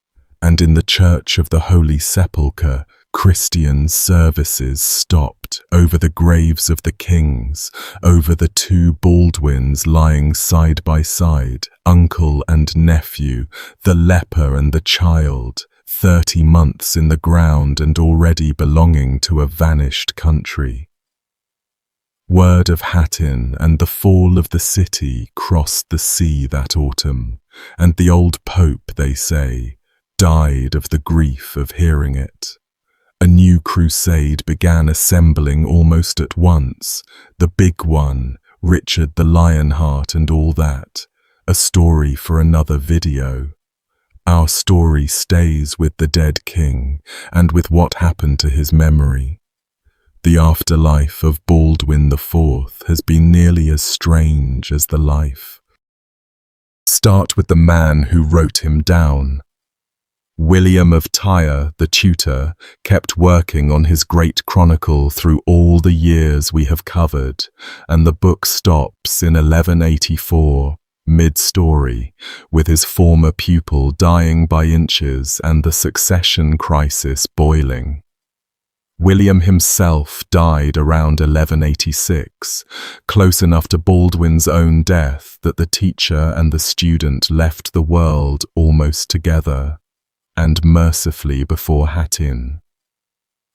And in the Church of the Holy Sepulchre, Christian services stopped over the graves of the kings, over the 2 Baldwins lying side by side, uncle and nephew, the leper and the child, 30 months in the ground and already belonging to a vanished country. Word of Hattin and the fall of the city crossed the sea that autumn, and the old Pope, they say, died of the grief of hearing it. A new crusade began assembling almost at once, the big one, Richard the Lionheart and all that, a story for another video. Our story stays with the dead king and with what happened to his memory. The afterlife of Baldwin IV has been nearly as strange as the life. Start with the man who wrote him down. William of Tyre, the tutor, kept working on his great chronicle through all the years we have covered, and the book stops in 1184, mid-story, with his former pupil dying by inches and the succession crisis boiling. William himself died around 1186, close enough to Baldwin's own death that the teacher and the student left the world almost together, and mercifully before Hattin.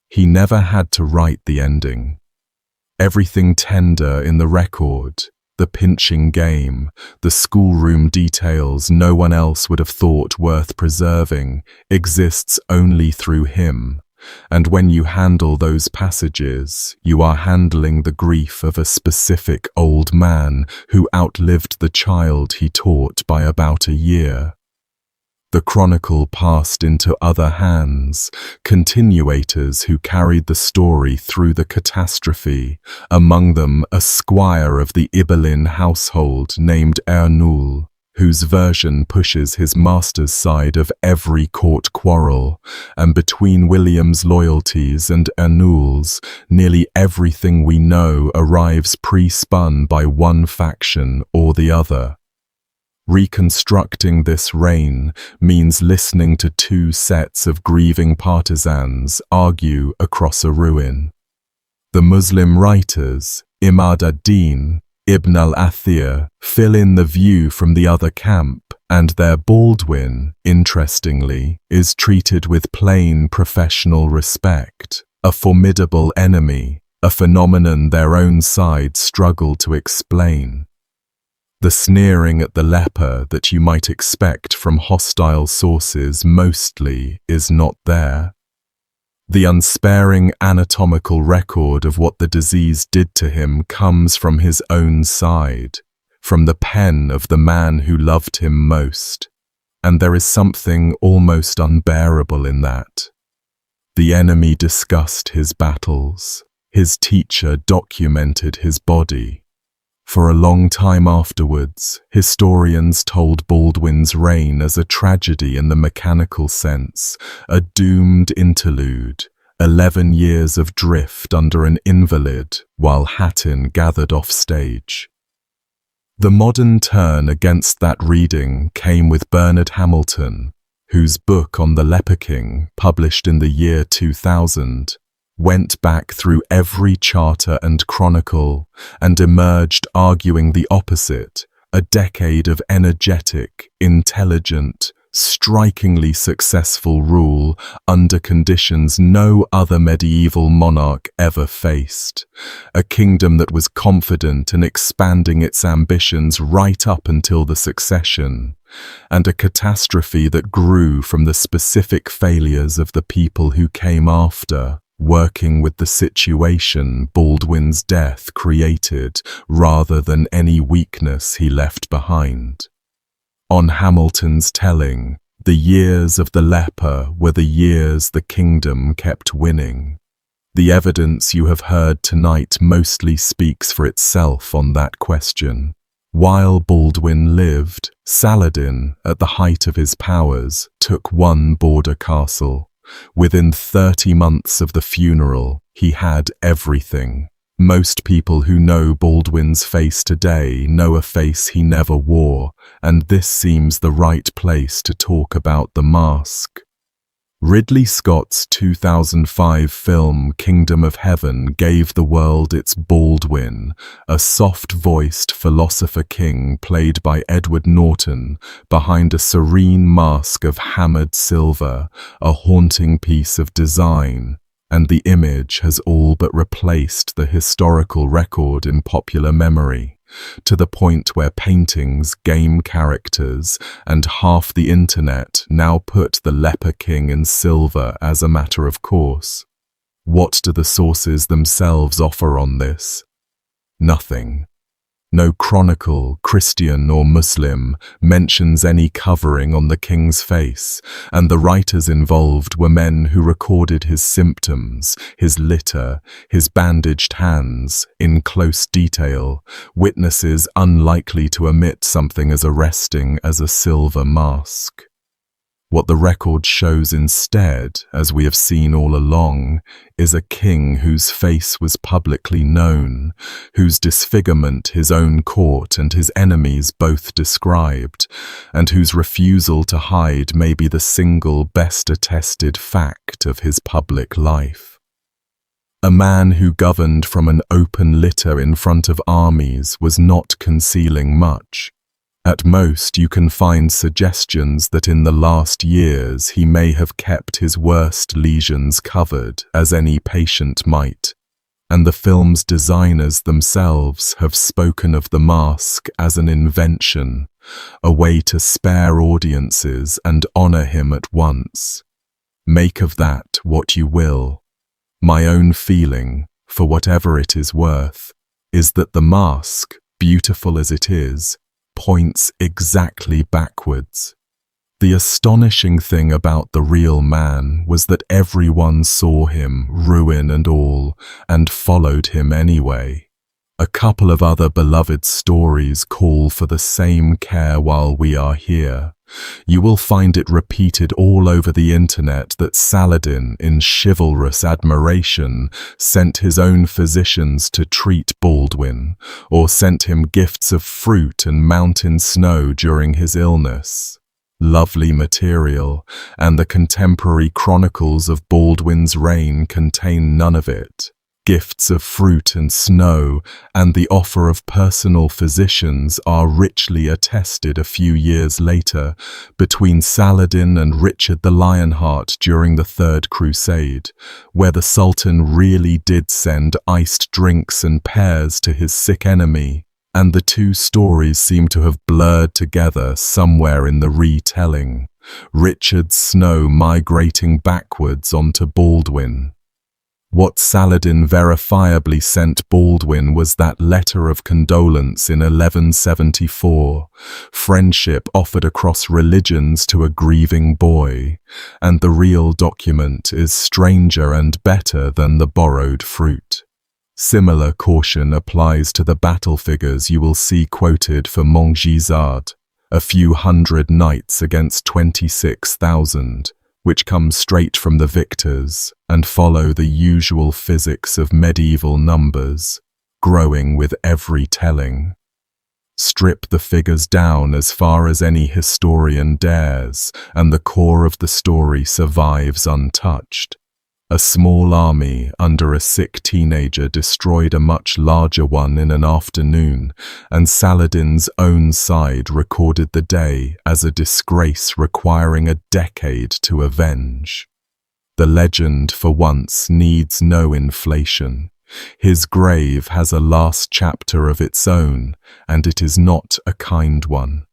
He never had to write the ending. Everything tender in the record, the pinching game, the schoolroom details no one else would have thought worth preserving, exists only through him. And when you handle those passages, you are handling the grief of a specific old man who outlived the child he taught by about a year. The chronicle passed into other hands, continuators who carried the story through the catastrophe, among them a squire of the Ibelin household named Ernul, whose version pushes his master's side of every court quarrel, and between William's loyalties and Ernul's, nearly everything we know arrives pre-spun by one faction or the other. Reconstructing this reign means listening to 2 sets of grieving partisans argue across a ruin. The Muslim writers, Imad ad-Din, Ibn al-Athir, fill in the view from the other camp, and their Baldwin, interestingly, is treated with plain professional respect, a formidable enemy, a phenomenon their own side struggle to explain. The sneering at the leper that you might expect from hostile sources mostly is not there. The unsparing anatomical record of what the disease did to him comes from his own side, from the pen of the man who loved him most, and there is something almost unbearable in that. The enemy discussed his battles, His teacher documented his body. For a long time afterwards, historians told Baldwin's reign as a tragedy in the mechanical sense, a doomed interlude, 11 years of drift under an invalid while Hattin gathered off stage. The modern turn against that reading came with Bernard Hamilton, whose book on the Leper King, published in the year 2000, went back through every charter and chronicle and emerged arguing the opposite, a decade of energetic, intelligent, strikingly successful rule under conditions no other medieval monarch ever faced, a kingdom that was confident and expanding its ambitions right up until the succession, and a catastrophe that grew from the specific failures of the people who came after, working with the situation Baldwin's death created rather than any weakness he left behind. On Hamilton's telling, the years of the leper were the years the kingdom kept winning. The evidence you have heard tonight mostly speaks for itself on that question. While Baldwin lived, Saladin, at the height of his powers, took one border castle. Within 30 months of the funeral, he had everything. Most people who know Baldwin's face today know a face he never wore, and this seems the right place to talk about the mask. Ridley Scott's 2005 film Kingdom of Heaven gave the world its Baldwin, a soft-voiced philosopher king played by Edward Norton, behind a serene mask of hammered silver, a haunting piece of design, and the image has all but replaced the historical record in popular memory, to the point where paintings, game characters, and half the internet now put the Leper King in silver as a matter of course. What do the sources themselves offer on this? Nothing. No chronicle, Christian or Muslim, mentions any covering on the king's face, and the writers involved were men who recorded his symptoms, his litter, his bandaged hands, in close detail, witnesses unlikely to omit something as arresting as a silver mask. What the record shows instead, as we have seen all along, is a king whose face was publicly known, whose disfigurement his own court and his enemies both described, and whose refusal to hide may be the single best attested fact of his public life. A man who governed from an open litter in front of armies was not concealing much. At most, you can find suggestions that in the last years he may have kept his worst lesions covered, as any patient might, and the film's designers themselves have spoken of the mask as an invention, a way to spare audiences and honor him at once. Make of that what you will. My own feeling, for whatever it is worth, is that the mask, beautiful as it is, points exactly backwards. The astonishing thing about the real man was that everyone saw him, ruin and all, and followed him anyway. A couple of other beloved stories call for the same care while we are here. You will find it repeated all over the internet that Saladin, in chivalrous admiration, sent his own physicians to treat Baldwin, or sent him gifts of fruit and mountain snow during his illness. Lovely material, and the contemporary chronicles of Baldwin's reign contain none of it. Gifts of fruit and snow and the offer of personal physicians are richly attested a few years later between Saladin and Richard the Lionheart during the Third Crusade, where the Sultan really did send iced drinks and pears to his sick enemy, and the two stories seem to have blurred together somewhere in the retelling, Richard's snow migrating backwards onto Baldwin. What Saladin verifiably sent Baldwin was that letter of condolence in 1174, friendship offered across religions to a grieving boy, and the real document is stranger and better than the borrowed fruit. Similar caution applies to the battle figures you will see quoted for Montgisard, a few hundred knights against 26,000, which come straight from the victors and follow the usual physics of medieval numbers, growing with every telling. Strip the figures down as far as any historian dares, and the core of the story survives untouched. A small army under a sick teenager destroyed a much larger one in an afternoon, and Saladin's own side recorded the day as a disgrace requiring a decade to avenge. The legend, for once, needs no inflation. His grave has a last chapter of its own, and it is not a kind one.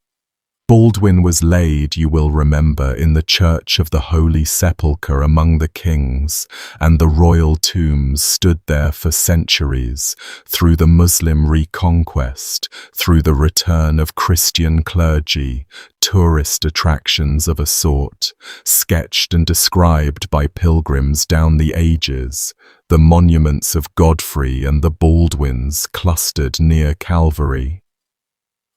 Baldwin was laid, you will remember, in the Church of the Holy Sepulchre among the kings, and the royal tombs stood there for centuries, through the Muslim reconquest, through the return of Christian clergy, tourist attractions of a sort, sketched and described by pilgrims down the ages, the monuments of Godfrey and the Baldwins clustered near Calvary.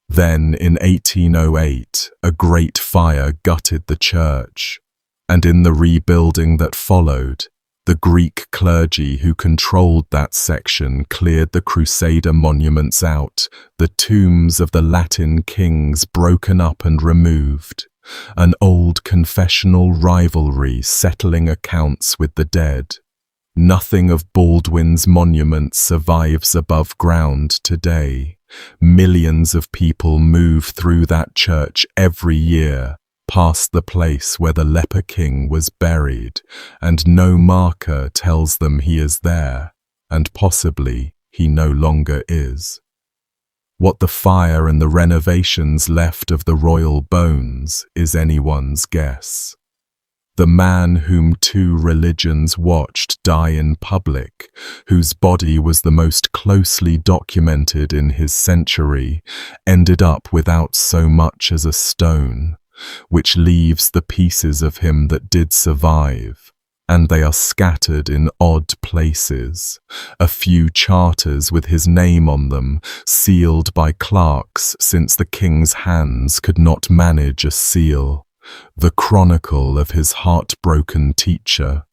Then, in 1808, a great fire gutted the church, and in the rebuilding that followed, the Greek clergy who controlled that section cleared the Crusader monuments out, the tombs of the Latin kings broken up and removed, an old confessional rivalry settling accounts with the dead. Nothing of Baldwin's monument survives above ground today. Millions of people move through that church every year, past the place where the Leper King was buried, and no marker tells them he is there, and possibly he no longer is. What the fire and the renovations left of the royal bones is anyone's guess. The man whom two religions watched die in public, whose body was the most closely documented in his century, ended up without so much as a stone, which leaves the pieces of him that did survive, and they are scattered in odd places, a few charters with his name on them, sealed by clerks since the king's hands could not manage a seal. The chronicle of his heartbroken teacher,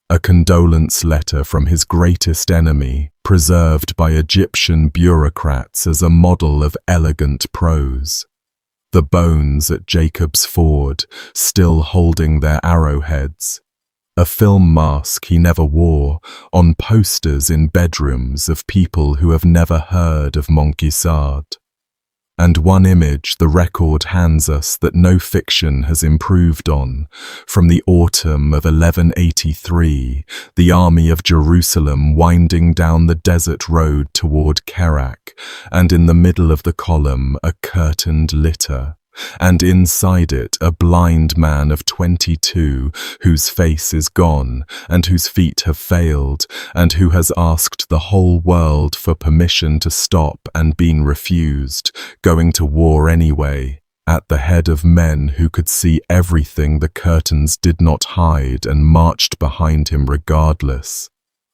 a condolence letter from his greatest enemy, preserved by Egyptian bureaucrats as a model of elegant prose. The bones at Jacob's Ford, still holding their arrowheads. A film mask he never wore, on posters in bedrooms of people who have never heard of Montgisard. And one image the record hands us that no fiction has improved on, from the autumn of 1183, the army of Jerusalem winding down the desert road toward Kerak, and in the middle of the column a curtained litter, and inside it a blind man of 22 whose face is gone and whose feet have failed, and who has asked the whole world for permission to stop and been refused, going to war anyway, at the head of men who could see everything the curtains did not hide and marched behind him regardless.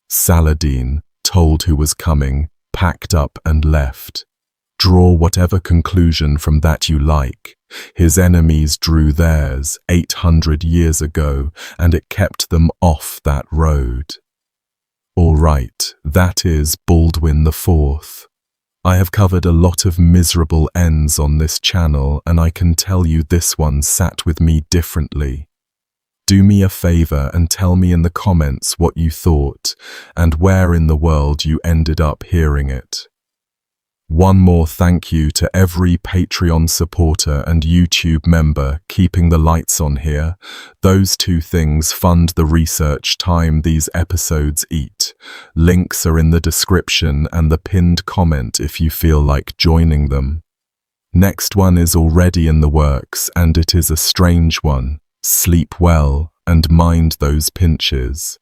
Saladin, told who was coming, packed up and left. Draw whatever conclusion from that you like. His enemies drew theirs 800 years ago, and it kept them off that road. All right, that is Baldwin IV. I have covered a lot of miserable ends on this channel, and I can tell you this one sat with me differently. Do me a favor and tell me in the comments what you thought, and where in the world you ended up hearing it. One more thank you to every Patreon supporter and YouTube member keeping the lights on here. Those two things fund the research time these episodes eat. Links are in the description and the pinned comment if you feel like joining them. Next one is already in the works, and it is a strange one. Sleep well and mind those pinches.